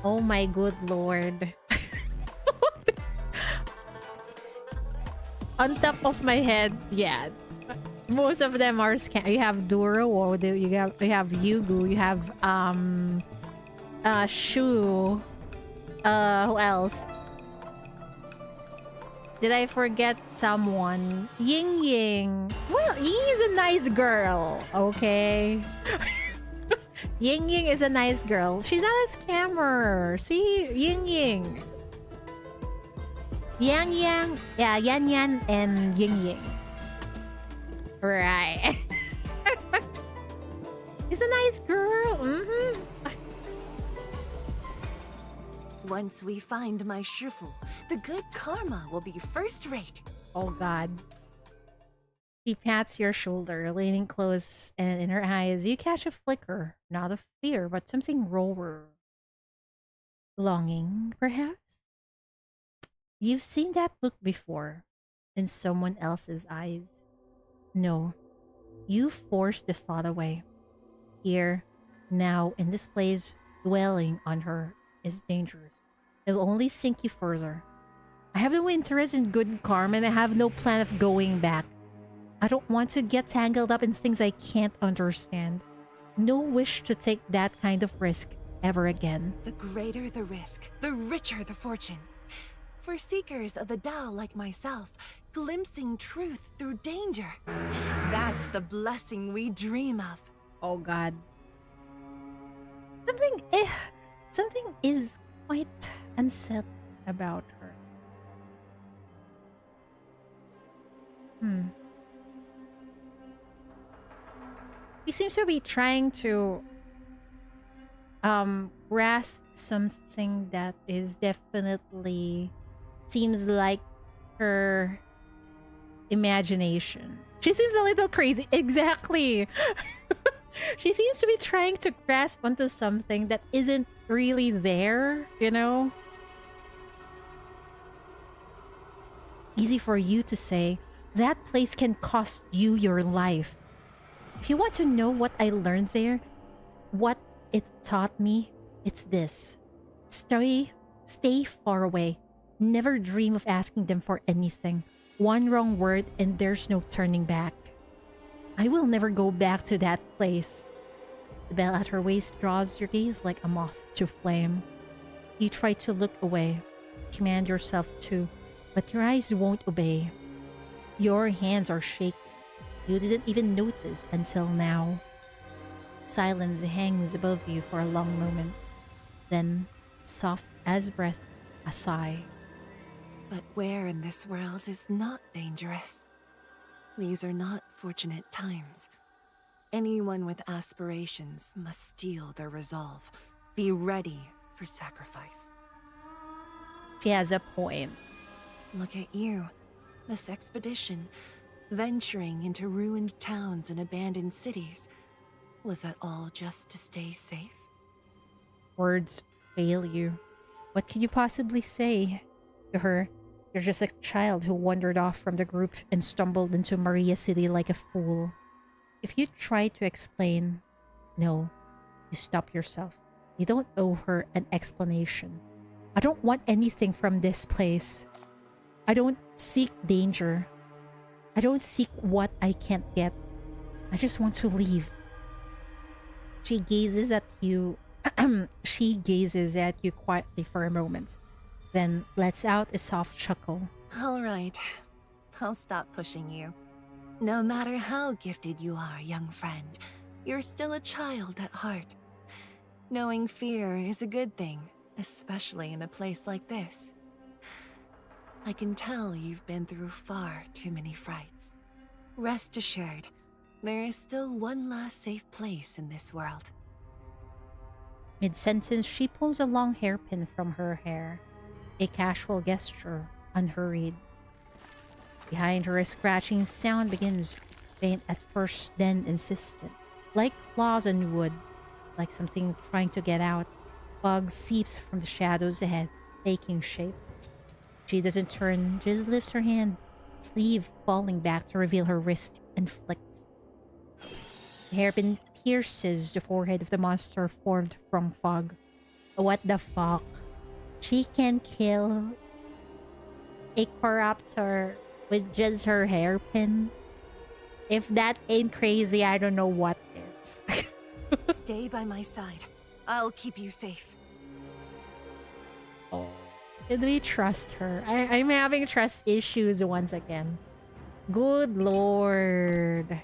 Oh my good lord. On top of my head, yeah. Most of them are scam. You have Duro, you have Yugu, you have Shu. Who else? Did I forget someone? Ying Ying. Well, Ying is a nice girl, okay? Ying Ying is a nice girl. She's not a scammer. See? Ying Ying. Yang Yang. Yeah, Yan Yan and Ying Ying. Right. She's a nice girl. Mm-hmm. Once we find my Shifu, the good karma will be first rate. Oh god. She pats your shoulder, leaning close, and in her eyes you catch a flicker, not of fear, but something rawer. Longing, perhaps? You've seen that look before, in someone else's eyes. No, you forced the thought away. Here, now, in this place, dwelling on her is dangerous. It'll only sink you further. I have no interest in good karma and I have no plan of going back. I don't want to get tangled up in things I can't understand. No wish to take that kind of risk ever again. The greater the risk, the richer the fortune. For seekers of the Tao like myself, glimpsing truth through danger. That's the blessing we dream of. Oh god. Something is quite unsettled about her. He seems to be trying to grasp something that is definitely seems like her imagination. She seems a little crazy. Exactly. She seems to be trying to grasp onto something that isn't really there, you know? Easy for you to say, that place can cost you your life. If you want to know what I learned there, what it taught me, it's this. Stay far away. Never dream of asking them for anything. One wrong word and there's no turning back. I will never go back to that place. The bell at her waist draws your gaze like a moth to flame. You try to look away, command yourself to, but your eyes won't obey. Your hands are shaking. You didn't even notice until now. Silence hangs above you for a long moment. Then, soft as breath, a sigh. But where in this world is not dangerous? These are not fortunate times. Anyone with aspirations must steel their resolve, be ready for sacrifice. She has a point. Look at you, this expedition, venturing into ruined towns and abandoned cities. Was that all just to stay safe? Words fail you. What could you possibly say to her? You're just a child who wandered off from the group and stumbled into Maria City like a fool. If you try to explain, no, you stop yourself. You don't owe her an explanation. I don't want anything from this place. I don't seek danger. I don't seek what I can't get. I just want to leave. She gazes at you. She gazes at you quietly for a moment, then lets out a soft chuckle. All right. I'll stop pushing you. No matter how gifted you are, young friend, you're still a child at heart. Knowing fear is a good thing, especially in a place like this. I can tell you've been through far too many frights. Rest assured, there is still one last safe place in this world. Mid-sentence, she pulls a long hairpin from her hair, a casual gesture, unhurried. Behind her, a scratching sound begins, faint at first, then insistent. Like claws on wood, like something trying to get out, fog seeps from the shadows ahead, taking shape. She doesn't turn, just lifts her hand, sleeve falling back to reveal her wrist, and flicks. The hairpin pierces the forehead of the monster formed from fog. What the fuck? She can kill a corruptor with just her hairpin? If that ain't crazy, I don't know what is. Stay by my side. I'll keep you safe. Oh. Did we trust her? I'm having trust issues once again. Good lord.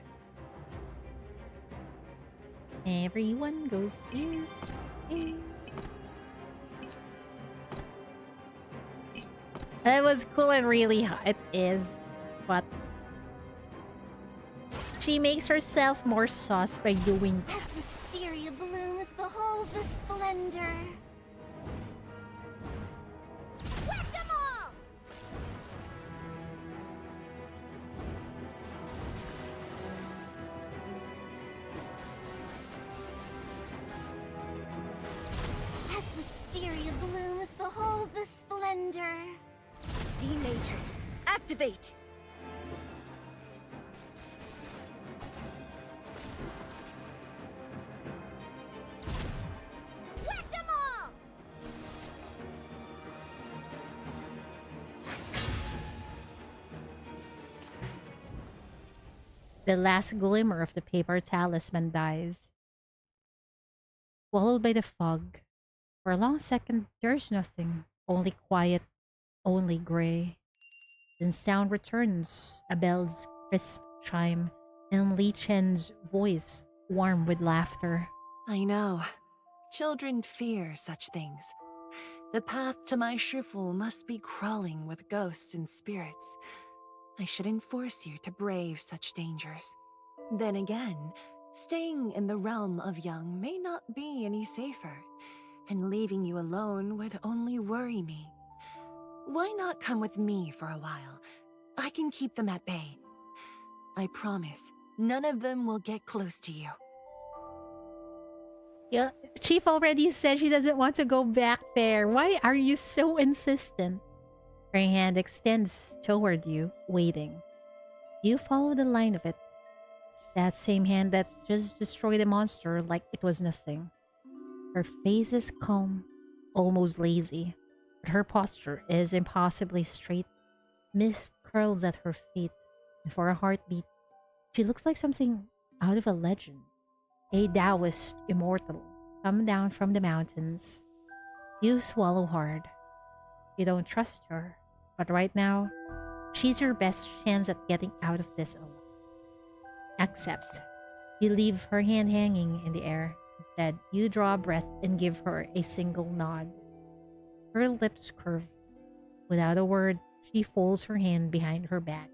Everyone goes here. That was cool and really hot. It is. But she makes herself more sus by doing that. As wisteria blooms, behold the splendor. Whack-a-mole! As wisteria blooms, behold the splendor. D-Matrix, activate! Whack-a-mole! The last glimmer of the paper talisman dies, swallowed by the fog. For a long second, there's nothing, only quiet, only gray. Then sound returns, a bell's crisp chime, and Lichen's voice, warm with laughter. I know. Children fear such things. The path to my Shifu must be crawling with ghosts and spirits. I shouldn't force you to brave such dangers. Then again, staying in the realm of young may not be any safer, and leaving you alone would only worry me. Why not come with me for a while? I can keep them at bay. I promise, none of them will get close to you. Yeah, Chief already said she doesn't want to go back there. Why are you so insistent? Her hand extends toward you, waiting. You follow the line of it. That same hand that just destroyed a monster like it was nothing. Her face is calm, almost lazy, but her posture is impossibly straight. Mist curls at her feet, and for a heartbeat, she looks like something out of a legend. A Taoist immortal, come down from the mountains. You swallow hard. You don't trust her, but right now, she's your best chance at getting out of this alive. Accept. You leave her hand hanging in the air. Instead, you draw a breath and give her a single nod. Her lips curve. Without a word, she folds her hand behind her back.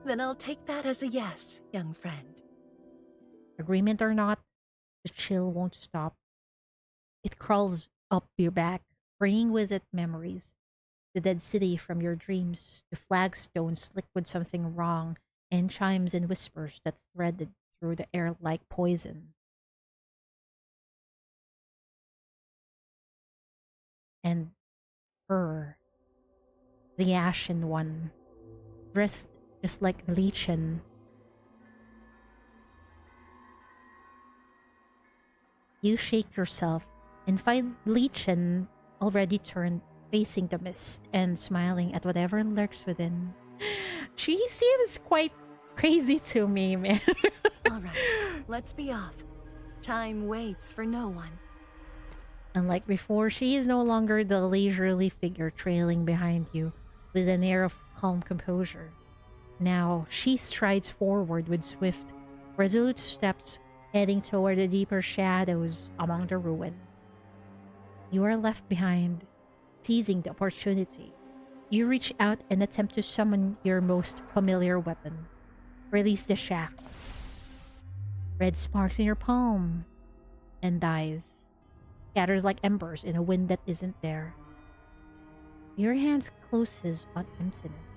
Then I'll take that as a yes, young friend. Agreement or not, the chill won't stop. It crawls up your back, bringing with it memories. The dead city from your dreams, the flagstones slick with something wrong, and chimes and whispers that threaded through the air like poison. And her, the ashen one, dressed just like Lichen. You shake yourself and find Lichen already turned, facing the mist and smiling at whatever lurks within. She seems quite crazy to me, man. All right, let's be off. Time waits for no one. Unlike before, she is no longer the leisurely figure trailing behind you. with an air of calm composure. Now she strides forward with swift, resolute steps, heading toward the deeper shadows among the ruins. You are left behind, seizing the opportunity. You reach out and attempt to summon your most familiar weapon. Release the shaft. Red sparks in your palm and dies. Scatters like embers in a wind that isn't there. Your hand closes on emptiness.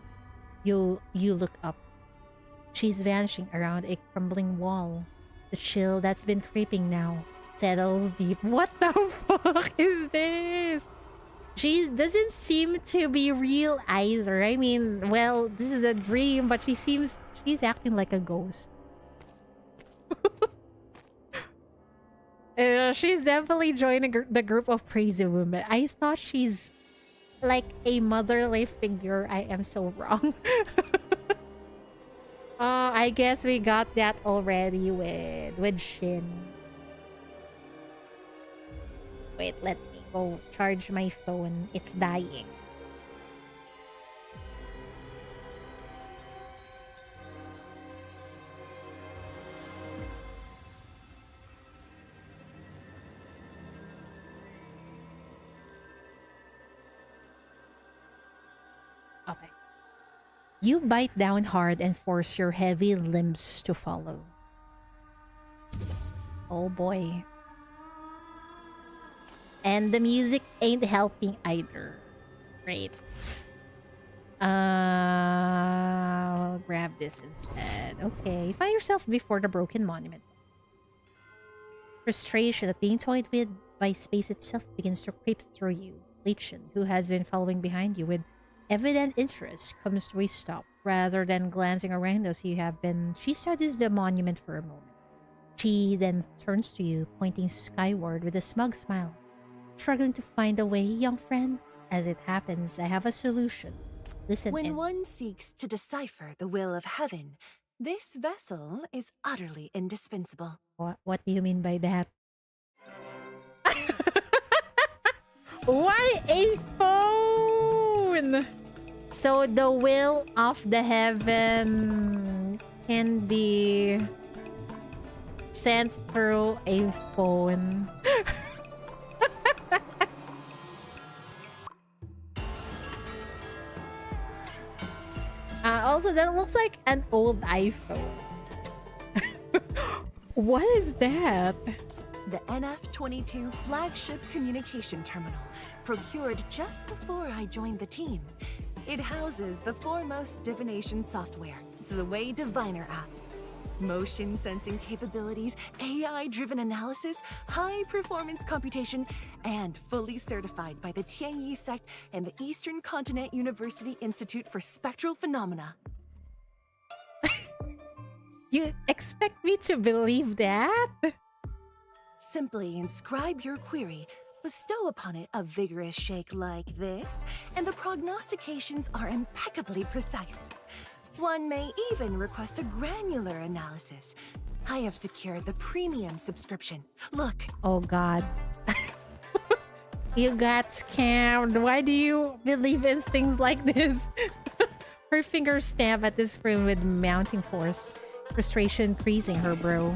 You look up. She's vanishing around a crumbling wall. The chill that's been creeping now settles deep. What the fuck is this? She doesn't seem to be real either. I mean, well, this is a dream, but she's acting like a ghost. She's definitely joining the group of crazy women. I thought she's like a motherly figure. I am so wrong. I guess we got that already with Shin. Wait, let me go charge my phone. It's dying. Okay. You bite down hard and force your heavy limbs to follow. Oh boy. And the music ain't helping either. Great. I'll grab this instead. Okay. Find yourself before the broken monument. Frustration at being toyed with by space itself begins to creep through you. Lichen, who has been following behind you with evident interest, comes to a stop. Rather than glancing around as you have been, she studies the monument for a moment. She then turns to you, pointing skyward with a smug smile. Struggling to find a way, young friend? As it happens, I have a solution. Listen When in. one seeks to decipher the will of heaven, this vessel is utterly indispensable. What do you mean by that? Why a phone? So the will of the heaven can be sent through a phone. Also, that looks like an old iPhone. What is that? The NF-22 flagship communication terminal, procured just before I joined the team. It houses the foremost divination software, the Way Diviner app. Motion sensing capabilities, AI-driven analysis, high-performance computation, and fully certified by the Tianyi sect and the Eastern Continent University Institute for Spectral Phenomena. You expect me to believe that? Simply inscribe your query, bestow upon it a vigorous shake like this, and the prognostications are impeccably precise. One may even request a granular analysis. I have secured the premium subscription. Look. Oh god. You got scammed. Why do you believe in things like this? Her fingers stab at the screen with mounting force. Frustration creasing her brow.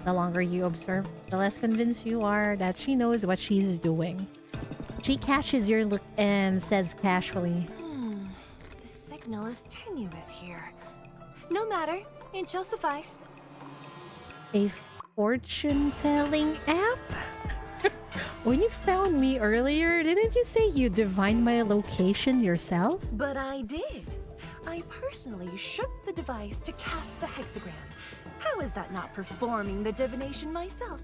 The longer you observe, the less convinced you are that she knows what she's doing. She catches your look and says casually, The signal is tenuous here. No matter, it shall suffice. a fortune-telling app? When you found me earlier, didn't you say you divined my location yourself? But I did. I personally shook the device to cast the hexagram. How is that not performing the divination myself?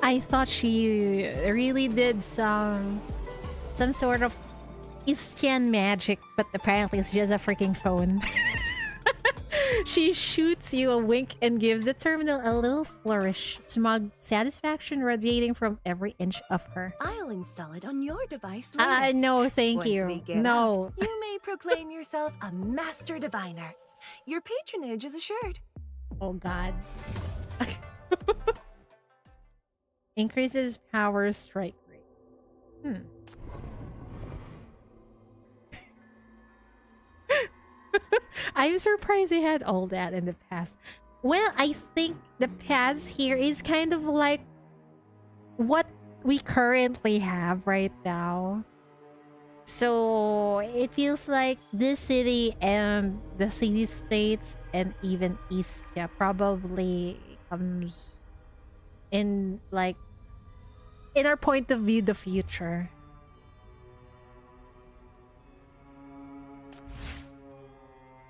I thought she really did some sort of Eastern magic, but apparently it's just a freaking phone. She shoots you a wink and gives the terminal a little flourish, smug satisfaction radiating from every inch of her. I'll install it on your device later. No, thank Once you. we get No. out, you may proclaim yourself a master diviner. Your patronage is assured. Oh god. Increases power strike rate. I'm surprised they had all that in the past. Well, I think the past here is kind of like what we currently have right now. So it feels like this city and the city states and even Istia probably comes in like in our point of view the future.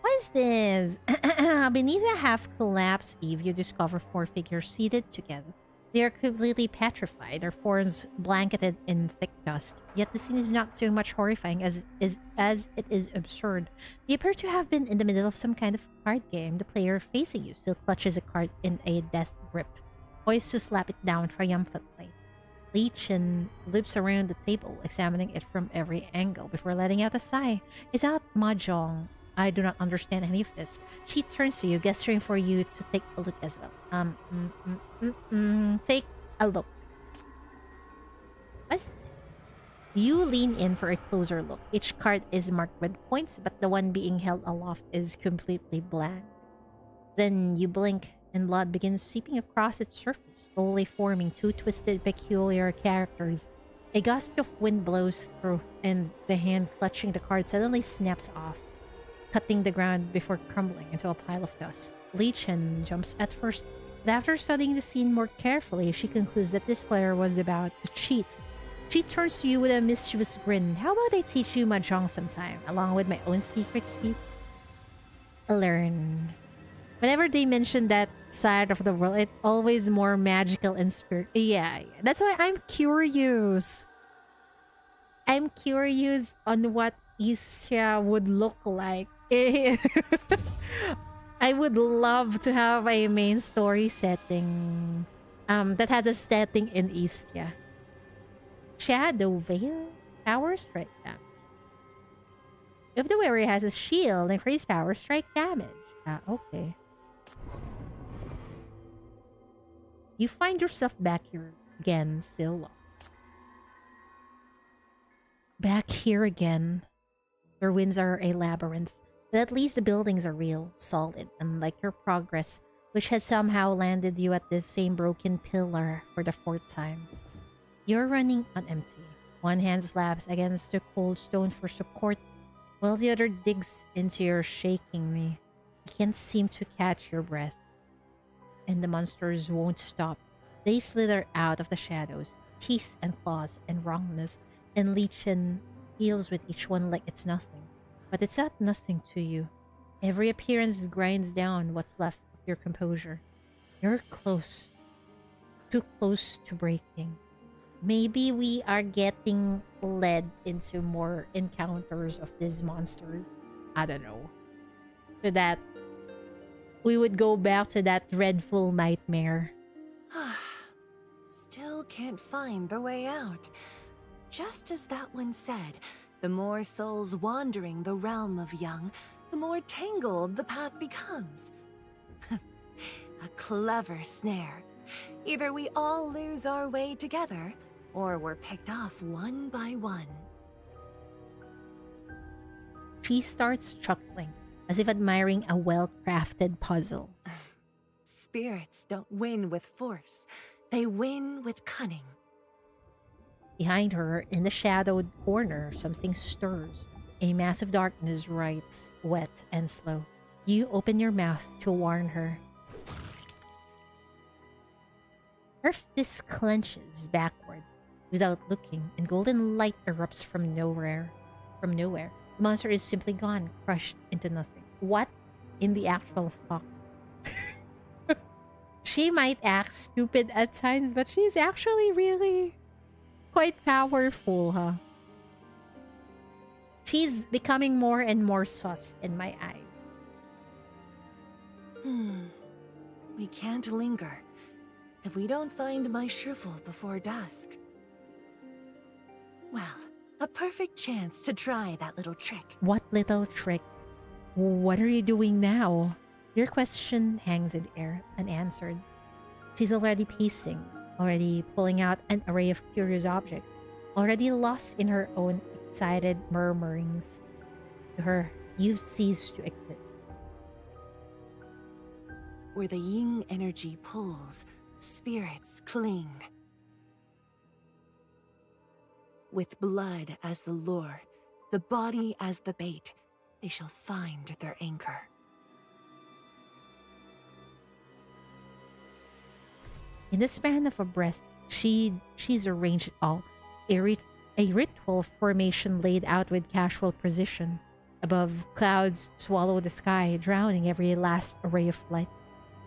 What is this? Beneath a half-collapsed Eve, you discover four figures seated together. They are completely petrified, their forms blanketed in thick dust. Yet the scene is not so much horrifying as it is absurd. They appear to have been in the middle of some kind of card game. The player facing you still clutches a card in a death grip, poised to slap it down triumphantly. Lichen loops around the table, examining it from every angle before letting out a sigh. Is that mahjong? I do not understand any of this. She turns to you, gesturing for you to take a look as well. Take a look. What's You lean in for a closer look. Each card is marked with points, but the one being held aloft is completely blank. Then you blink, and blood begins seeping across its surface, slowly forming two twisted, peculiar characters. A gust of wind blows through, and the hand clutching the card suddenly snaps off, cutting the ground before crumbling into a pile of dust. Lichen jumps at first, but after studying the scene more carefully, she concludes that this player was about to cheat. She turns to you with a mischievous grin. How about I teach you mahjong sometime, along with my own secret cheats? Learn. Whenever they mention that side of the world, it's always more magical and spirit. Yeah, that's why I'm curious. I'm curious on what Istia would look like. I would love to have a main story setting that has a setting in Istia. Shadow Veil? Power strike damage. If the wearer has a shield, increase power strike damage. Okay. You find yourself back here again, still lost. Back here again. Your winds are a labyrinth, but at least the buildings are real, solid, unlike your progress, which has somehow landed you at this same broken pillar for the fourth time. You're running on empty. One hand slaps against the cold stone for support, while the other digs into your shaking knee. You can't seem to catch your breath. And the monsters won't stop. They slither out of the shadows, teeth and claws and wrongness, and Lichen deals with each one like it's nothing. But it's not nothing to you. Every appearance grinds down what's left of your composure. You're close. Too close to breaking. Maybe we are getting led into more encounters of these monsters. I don't know. So that we would go back to that dreadful nightmare. Still can't find the way out. Just as that one said, the more souls wandering the realm of young, the more tangled the path becomes. A clever snare. Either we all lose our way together, or we're picked off one by one. She starts chuckling, as if admiring a well-crafted puzzle. Spirits don't win with force. They win with cunning. Behind her, in the shadowed corner, something stirs. A mass of darkness writes, wet and slow. You open your mouth to warn her. Her fist clenches backward, without looking, and golden light erupts from nowhere. The monster is simply gone, crushed into nothing. What in the actual fuck? She might act stupid at times, but she's actually really quite powerful, huh? She's becoming more and more sus in my eyes. We can't linger. If we don't find my shrivel before dusk. Well, a perfect chance to try that little trick. What little trick? What are you doing now? Your question hangs in air, unanswered. She's already pacing, already pulling out an array of curious objects, already lost in her own excited murmurings. To her, you've ceased to exist. where the yin energy pulls, spirits cling. With blood as the lure, the body as the bait, they shall find their anchor. In the span of a breath, she's arranged it all. A ritual formation laid out with casual precision. Above, clouds swallow the sky, drowning every last ray of light.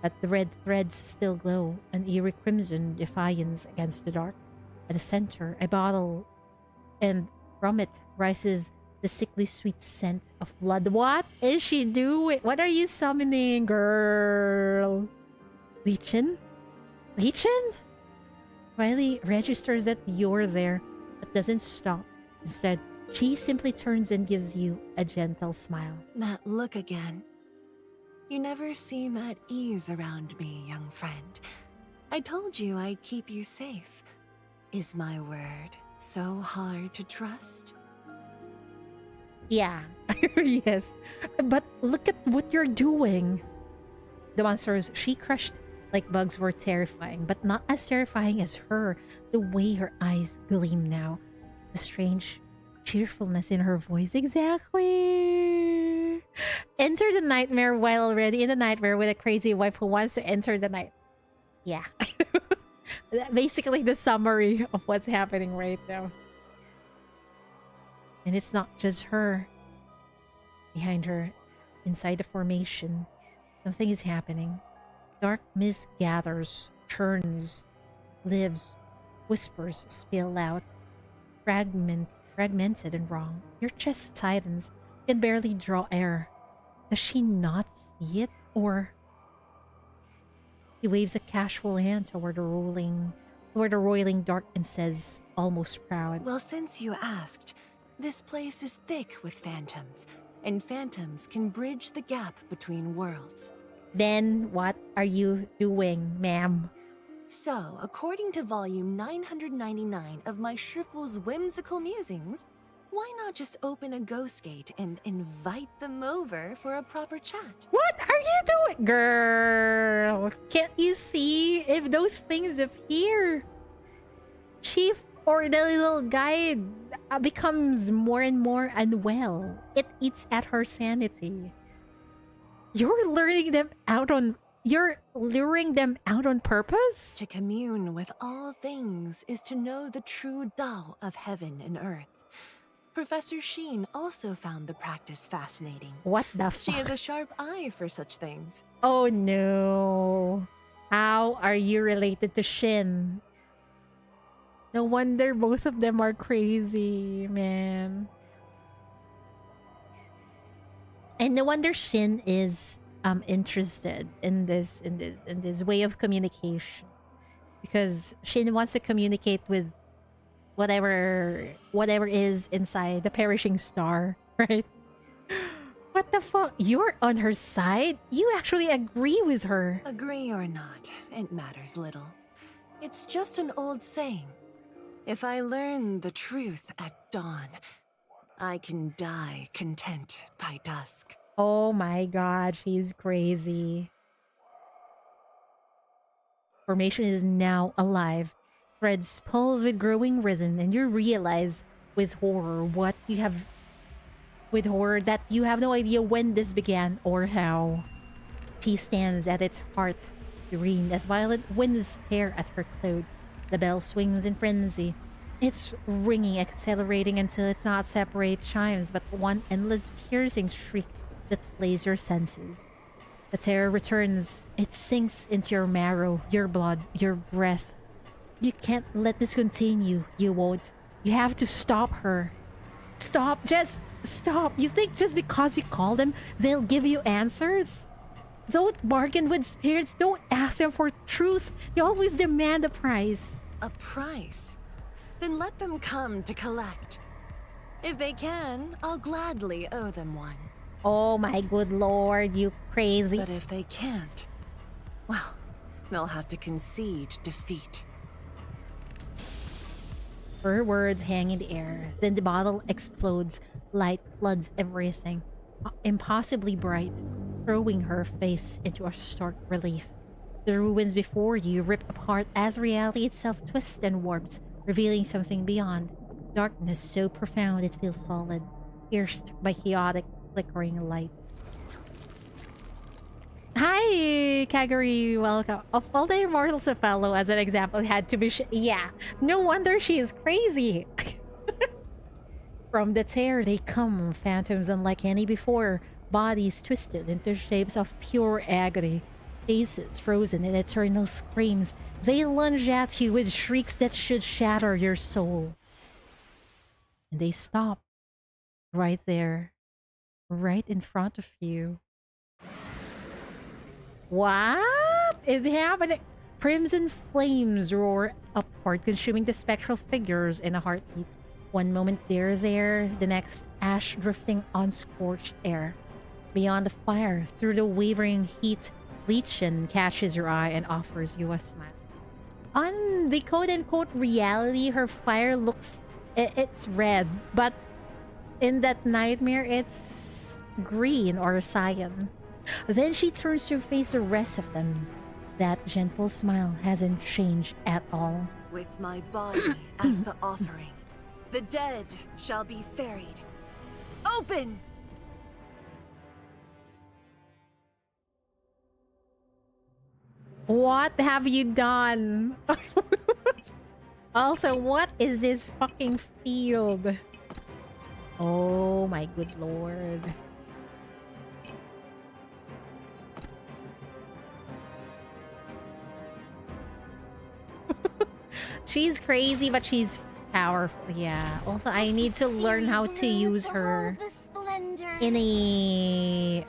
But the red threads still glow, an eerie crimson defiance against the dark. At the center, a bottle, and from it rises the sickly sweet scent of blood. What is she doing? What are you summoning, girl? Lichen? Lichen? Riley registers that you're there, but doesn't stop. Instead, she simply turns and gives you a gentle smile. That look again. You never seem at ease around me, young friend. I told you I'd keep you safe. Is my word so hard to trust? Yeah. Yes. But look at what you're doing. The monsters she crushed like bugs were terrifying, but not as terrifying as her. The way her eyes gleam now. The strange cheerfulness in her voice. Exactly. Enter the nightmare while already in the nightmare with a crazy wife who wants to enter the night. Yeah. Basically the summary of what's happening right now. And it's not just her. Behind her, inside the formation, something is happening. Dark mist gathers, churns, lives, whispers spill out. Fragmented and wrong. Your chest tightens. You can barely draw air. Does she not see it? Or... He waves a casual hand toward the roiling dark and says, almost proud. Well, since you asked, this place is thick with phantoms, and phantoms can bridge the gap between worlds. Then what are you doing, ma'am? So, according to volume 999 of my Schriffle's whimsical musings, why not just open a ghost gate and invite them over for a proper chat? What are you doing? Girl, can't you see if those things appear? Chief or the little guide becomes more and more unwell. It eats at her sanity. You're luring them out on purpose? To commune with all things is to know the true Tao of heaven and earth. Professor Sheen also found the practice fascinating. What the fuck? She has a sharp eye for such things. Oh no. How are you related to Shin? No wonder both of them are crazy, man. And no wonder Shin is interested in this way of communication. Because Shin wants to communicate with whatever is inside the perishing star, right? What the fuck? You're on her side? You actually agree with her. Agree or not, it matters little. It's just an old saying. If I learn the truth at dawn, I can die content by dusk. Oh my god, she's crazy. Formation is now alive. Threads pulse with growing rhythm, and you realize with horror that you have no idea when this began or how. She stands at its heart, serene as violent winds tear at her clothes. The bell swings in frenzy. It's ringing, accelerating until it's not separate chimes, but one endless piercing shriek that flays your senses. The terror returns. It sinks into your marrow, your blood, your breath. You can't let this continue. You won't. You have to stop her. Stop. Just stop. You think just because you call them, they'll give you answers? Don't bargain with spirits. Don't ask them for truth. They always demand a price. A price? Then let them come to collect. If they can, I'll gladly owe them one. Oh my good lord, you crazy. But if they can't, well, they'll have to concede defeat. Her words hang in the air. Then the bottle explodes. Light floods everything. Impossibly bright. throwing her face into a stark relief. The ruins before you rip apart as reality itself twists and warps, revealing something beyond. Darkness so profound it feels solid, pierced by chaotic, flickering light. Hi, Kaguri, welcome. Of all the immortals to follow, as an example, had to be yeah, no wonder she is crazy. From the tear they come, phantoms unlike any before, bodies twisted into shapes of pure agony, faces frozen in eternal screams. They lunge at you with shrieks that should shatter your soul. And they stop right there, right in front of you. What is happening? Crimson flames roar upward, consuming the spectral figures in a heartbeat. One moment they're there, the next ash drifting on scorched air. Beyond the fire, through the wavering heat, Lichen catches your eye and offers you a smile. On the quote-unquote reality, her fire looks... it's red, but in that nightmare, it's green or cyan. Then she turns to face the rest of them. That gentle smile hasn't changed at all. With my body as the offering, the dead shall be ferried. Open! What have you done? Also, what is this fucking field? Oh my good lord. She's crazy, but she's powerful. Yeah. Also, I need to learn how to use her in a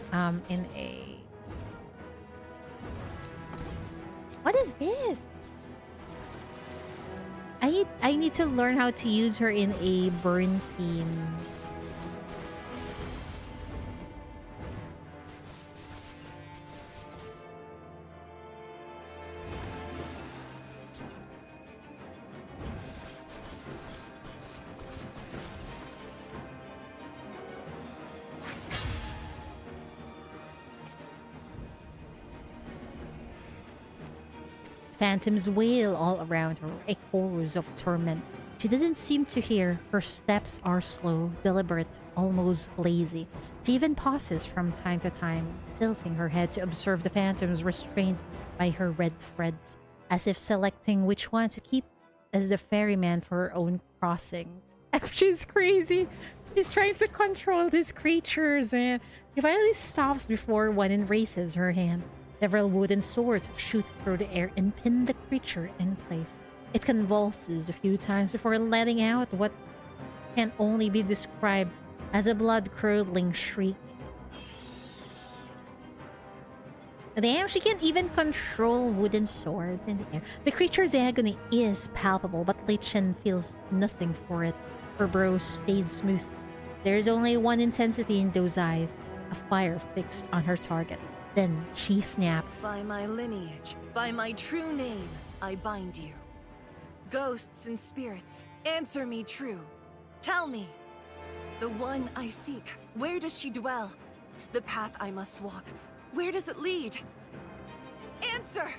what is this? I need to learn how to use her in a burn scene. Phantoms wail all around her, echoes of torment. She doesn't seem to hear. Her steps are slow, deliberate, almost lazy. She even pauses from time to time, tilting her head to observe the phantoms restrained by her red threads, as if selecting which one to keep as the ferryman for her own crossing. She's crazy. She's trying to control these creatures, and she finally stops before one and raises her hand. Several wooden swords shoot through the air and pin the creature in place. It convulses a few times before letting out what can only be described as a blood-curdling shriek. Damn, she can't even control wooden swords in the air. The creature's agony is palpable, but Lichen feels nothing for it. Her brow stays smooth. There's only one intensity in those eyes, a fire fixed on her target. Then she snaps. By my lineage, by my true name, I bind you. Ghosts and spirits, answer me true. Tell me, the one I seek, where does she dwell? The path I must walk, where does it lead? Answer!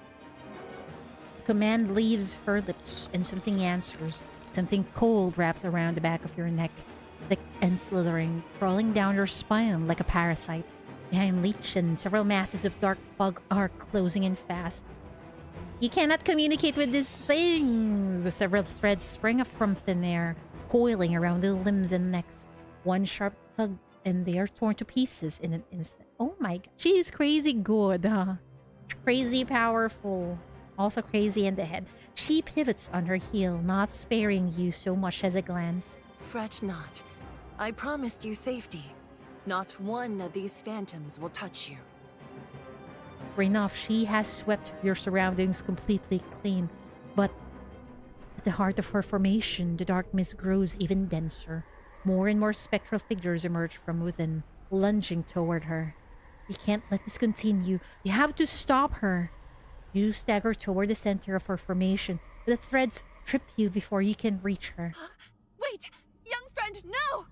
Command leaves her lips and something answers. Something cold wraps around the back of your neck, thick and slithering, crawling down your spine like a parasite. Behind Lichen, several masses of dark fog are closing in fast. You cannot communicate with these things! The several threads spring up from thin air, coiling around the limbs and necks. One sharp tug, and they are torn to pieces in an instant. Oh my god. She is crazy good, huh? Crazy powerful. Also crazy in the head. She pivots on her heel, not sparing you so much as a glance. Fret not. I promised you safety. Not one of these phantoms will touch you. Sure enough, she has swept your surroundings completely clean, but at the heart of her formation, the dark mist grows even denser. More and more spectral figures emerge from within, lunging toward her. You can't let this continue. You have to stop her. You stagger toward the center of her formation, but the threads trip you before you can reach her. Wait! Young friend, no!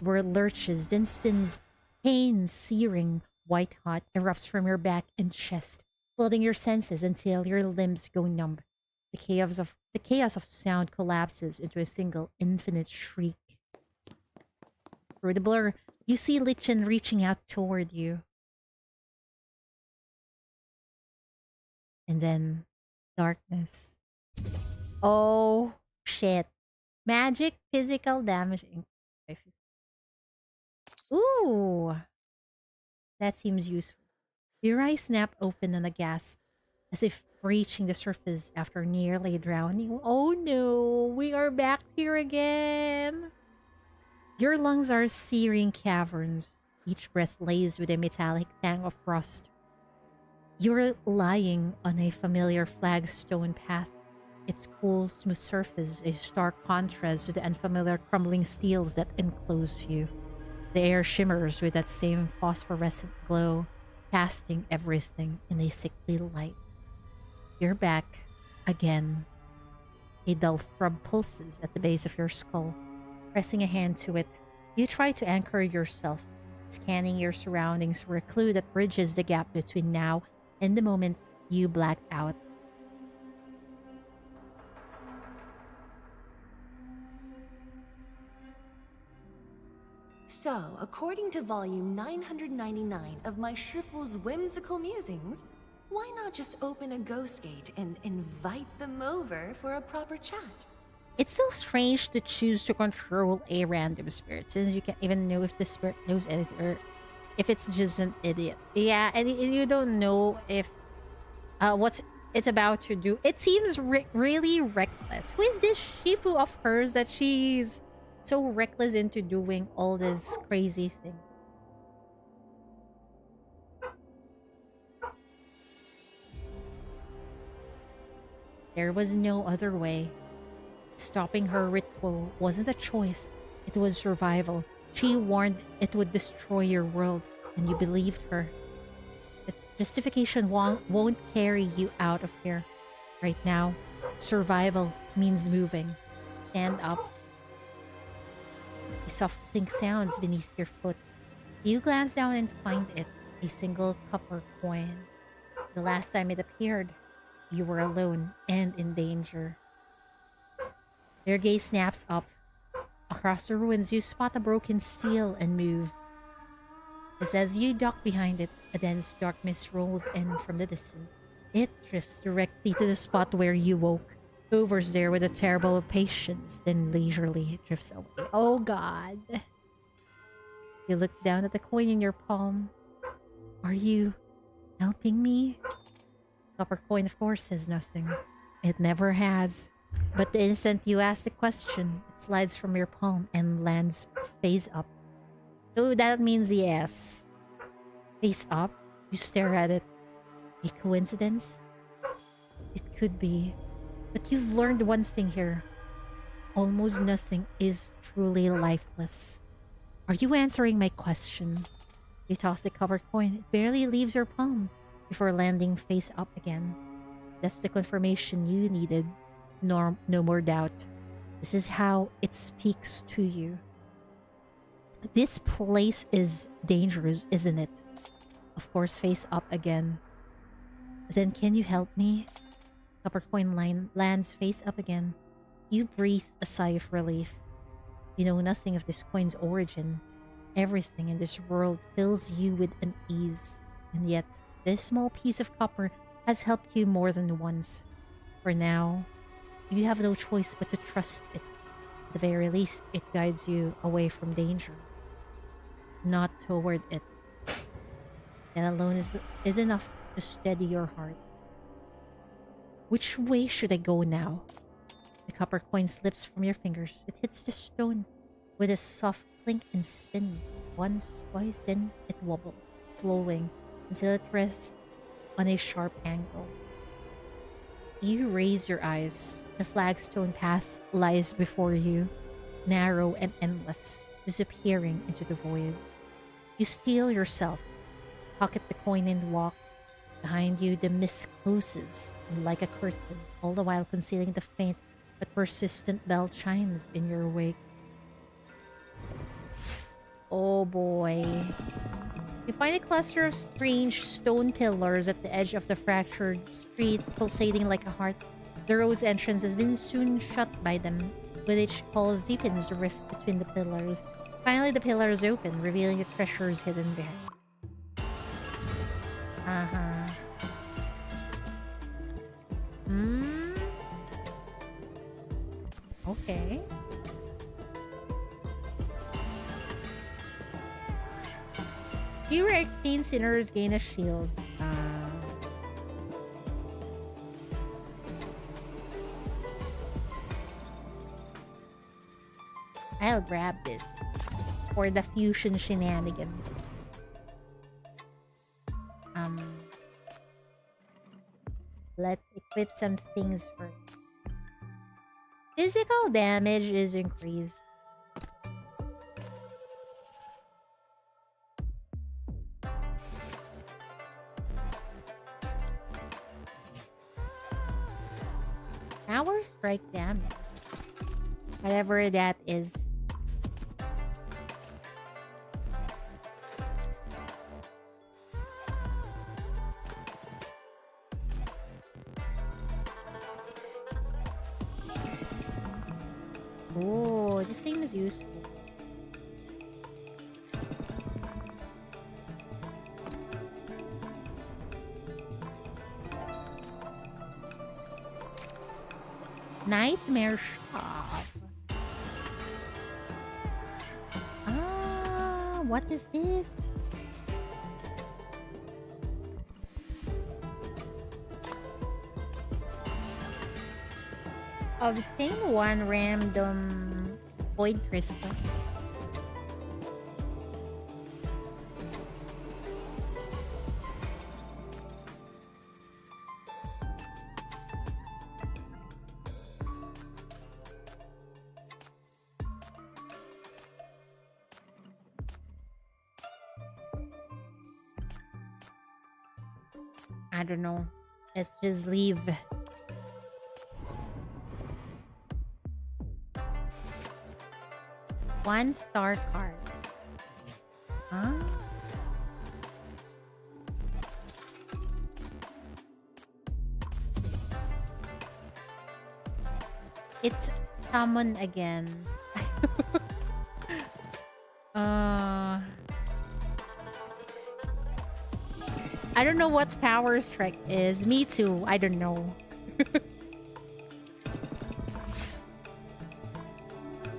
Where lurches, then spins Pain, searing, white hot, erupts from your back and chest, flooding your senses until your limbs go numb. The chaos of sound collapses into a single infinite shriek. Through the blur, you see Lichen reaching out toward you. And then darkness. Oh shit. Magic physical damage. Ooh. That seems useful. Your eyes snap open in a gasp, as if reaching the surface after nearly drowning. Oh no, we are back here again. Your lungs are searing caverns, each breath laced with a metallic tang of frost. You're lying on a familiar flagstone path, its cool, smooth surface a stark contrast to the unfamiliar crumbling steels that enclose you. The air shimmers with that same phosphorescent glow, casting everything in a sickly light. You're back again. A dull throb pulses at the base of your skull. Pressing a hand to it, you try to anchor yourself, scanning your surroundings for a clue that bridges the gap between now and the moment you blacked out. So, according to volume 999 of my Schriffle's whimsical musings, why not just open a ghost gate and invite them over for a proper chat? It's still strange to choose to control a random spirit, since you can't even know if the spirit knows anything or if it's just an idiot. Yeah, and you don't know if what it's about to do. It seems really reckless. Who is this Shifu of hers that she's so reckless into doing all this crazy thing? There was no other way. Stopping her ritual wasn't a choice, it was survival. She warned it would destroy your world, and you believed her. The justification won't carry you out of here. Right now, survival means moving. Stand up. A soft clink sounds beneath your foot. You glance down and find it, a single copper coin. The last time it appeared, you were alone and in danger. Your gaze snaps up. Across the ruins, you spot a broken steel and move. Just as you duck behind it, a dense dark mist rolls in from the distance. It drifts directly to the spot where you woke, hovers there with a terrible patience, then leisurely drifts away. Oh god. You look down at the coin in your palm. Are you helping me? Copper coin, of course, says nothing. It never has. But the instant you ask the question, it slides from your palm and lands face up. So that means yes. Face up, you stare at it. A coincidence? It could be. But you've learned one thing here. Almost nothing is truly lifeless. Are you answering my question? You toss the copper coin. It barely leaves your palm before landing face up again. That's the confirmation you needed. No more doubt. This is how it speaks to you. This place is dangerous, isn't it? Of course, face up again. Then can you help me? Copper coin line lands face up again. You breathe a sigh of relief. You know nothing of this coin's origin. Everything in this world fills you with unease. And yet, this small piece of copper has helped you more than once. For now, you have no choice but to trust it. At the very least, it guides you away from danger, not toward it. That alone is enough to steady your heart. Which way should I go now? The copper coin slips from your fingers. It hits the stone with a soft clink and spins. Once, twice, then it wobbles, slowing until it rests on a sharp angle. You raise your eyes. The flagstone path lies before you, narrow and endless, disappearing into the void. You steel yourself, pocket the coin and walk. Behind you, the mist closes like a curtain, all the while concealing the faint but persistent bell chimes in your wake. Oh boy. You find a cluster of strange stone pillars at the edge of the fractured street, pulsating like a heart. The road's entrance has been soon shut by them. With each pulse deepens the rift between the pillars. Finally, the pillars open, revealing the treasures hidden behind. Okay. Fewer arcane sinners gain a shield. I'll grab this for the fusion shenanigans. Let's equip some things first. Physical damage is increased. Power strike damage. Whatever that is. Oh, this seems useful. Nightmare shop. What is this? Obtain one random void crystal. I don't know. Let's just leave. One star card. Huh? It's summon again. I don't know what power strike is. Me too. I don't know.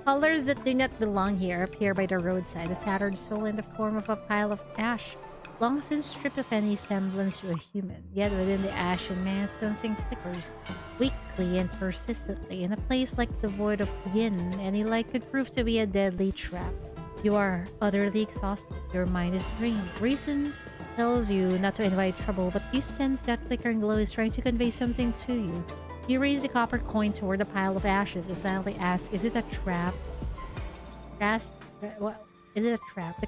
Colors that do not belong here appear by the roadside. A tattered soul in the form of a pile of ash, long since stripped of any semblance to a human. Yet within the ashen mass, something flickers, weakly and persistently. In a place like the void of yin, any light could prove to be a deadly trap. You are utterly exhausted. Your mind is drained. Reason tells you not to invite trouble, but you sense that flickering glow is trying to convey something to you. You raise the copper coin toward the pile of ashes and silently ask, is it a trap? What? Is it a trap?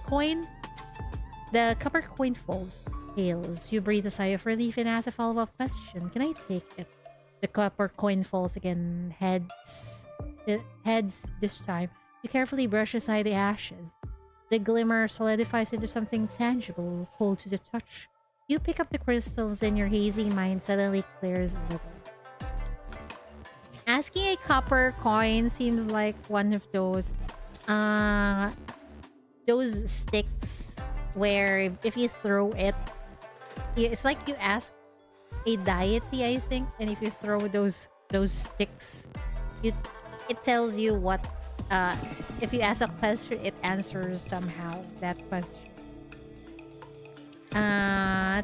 The copper coin falls. Hails. You breathe a sigh of relief and ask a follow-up question. Can I take it? The copper coin falls again. Heads this time. You carefully brush aside the ashes. The glimmer solidifies into something tangible, cold to the touch. You pick up the crystals and your hazy mind suddenly clears a little. Asking a copper coin seems like one of those sticks where if you throw it, it's like you ask a deity, I think, and if you throw those sticks, it tells you what. If you ask a question, it answers somehow that question.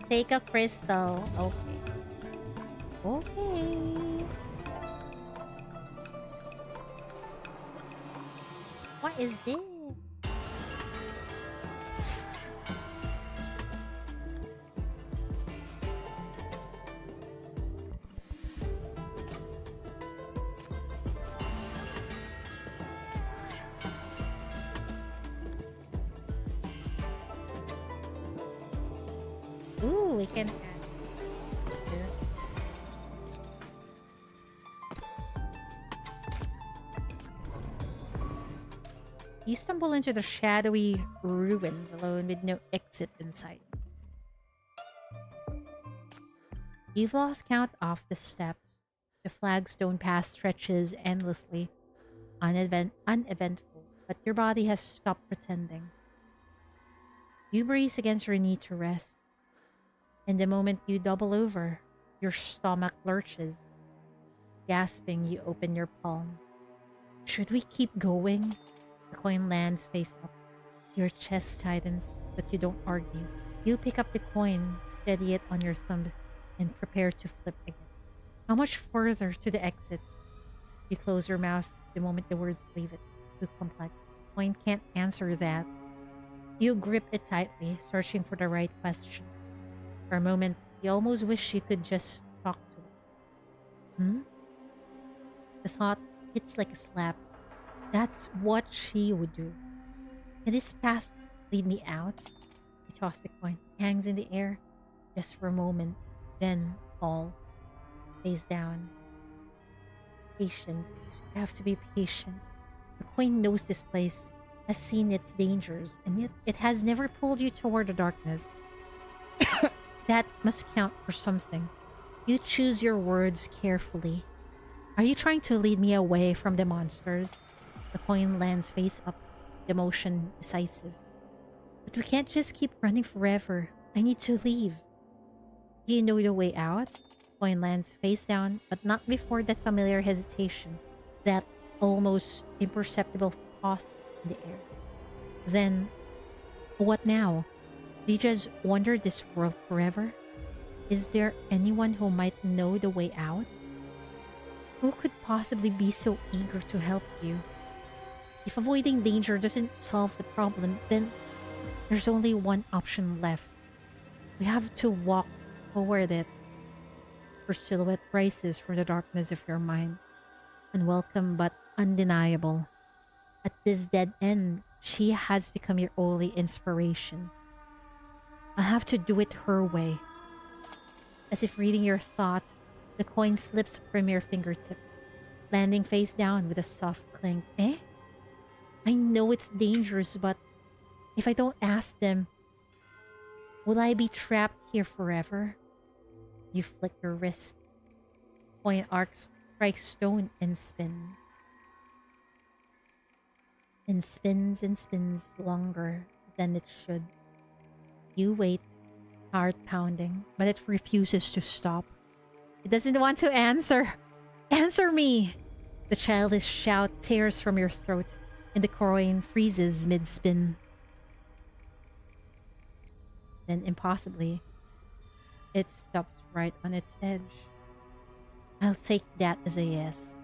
Take a crystal. Okay. What is this? Ooh, we can add here. You stumble into the shadowy ruins alone with no exit in sight. You've lost count of the steps. The flagstone path stretches endlessly, uneventful, but your body has stopped pretending. You brace against your knee to rest, and the moment you double over, your stomach lurches. Gasping, you open your palm. Should we keep going? The coin lands face up. Your chest tightens, but you don't argue. You pick up the coin, steady it on your thumb, and prepare to flip again. How much further to the exit? You close your mouth the moment the words leave it. Too complex. Coin can't answer that. You grip it tightly, searching for the right question. For a moment, you almost wish you could just talk to it. The thought hits like a slap. That's what she would do. Can this path lead me out? You toss the coin, hangs in the air just for a moment, then falls face down. Patience. You have to be patient. The coin knows this place, has seen its dangers, and yet it has never pulled you toward the darkness. That must count for something. You choose your words carefully. Are you trying to lead me away from the monsters? The coin lands face up, the motion decisive. But we can't just keep running forever. I need to leave. Do you know the way out? Coin lands face down, but not before that familiar hesitation, that almost imperceptible pause in the air. Then, what now? Do you just wander this world forever? Is there anyone who might know the way out? Who could possibly be so eager to help you? If avoiding danger doesn't solve the problem, then there's only one option left. We have to walk toward it. Her silhouette rises from the darkness of your mind. Unwelcome but undeniable. At this dead end, she has become your only inspiration. I have to do it her way. As if reading your thought, the coin slips from your fingertips, landing face down with a soft clink. Eh? I know it's dangerous, but if I don't ask them, will I be trapped here forever? You flick your wrist. Coin arcs, strikes stone, and spins. And spins and spins longer than it should. You wait, heart pounding, but it refuses to stop. It doesn't want to answer. Answer me! The childish shout tears from your throat, and the coin freezes mid-spin. Then, impossibly, it stops right on its edge. I'll take that as a yes.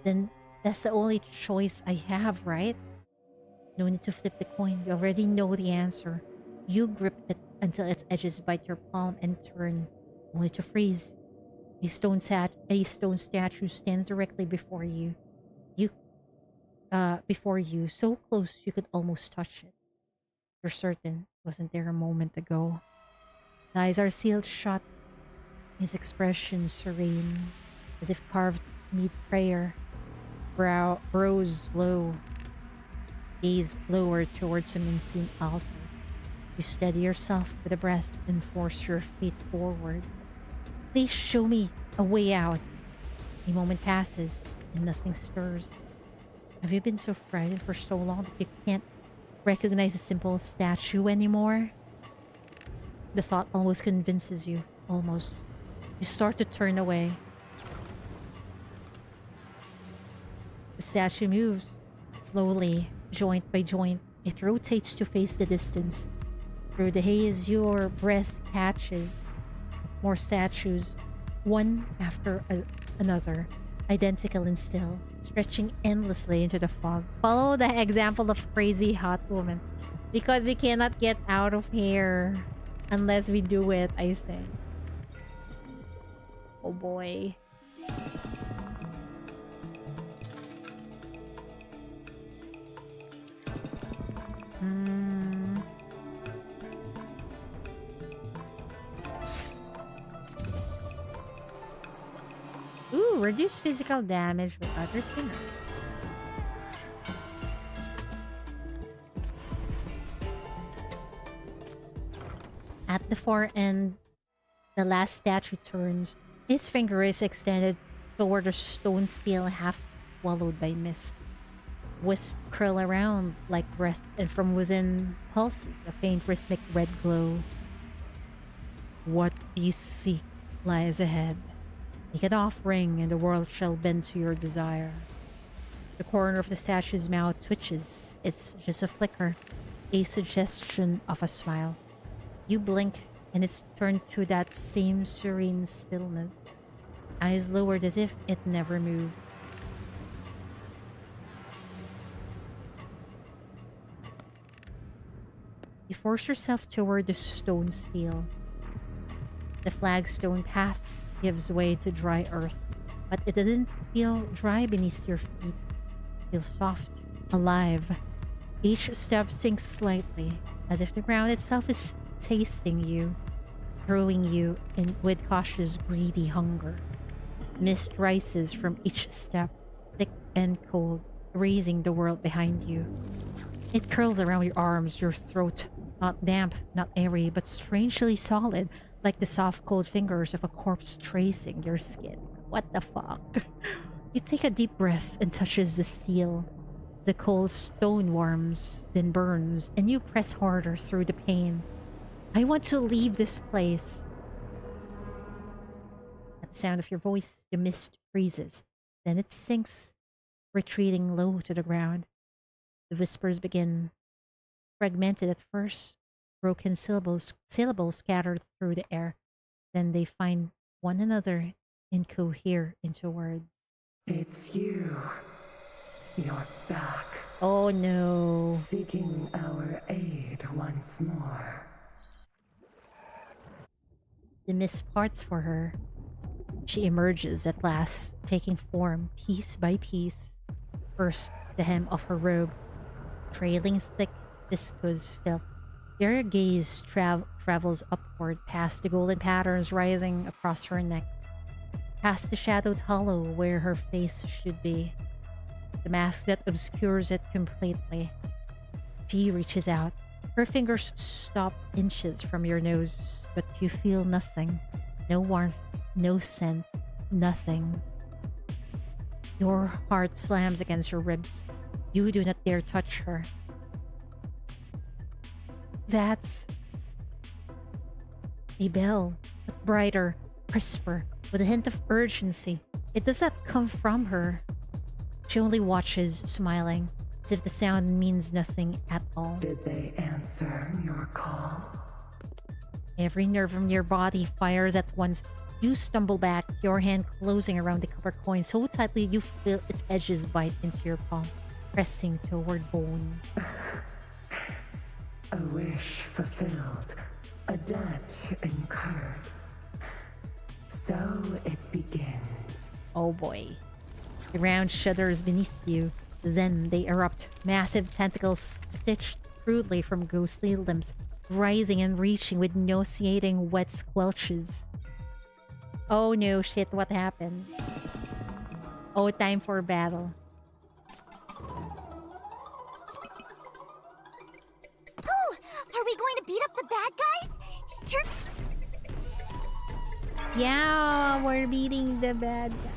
Then that's the only choice I have, right? No need to flip the coin. You already know the answer. You grip it until its edges bite your palm and turn, only to freeze. A stone statue stands directly before you. Before you, so close you could almost touch it. You're certain it wasn't there a moment ago. The eyes are sealed shut, his expression serene, as if carved mid-prayer. Brows low, gaze lower towards some unseen altar. You steady yourself with a breath and force your feet forward. Please show me a way out. A moment passes and nothing stirs. Have you been so frightened for so long that you can't recognize a simple statue anymore? The thought almost convinces you. Almost. You start to turn away. The statue moves. Slowly, joint by joint, it rotates to face the distance. Through the haze, your breath catches. More statues, one after another, identical and still, stretching endlessly into the fog. Follow the example of crazy hot woman, because we cannot get out of here unless we do it, I think. Oh boy. Ooh, reduce physical damage with other sinners. At the far end, the last statue turns. Its finger is extended toward a stone steel half swallowed by mist. Wisps curl around like breath, and from within pulses a faint rhythmic red glow. What you seek lies ahead. Make an offering, and the world shall bend to your desire. The corner of the statue's mouth twitches. It's just a flicker, a suggestion of a smile. You blink, and it's turned to that same serene stillness, eyes lowered as if it never moved. You force yourself toward the stone steel. The flagstone path gives way to dry earth, but it doesn't feel dry beneath your feet. It feels soft, alive. Each step sinks slightly, as if the ground itself is tasting you, throwing you in with cautious, greedy hunger. Mist rises from each step, thick and cold, raising the world behind you. It curls around your arms, your throat, not damp, not airy, but strangely solid, like the soft, cold fingers of a corpse tracing your skin. What the fuck? You take a deep breath and touches the steel. The cold stone warms, then burns, and you press harder through the pain. I want to leave this place. At the sound of your voice, the mist freezes. Then it sinks, retreating low to the ground. The whispers begin, fragmented at first, broken syllables scattered through the air. Then they find one another and cohere into words. It's you. You're back. Oh no. Seeking our aid once more. The mist parts for her. She emerges at last, taking form piece by piece. First, the hem of her robe, trailing thick, viscous filth. Your gaze travels upward past the golden patterns writhing across her neck, past the shadowed hollow where her face should be, the mask that obscures it completely. She reaches out. Her fingers stop inches from your nose, but you feel nothing. No warmth, no scent, nothing. Your heart slams against your ribs. You do not dare touch her. That's a bell, but brighter, crisper, with a hint of urgency. It does not come from her. She only watches, smiling, as if the sound means nothing at all. Did they answer your call? Every nerve in your body fires at once. You stumble back, your hand closing around the copper coin so tightly you feel its edges bite into your palm, pressing toward bone. A wish fulfilled, a debt incurred. So it begins. Oh boy. The ground shudders beneath you. Then they erupt, massive tentacles stitched crudely from ghostly limbs, writhing and reaching with nauseating wet squelches. Oh no, shit, what happened? Oh, time for battle. Oh, are we going to beat up the bad guys? Sure. Yeah, we're beating the bad guy.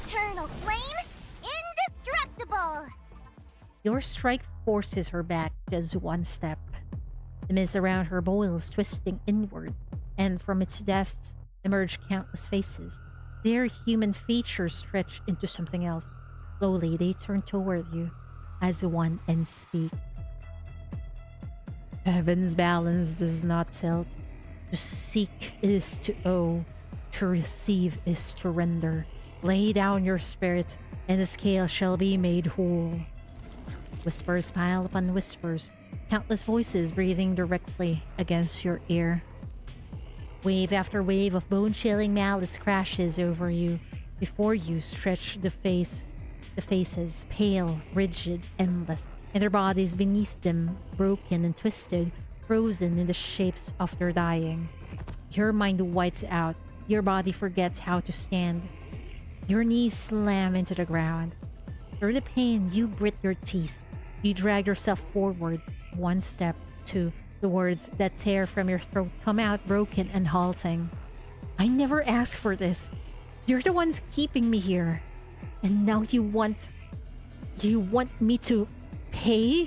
Eternal flame, indestructible. Your strike forces her back just one step. The mist around her boils, twisting inward, and from its depths emerge countless faces. Their human features stretch into something else. Slowly, they turn toward you as one and speak. Heaven's balance does not tilt. To seek is to owe. To receive is to render. Lay down your spirit, and the scale shall be made whole. Whispers pile upon whispers, countless voices breathing directly against your ear. Wave after wave of bone-chilling malice crashes over you. Before you stretch the faces, pale, rigid, endless, and their bodies beneath them, broken and twisted, frozen in the shapes of their dying. Your mind whites out. Your body forgets how to stand. Your knees slam into the ground. Through the pain, you grit your teeth. You drag yourself forward, one step, two. The words that tear from your throat come out broken and halting. I never asked for this. You're the ones keeping me here. And now you want me to pay?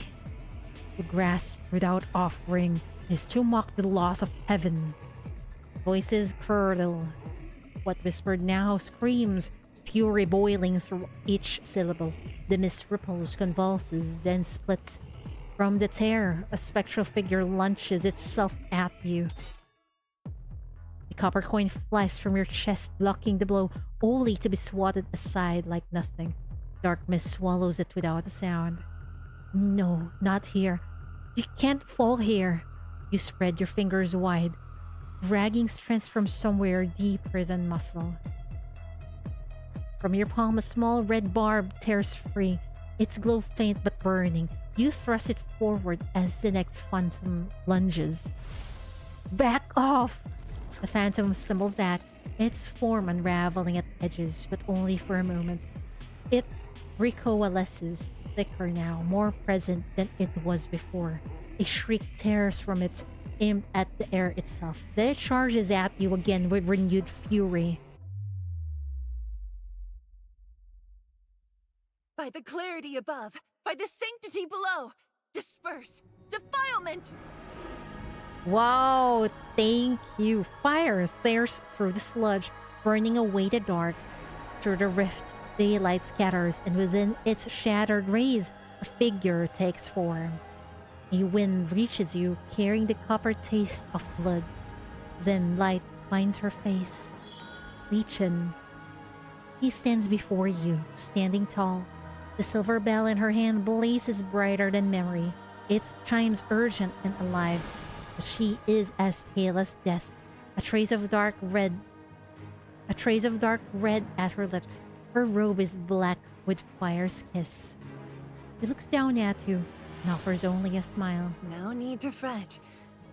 To grasp without offering is to mock the laws of heaven. Voices curdle. What whispered now screams, fury boiling through each syllable. The mist ripples, convulses, and splits. From the tear, a spectral figure launches itself at you. A copper coin flies from your chest, blocking the blow, only to be swatted aside like nothing. Dark mist swallows it without a sound. No, not here. You can't fall here. You spread your fingers wide, dragging strength from somewhere deeper than muscle. From your palm, a small red barb tears free, its glow faint but burning. You thrust it forward as the next phantom lunges. Back off! The phantom stumbles back, its form unraveling at edges, but only for a moment. It recoalesces, thicker now, more present than it was before. A shriek tears from it, aimed at the air itself. Then it charges at you again with renewed fury. By the clarity above, by the sanctity below, disperse, defilement! Wow, thank you. Fire tears through the sludge, burning away the dark. Through the rift, daylight scatters, and within its shattered rays, a figure takes form. A wind reaches you, carrying the copper taste of blood. Then light finds her face. Lichen. He stands before you, standing tall. The silver bell in her hand blazes brighter than memory. Its chimes urgent and alive. But she is as pale as death. A trace of dark red at her lips. Her robe is black with fire's kiss. He looks down at you and offers only a smile. No need to fret.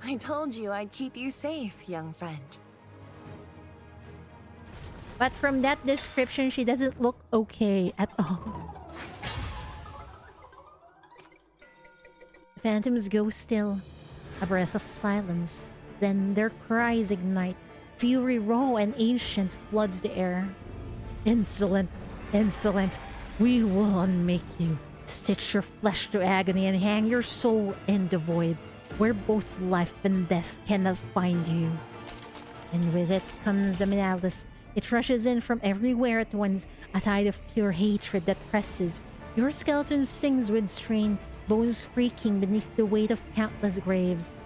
I told you I'd keep you safe, young friend. But from that description, she doesn't look okay at all. The phantoms go still. A breath of silence. Then their cries ignite. Fury raw and ancient floods the air. Insolent, insolent. We will unmake you. Stitch your flesh to agony and hang your soul in the void, where both life and death cannot find you. And with it comes the malice. It rushes in from everywhere at once, a tide of pure hatred that presses. Your skeleton sings with strain, bones creaking beneath the weight of countless graves.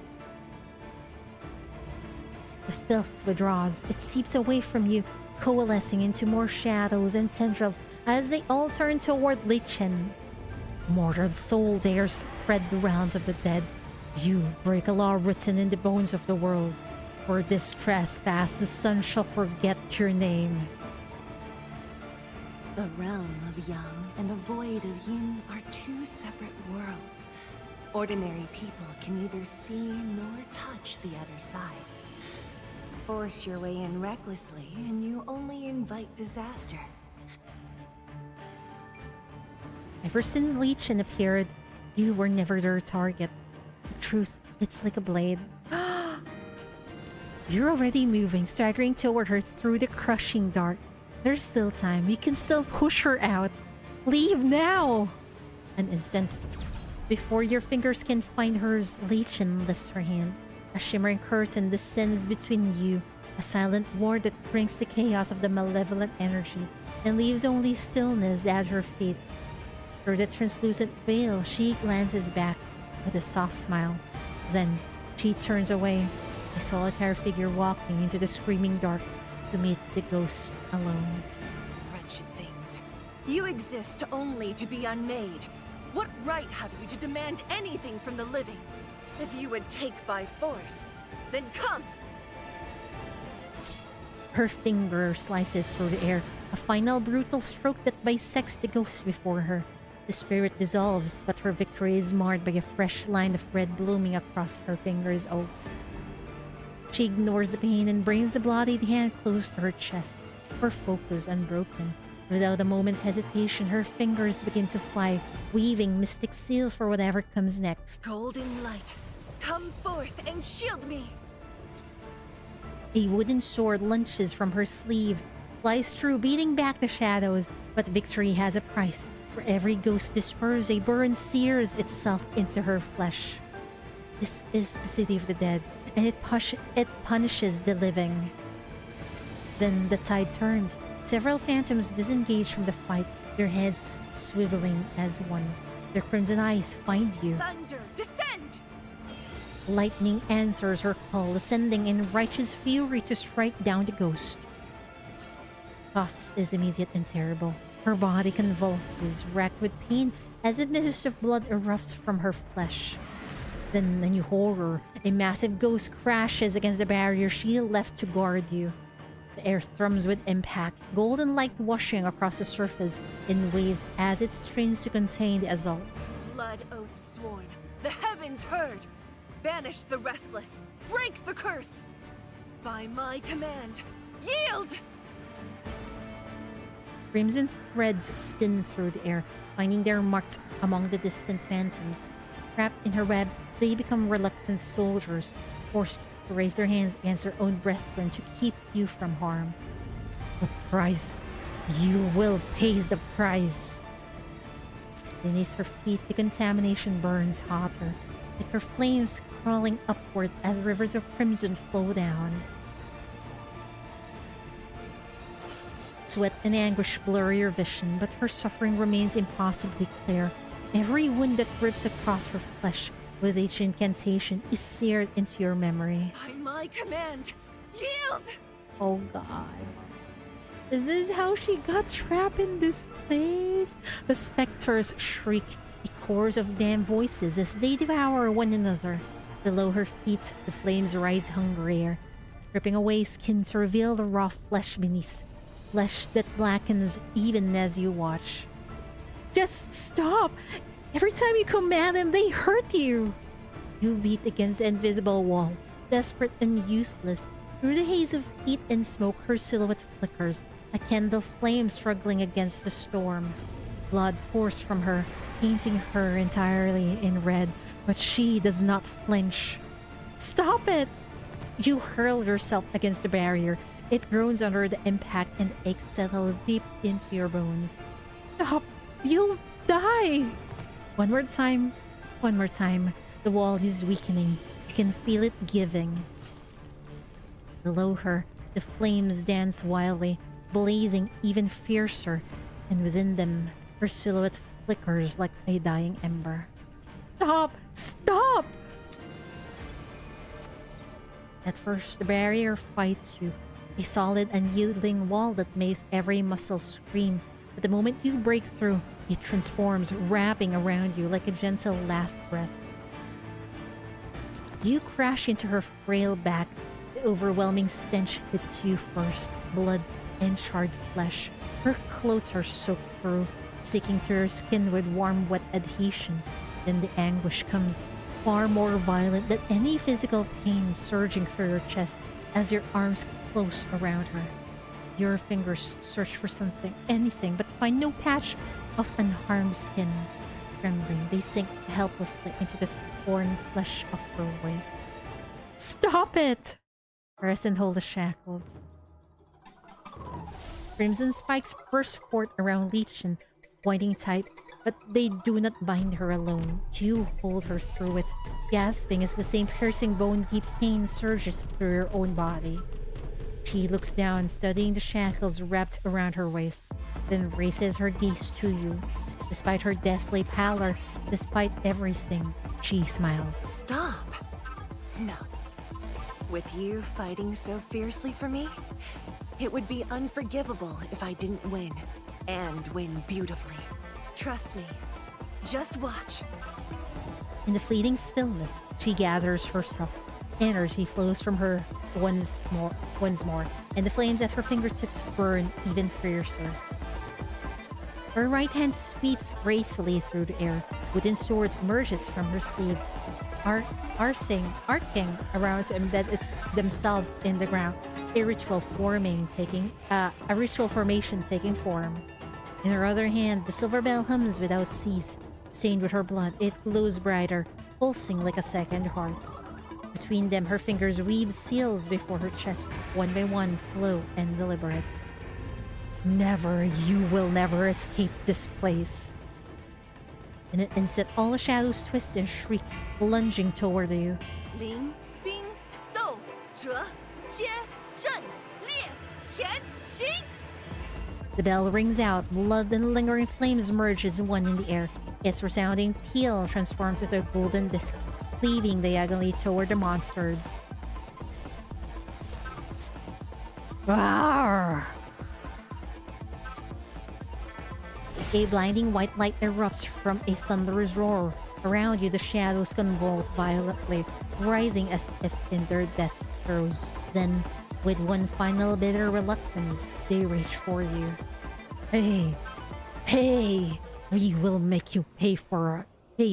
The filth withdraws. It seeps away from you, coalescing into more shadows and tendrils as they all turn toward Lichen. Mortal soul dares tread the realms of the dead. You break a law written in the bones of the world. For this trespass, the sun shall forget your name. The realm of Yang and the void of Yin are two separate worlds. Ordinary people can neither see nor touch the other side. Force your way in recklessly, and you only invite disaster. Ever since Lichen appeared, you were never their target. The truth, it's like a blade. You're already moving, staggering toward her through the crushing dark. There's still time. We can still push her out. Leave now! An instant. Before your fingers can find hers, Lichen lifts her hand. A shimmering curtain descends between you, a silent ward that brings the chaos of the malevolent energy and leaves only stillness at her feet. Through the translucent veil, she glances back with a soft smile. Then, she turns away, a solitary figure walking into the screaming dark to meet the ghost alone. Wretched things. You exist only to be unmade. What right have you to demand anything from the living? If you would take by force, then come! Her finger slices through the air, a final brutal stroke that bisects the ghost before her. The spirit dissolves, but her victory is marred by a fresh line of red blooming across her fingers. Oh. She ignores the pain and brings the bloodied hand close to her chest, her focus unbroken. Without a moment's hesitation, her fingers begin to fly, weaving mystic seals for whatever comes next. Golden light, come forth and shield me! A wooden sword lunges from her sleeve, flies through, beating back the shadows, but victory has a price. For every ghost dispersed, a burn sears itself into her flesh. This is the city of the dead, and it punishes the living. Then the tide turns. Several phantoms disengage from the fight, their heads swiveling as one. Their crimson eyes find you. Thunder, descend! Lightning answers her call, ascending in righteous fury to strike down the ghost. Toss is immediate and terrible. Her body convulses, racked with pain, as if mist of blood erupts from her flesh. Then, a new horror. A massive ghost crashes against the barrier she left to guard you. The air thrums with impact, golden light washing across the surface in waves as it strains to contain the assault. Blood oath sworn, the heavens heard! Banish the restless, break the curse! By my command, yield! Crimson threads spin through the air, finding their marks among the distant phantoms. Trapped in her web, they become reluctant soldiers, forced to raise their hands against their own brethren to keep you from harm. The price. You will pay the price. Beneath her feet, the contamination burns hotter, like her flames crawling upward as rivers of crimson flow down. Sweat and anguish blur your vision, but her suffering remains impossibly clear. Every wound that rips across her flesh with each incantation is seared into your memory. By my command, yield! Oh god. Is this how she got trapped in this place? The specters shriek, a chorus of damned voices as they devour one another. Below her feet, the flames rise hungrier, ripping away skin to reveal the raw flesh beneath. Flesh that blackens even as you watch. Just stop! Every time you command them, they hurt you! You beat against the invisible wall, desperate and useless. Through the haze of heat and smoke, her silhouette flickers, a candle flame struggling against the storm. Blood pours from her, painting her entirely in red, but she does not flinch. Stop it! You hurl yourself against the barrier. It groans under the impact and ache settles deep into your bones. Stop! You'll die! One more time. The wall is weakening. You can feel it giving. Below her, the flames dance wildly, blazing even fiercer, and within them, her silhouette flickers like a dying ember. Stop! Stop! At first, the barrier fights you, a solid, unyielding wall that makes every muscle scream. But the moment you break through, it transforms, wrapping around you like a gentle last breath. You crash into her frail back. The overwhelming stench hits you first, blood and charred flesh. Her clothes are soaked through, sticking to your skin with warm, wet adhesion. Then the anguish comes, far more violent than any physical pain surging through your chest as your arms close around her. Your fingers search for something, anything, but find no patch of unharmed skin. Trembling, they sink helplessly into the torn flesh of her waist. Stop it! Press and hold the shackles. Crimson spikes burst forth around Lichen, winding tight, but they do not bind her alone. You hold her through it, gasping as the same piercing bone-deep pain surges through your own body. She looks down, studying the shackles wrapped around her waist, then raises her gaze to you. Despite her deathly pallor, despite everything, she smiles. Stop! No. With you fighting so fiercely for me, it would be unforgivable if I didn't win. And win beautifully. Trust me. Just watch. In the fleeting stillness, she gathers herself. Energy flows from her once more, and the flames at her fingertips burn even fiercer. Her right hand sweeps gracefully through the air. Wooden swords emerges from her sleeve, arcing around to embed themselves in the ground. A ritual formation taking form. In her other hand, the silver bell hums without cease. Stained with her blood, it glows brighter, pulsing like a second heart. Between them, her fingers weave seals before her chest, one by one, slow and deliberate. Never, you will never escape this place. In an instant, all the shadows twist and shriek, lunging toward you. 临兵斗者皆阵列前行。 The bell rings out, blood and lingering flames merge as one in the air. Its resounding peal transforms into a golden disc, cleaving diagonally toward the monsters. Rawr! A blinding white light erupts from a thunderous roar. Around you, the shadows convulse violently, writhing as if in their death throes. Then, with one final bitter reluctance, they reach for you. Pay! Pay! We will make you pay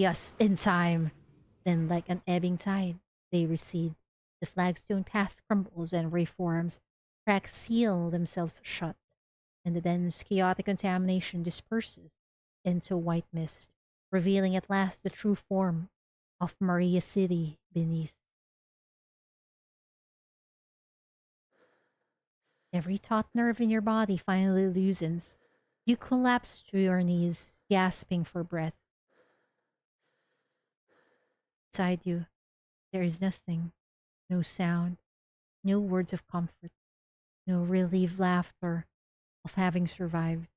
us in time! Then, like an ebbing tide, they recede. The flagstone path crumbles and reforms. Cracks seal themselves shut, and the dense, chaotic contamination disperses into white mist, revealing at last the true form of Maria City beneath. Every taut nerve in your body finally loosens. You collapse to your knees, gasping for breath. Beside you, there is nothing. No sound, no words of comfort, no relieved laughter of having survived.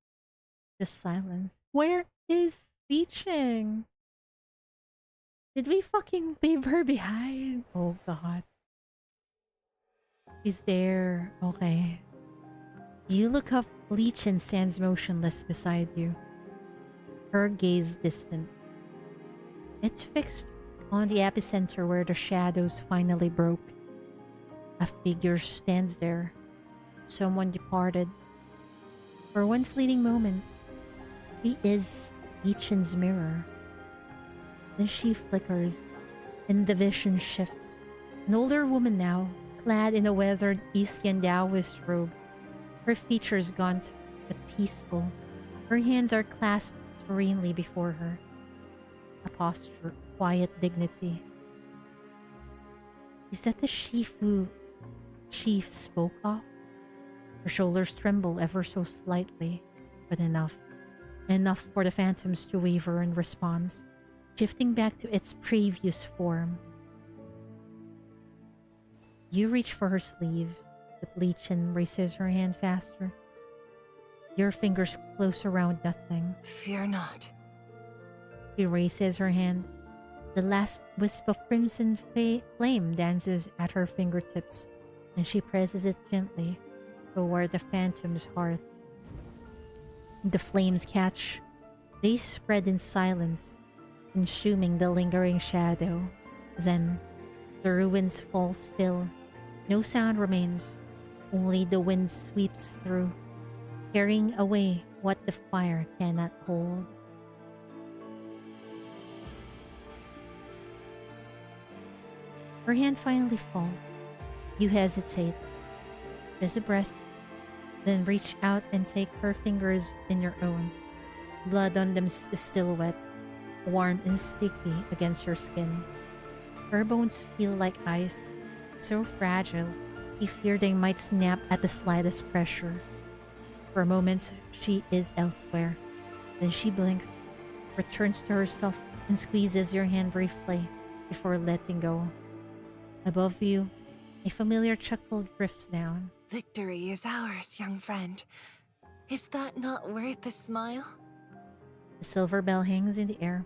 Just silence. Where is Lichen? Did we fucking leave her behind? Oh god. She's there. Okay. You look up. Lichen stands motionless beside you, her gaze distant. It's fixed on the epicenter where the shadows finally broke. A figure stands there. Someone departed. For one fleeting moment, she is Lichen's mirror. Then she flickers, and the vision shifts. An older woman now, clad in a weathered Eastern Taoist robe. Her features gaunt but peaceful. Her hands are clasped serenely before her. A posture of quiet dignity. Is that the Shifu Chief spoke of? Her shoulders tremble ever so slightly, but enough. Enough for the phantoms to waver in response, shifting back to its previous form. You reach for her sleeve, but Lichen raises her hand faster. Your fingers close around nothing. Fear not. She raises her hand. The last wisp of crimson flame dances at her fingertips, and she presses it gently toward the phantom's heart. The flames catch. They spread in silence, consuming the lingering shadow. Then, the ruins fall still. No sound remains. Only the wind sweeps through, carrying away what the fire cannot hold. Her hand finally falls. You hesitate. Just a breath, then reach out and take her fingers in your own. Blood on them is still wet, warm and sticky against your skin. Her bones feel like ice, so fragile, you fear they might snap at the slightest pressure. For a moment, she is elsewhere. Then she blinks, returns to herself, and squeezes your hand briefly before letting go. Above you, a familiar chuckle drifts down. Victory is ours, young friend. Is that not worth a smile? The silver bell hangs in the air.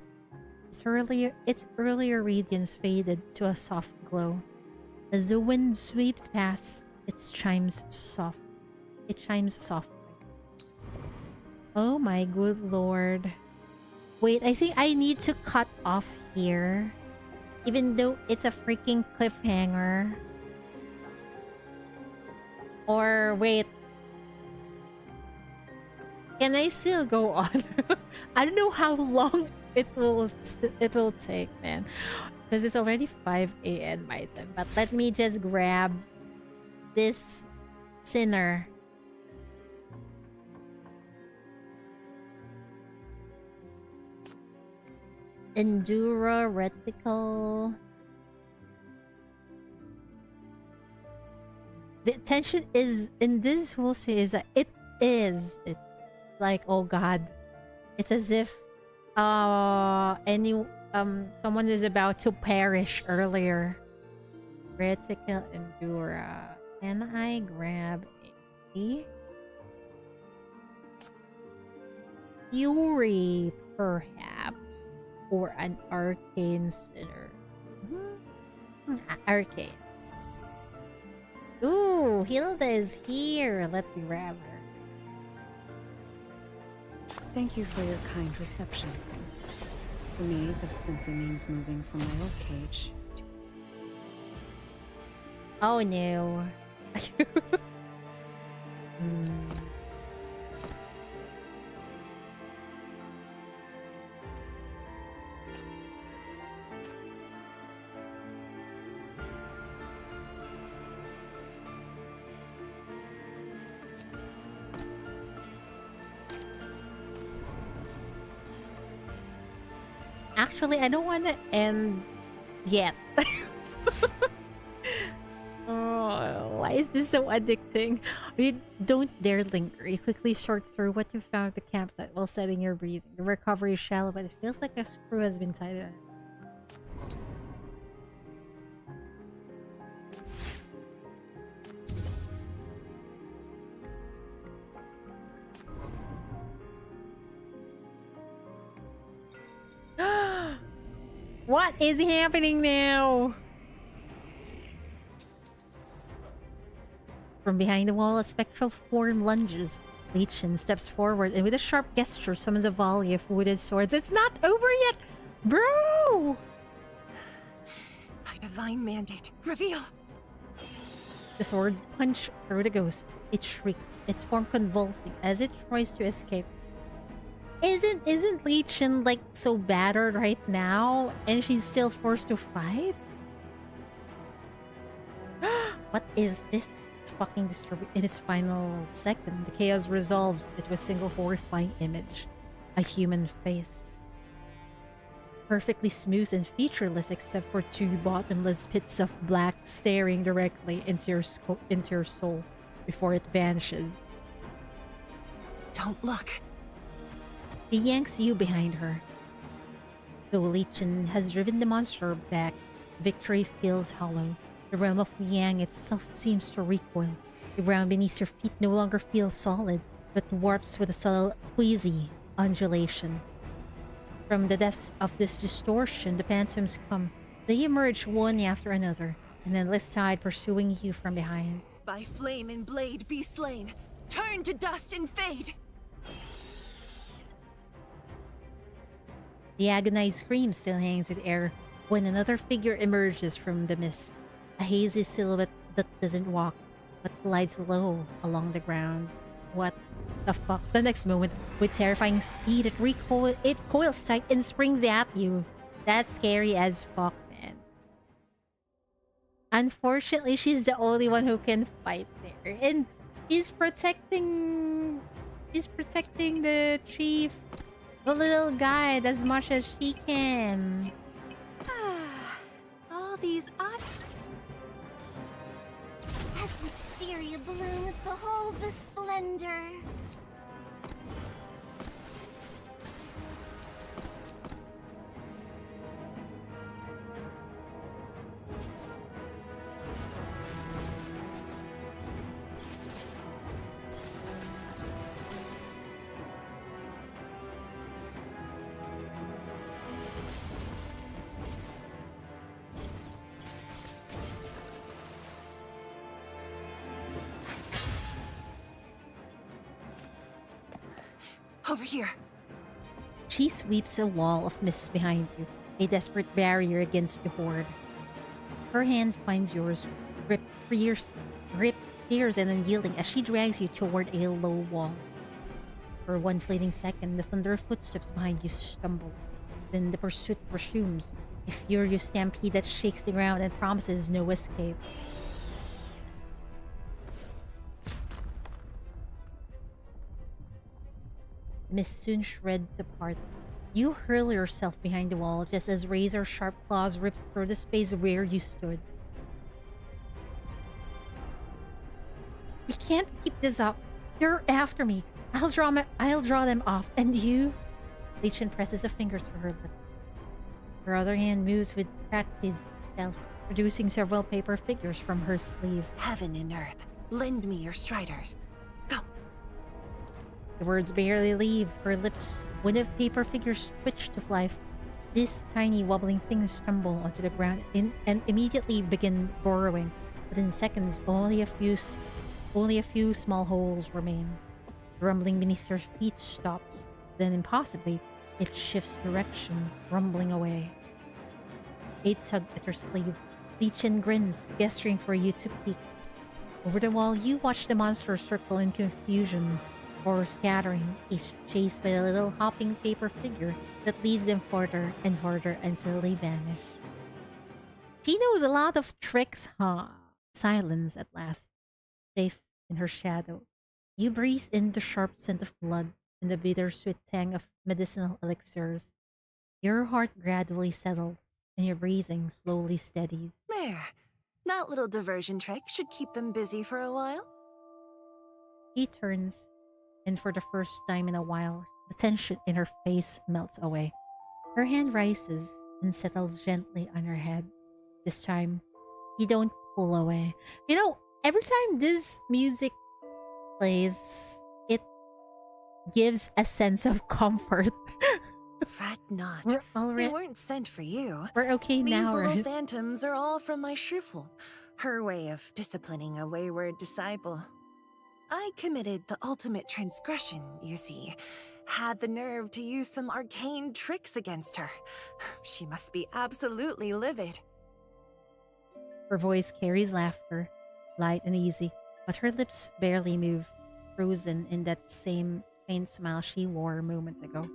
Its earlier radiance faded to a soft glow. As the wind sweeps past, it chimes softly. Oh my good lord. Wait, I think I need to cut off here. Even though it's a freaking cliffhanger. Or wait. Can I still go on? I don't know how long it will take, man. Because it's already 5 a.m. my time. But let me just grab this sinner. Endura Reticle. The tension is in this, we'll say, is that it's like, oh god, it's as if someone is about to perish earlier. Reticle Endura. Can I grab a Fury, perhaps, or an Arcane Sinner? Arcane. Ooh, Hilda is here. Let's grab her. Thank you for your kind reception. For me, this simply means moving from my old cage. Oh no. Actually, I don't want to end yet. Oh, why is this so addicting? You don't dare linger. You quickly sort through what you found at the campsite while setting your breathing. The recovery is shallow, but it feels like a screw has been tied on. What is happening now? From behind the wall, a spectral form lunges. Lichen steps forward and with a sharp gesture summons a volley of wooded swords. It's not over yet! Bro! By divine mandate, reveal! The sword punched through the ghost. It shrieks, its form convulsing as it tries to escape. Isn't Lichen like so battered right now and she's still forced to fight? What is this? It's fucking disturbing. In its final second, the chaos resolves into a single horrifying image. A human face. Perfectly smooth and featureless except for two bottomless pits of black staring directly into your soul before it vanishes. Don't look. He yanks you behind her. Though Lichen has driven the monster back, victory feels hollow. The realm of Yang itself seems to recoil. The ground beneath your feet no longer feels solid, but warps with a subtle, queasy undulation. From the depths of this distortion, the phantoms come. They emerge one after another, an endless tide pursuing you from behind. By flame and blade be slain. Turn to dust and fade. The agonized scream still hangs in air when another figure emerges from the mist. A hazy silhouette that doesn't walk, but glides low along the ground. What the fuck? The next moment, with terrifying speed, it coils tight and springs at you. That's scary as fuck, man. Unfortunately, she's the only one who can fight there. And she's protecting the chief, the little guide, as much as she can. All these odd... As wisteria blooms, behold the splendor. Over here. She sweeps a wall of mist behind you, a desperate barrier against the horde. Her hand finds yours, gripped fierce and unyielding as she drags you toward a low wall. For one fleeting second, the thunder of footsteps behind you stumbles. Then the pursuit resumes, a furious stampede that shakes the ground and promises no escape. Mist soon shreds apart, You hurl yourself behind the wall just as razor-sharp claws rip through the space where you stood. We can't keep this up. You're after me. I'll draw them off. And you? Lichen presses a finger to her lips. Her other hand moves with practiced stealth, producing several paper figures from her sleeve. Heaven and earth, lend me your striders. Go. The words barely leave her lips when the paper figures twitch to life. These tiny wobbling things tumble onto the ground and immediately begin burrowing. Within seconds, only a few small holes remain. The rumbling beneath her feet stops. Then, impossibly, it shifts direction, rumbling away. Kate tugged at her sleeve. Lichen grins, gesturing for you to peek. Over the wall, you watch the monster circle in confusion, or scattering, each chased by a little hopping paper figure that leads them further and slowly vanish. She knows a lot of tricks, huh? Silence at last, safe in her shadow. You breathe in the sharp scent of blood and the bittersweet tang of medicinal elixirs. Your heart gradually settles, and your breathing slowly steadies. There. That little diversion trick should keep them busy for a while. She turns, and for the first time in a while, the tension in her face melts away. Her hand rises and settles gently on her head. This time, you don't pull away. You know, every time this music plays, it gives a sense of comfort. Fret not. We're already... They weren't sent for you. We're okay now, These little right? phantoms are all from my Shifu, her way of disciplining a wayward disciple. I committed the ultimate transgression, you see. Had the nerve to use some arcane tricks against her. She must be absolutely livid. Her voice carries laughter, light and easy, but her lips barely move, frozen in that same faint smile she wore moments ago.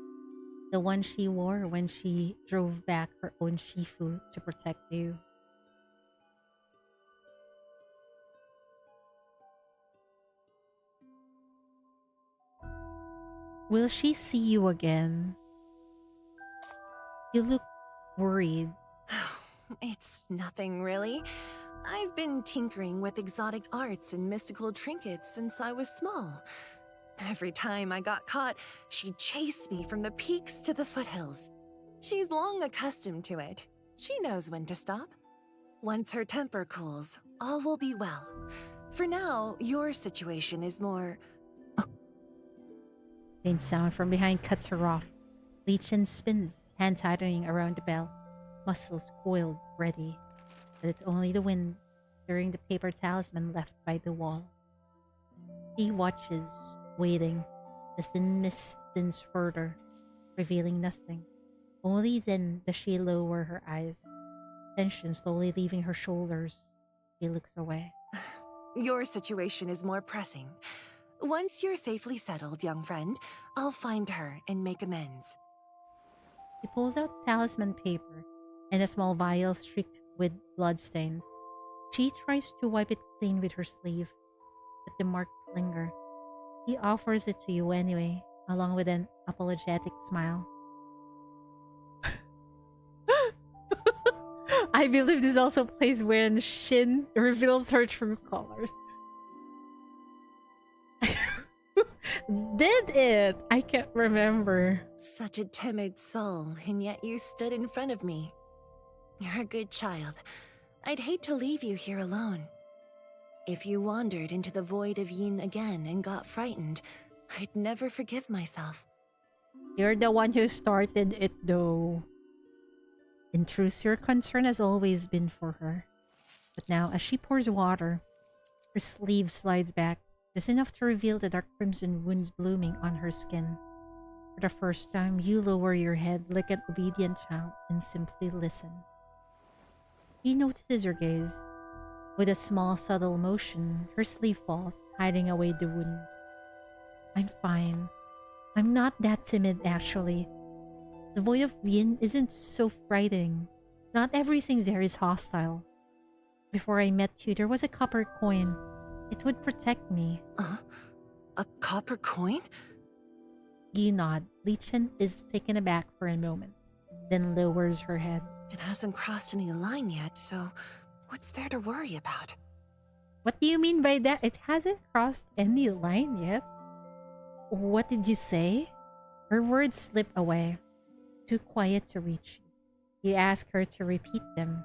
The one she wore when she drove back her own Shifu to protect you. Will she see you again? You look worried. It's nothing, really. I've been tinkering with exotic arts and mystical trinkets since I was small. Every time I got caught, she'd chase me from the peaks to the foothills. She's long accustomed to it. She knows when to stop. Once her temper cools, all will be well. For now, your situation is more... Faint sound from behind cuts her off. Lichen spins, hand tightening around the bell, muscles coiled, ready. But it's only the wind stirring the paper talisman left by the wall. She watches, waiting. The thin mist thins further, revealing nothing. Only then does she lower her eyes, tension slowly leaving her shoulders. She looks away. Your situation is more pressing. Once you're safely settled, young friend, I'll find her and make amends. She pulls out talisman paper and a small vial streaked with bloodstains. She tries to wipe it clean with her sleeve, but the marks linger. He offers it to you anyway, along with an apologetic smile. I believe this also plays when Shin reveals her true colors. Did it? I can't remember. Such a timid soul, and yet you stood in front of me. You're a good child. I'd hate to leave you here alone. If you wandered into the void of Yin again and got frightened, I'd never forgive myself. You're the one who started it, though. In truth, your concern has always been for her. But now, as she pours water, her sleeve slides back, just enough to reveal the dark crimson wounds blooming on her skin. For the first time, you lower your head like an obedient child and simply listen. He notices your gaze. With a small, subtle motion, her sleeve falls, hiding away the wounds. I'm fine. I'm not that timid, actually. The void of Yin isn't so frightening. Not everything there is hostile. Before I met you, there was a copper coin. It would protect me. A copper coin? You nod. Lichen is taken aback for a moment, then lowers her head. It hasn't crossed any line yet, so what's there to worry about? What do you mean by that? It hasn't crossed any line yet. What did you say? Her words slip away, too quiet to reach you. You ask her to repeat them.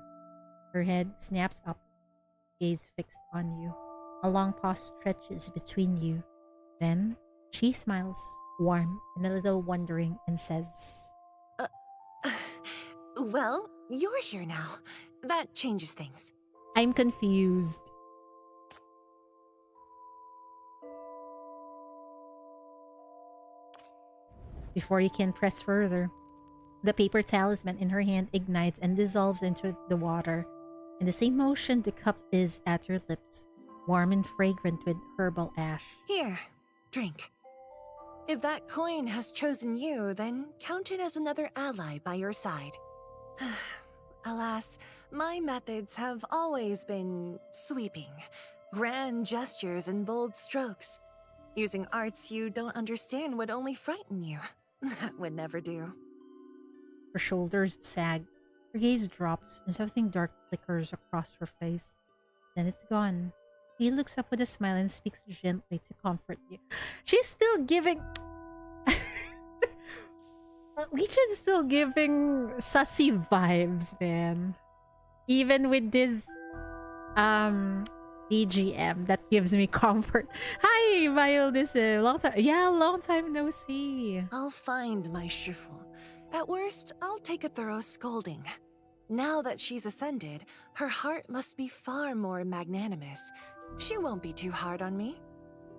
Her head snaps up, gaze fixed on you. A long pause stretches between you. Then she smiles, warm and a little wondering, and says, Well, you're here now. That changes things. I'm confused. Before you can press further, the paper talisman in her hand ignites and dissolves into the water. In the same motion, the cup is at your lips, warm and fragrant with herbal ash. Here, drink. If that coin has chosen you, then count it as another ally by your side. Alas, my methods have always been sweeping. Grand gestures and bold strokes. Using arts you don't understand would only frighten you. That would never do. Her shoulders sag, her gaze drops, and something dark flickers across her face. Then it's gone. He looks up with a smile and speaks gently to comfort you. She's still giving... Lichen's still giving sussy vibes, man. Even with this BGM that gives me comfort. Hi, Viola, this is long time. Yeah, long time no see. I'll find my Shifu. At worst, I'll take a thorough scolding. Now that she's ascended, her heart must be far more magnanimous. She won't be too hard on me.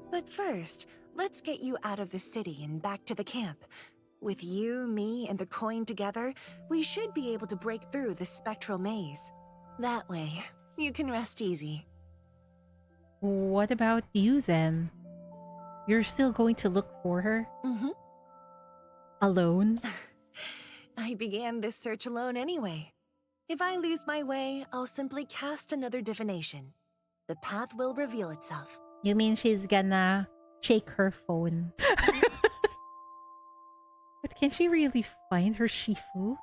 But first, let's get you out of the city and back to the camp. With you, me, and the coin together, we should be able to break through the spectral maze. That way, you can rest easy. What about you then? You're still going to look for her? Mm-hmm. Alone? I began this search alone anyway. If I lose my way, I'll simply cast another divination. The path will reveal itself. You mean she's gonna shake her phone? But can she really find her Shifu?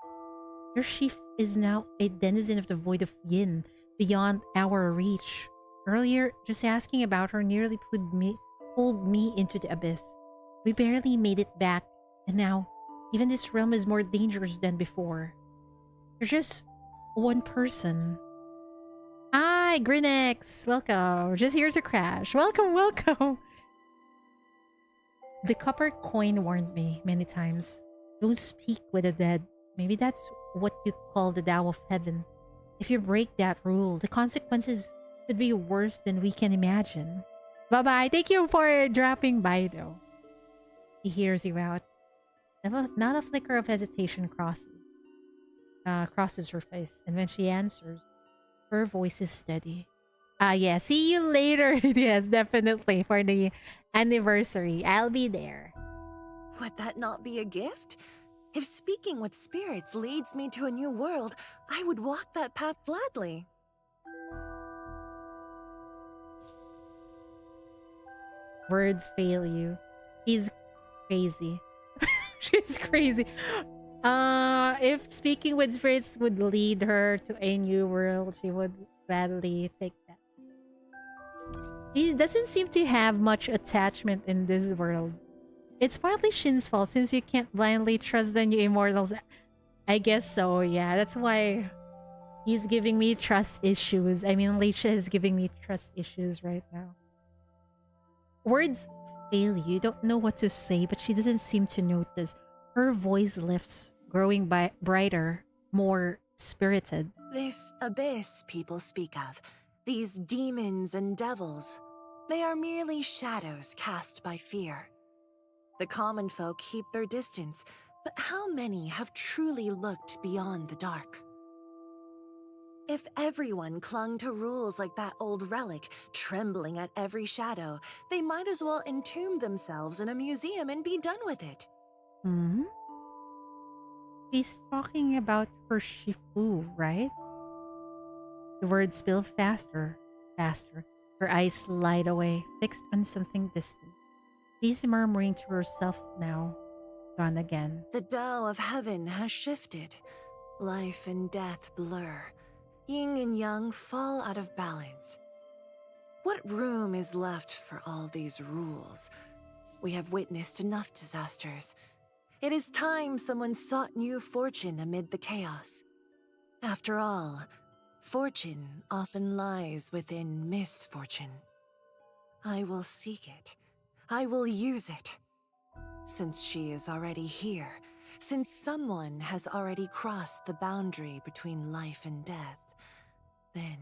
Your Shifu is now a denizen of the void of Yin, beyond our reach. Earlier, just asking about her nearly pulled me into the abyss. We barely made it back, and now, even this realm is more dangerous than before. You're just one person. Hi, Grinex! Welcome. Just here to crash. Welcome, welcome! The copper coin warned me many times. Don't speak with the dead. Maybe that's what you call the Tao of Heaven. If you break that rule, the consequences could be worse than we can imagine. Bye-bye. Thank you for dropping by, though. He hears you out. Not a flicker of hesitation crosses her face, and when she answers, her voice is steady. Yeah, see you later. Yes, definitely, for the anniversary. I'll be there. Would that not be a gift? If speaking with spirits leads me to a new world, I would walk that path gladly. Words fail you. He's crazy. She's crazy. If speaking with spirits would lead her to a new world, she would gladly take that. He doesn't seem to have much attachment in this world. It's partly Shin's fault since you can't blindly trust the new immortals. I guess so, yeah. That's why he's giving me trust issues. I mean, Leisha is giving me trust issues right now. Words fail you. You don't know what to say, but she doesn't seem to notice. Her voice lifts, growing brighter, more spirited. This abyss people speak of, these demons and devils, they are merely shadows cast by fear. The common folk keep their distance, but how many have truly looked beyond the dark? If everyone clung to rules like that old relic, trembling at every shadow, they might as well entomb themselves in a museum and be done with it. Hmm? He's talking about her Shifu, right? The words spill faster, faster. Her eyes slide away, fixed on something distant. She's murmuring to herself now. gone again. The Tao of heaven has shifted. Life and death blur. Yin and yang fall out of balance. What room is left for all these rules? We have witnessed enough disasters. It is time someone sought new fortune amid the chaos. After all, fortune often lies within misfortune. I will seek it. I will use it. Since she is already here, since someone has already crossed the boundary between life and death, then...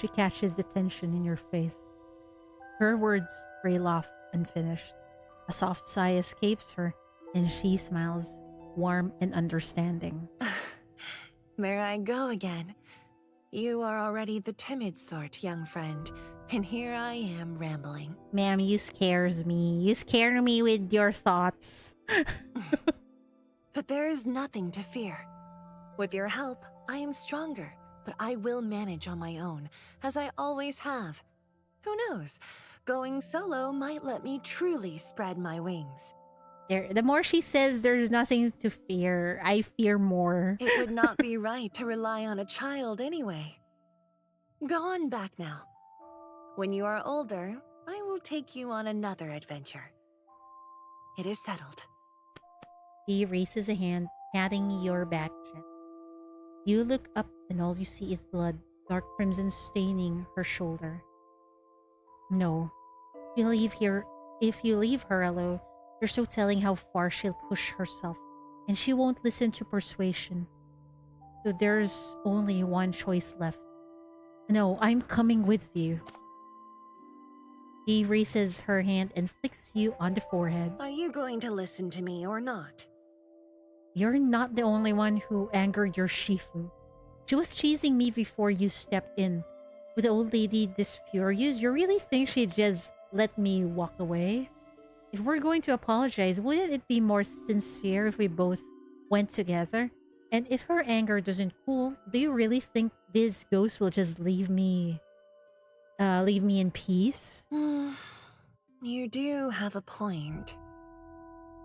She catches the tension in your face. Her words trail off unfinished. A soft sigh escapes her, and she smiles, warm and understanding. There I go again. You are already the timid sort, young friend, and here I am rambling. Ma'am, you scares me. You scare me with your thoughts. But there is nothing to fear. With your help, I am stronger, but I will manage on my own, as I always have. Who knows? Going solo might let me truly spread my wings. The more she says there's nothing to fear, I fear more. It would not be right to rely on a child anyway. Go on back now. When you are older, I will take you on another adventure. It is settled. He raises a hand, patting your back gently. You look up and all you see is blood, dark crimson staining her shoulder. No. If you leave her alone, there's no telling how far she'll push herself, and she won't listen to persuasion. So there's only one choice left. No, I'm coming with you. She raises her hand and flicks you on the forehead. Are you going to listen to me or not? You're not the only one who angered your Shifu. She was chasing me before you stepped in. With the old lady this furious, you really think she'd just let me walk away? If we're going to apologize, wouldn't it be more sincere if we both went together? And if her anger doesn't cool, do you really think this ghost will just leave me in peace? You do have a point.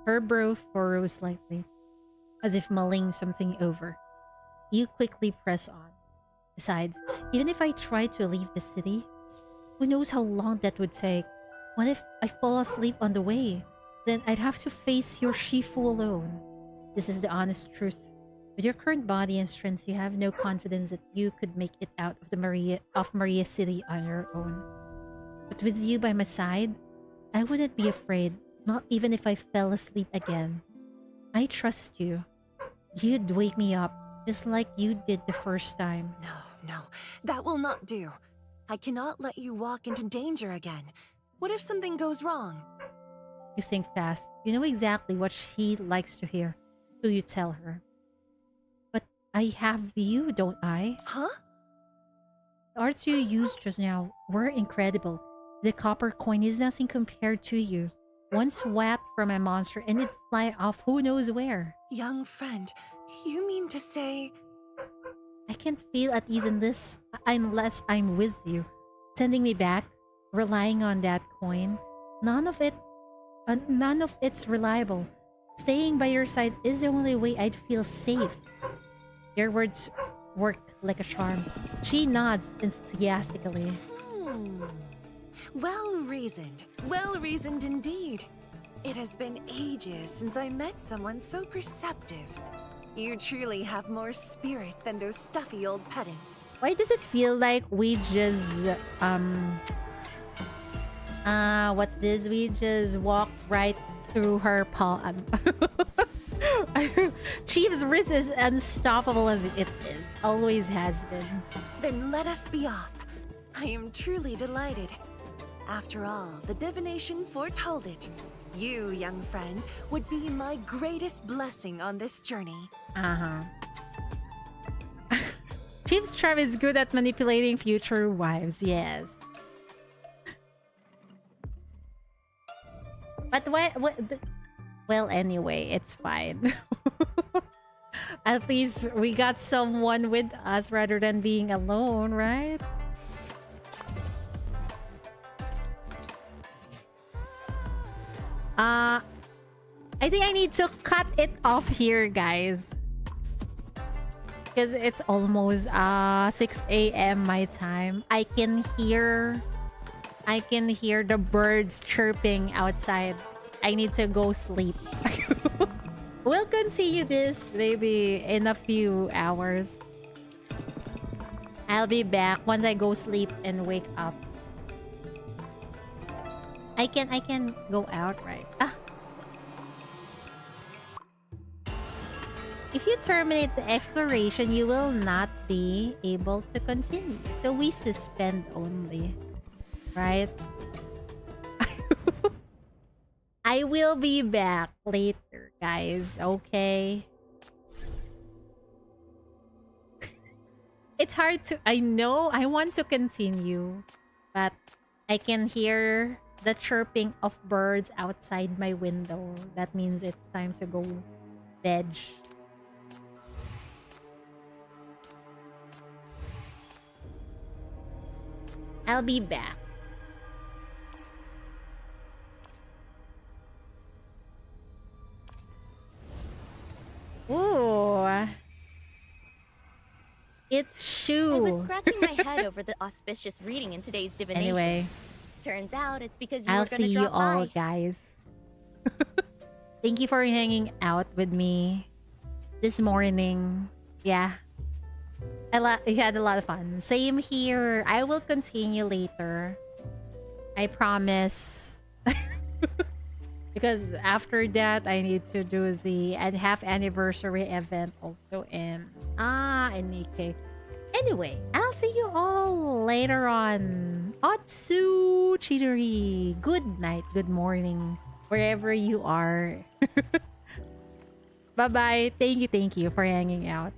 Her brow furrows slightly, as if mulling something over. You quickly press on. Besides, even if I try to leave the city, who knows how long that would take? What if I fall asleep on the way? Then I'd have to face your Shifu alone. This is the honest truth. With your current body and strength, you have no confidence that you could make it out of Maria City on your own. But with you by my side, I wouldn't be afraid, not even if I fell asleep again. I trust you. You'd wake me up, just like you did the first time. No, that will not do. I cannot let you walk into danger again. What if something goes wrong? You think fast. You know exactly what she likes to hear, so you tell her. But I have you, don't I? Huh? The arts you used just now were incredible. The copper coin is nothing compared to you. One swat from a monster and it'd fly off who knows where. Young friend, you mean to say... I can't feel at ease in this unless I'm with you. Sending me back, relying on that coin, none of it's reliable. Staying by your side is the only way I'd feel safe. Your words work like a charm. She nods enthusiastically. Well reasoned indeed. It has been ages since I met someone so perceptive. You truly have more spirit than those stuffy old pedants. Why does it feel like we just what's this? We just walked right through her palm. Chief's wrist is unstoppable as it is. Always has been. Then let us be off. I am truly delighted. After all, the divination foretold it. You, young friend, would be my greatest blessing on this journey. Chief's charm is good at manipulating future wives, yes. But well, anyway, it's fine. At least we got someone with us rather than being alone, right? I think I need to cut it off here, guys. Because it's almost 6 a.m. my time. I can hear the birds chirping outside. I need to go sleep. We'll continue this maybe in a few hours. I'll be back once I go sleep and wake up. I can go out, right? If you terminate the exploration, you will not be able to continue. So we suspend only, right? I will be back later, guys. Okay. It's hard to... I know I want to continue, but I can hear the chirping of birds outside my window. That means it's time to go veg. I'll be back. Ooh. It's Shu. I was scratching my head over the auspicious reading in today's divination. Anyway. Turns out it's because you I'll were going to see you drop all, by. guys. Thank you for hanging out with me this morning. Yeah. We had a lot of fun. Same here. I will continue later. I promise. Because after that, I need to do the half anniversary event also in Nikkei. Anyway, I'll see you all later on. Otsu Chidori. Good night, good morning, wherever you are. Bye-bye. Thank you for hanging out.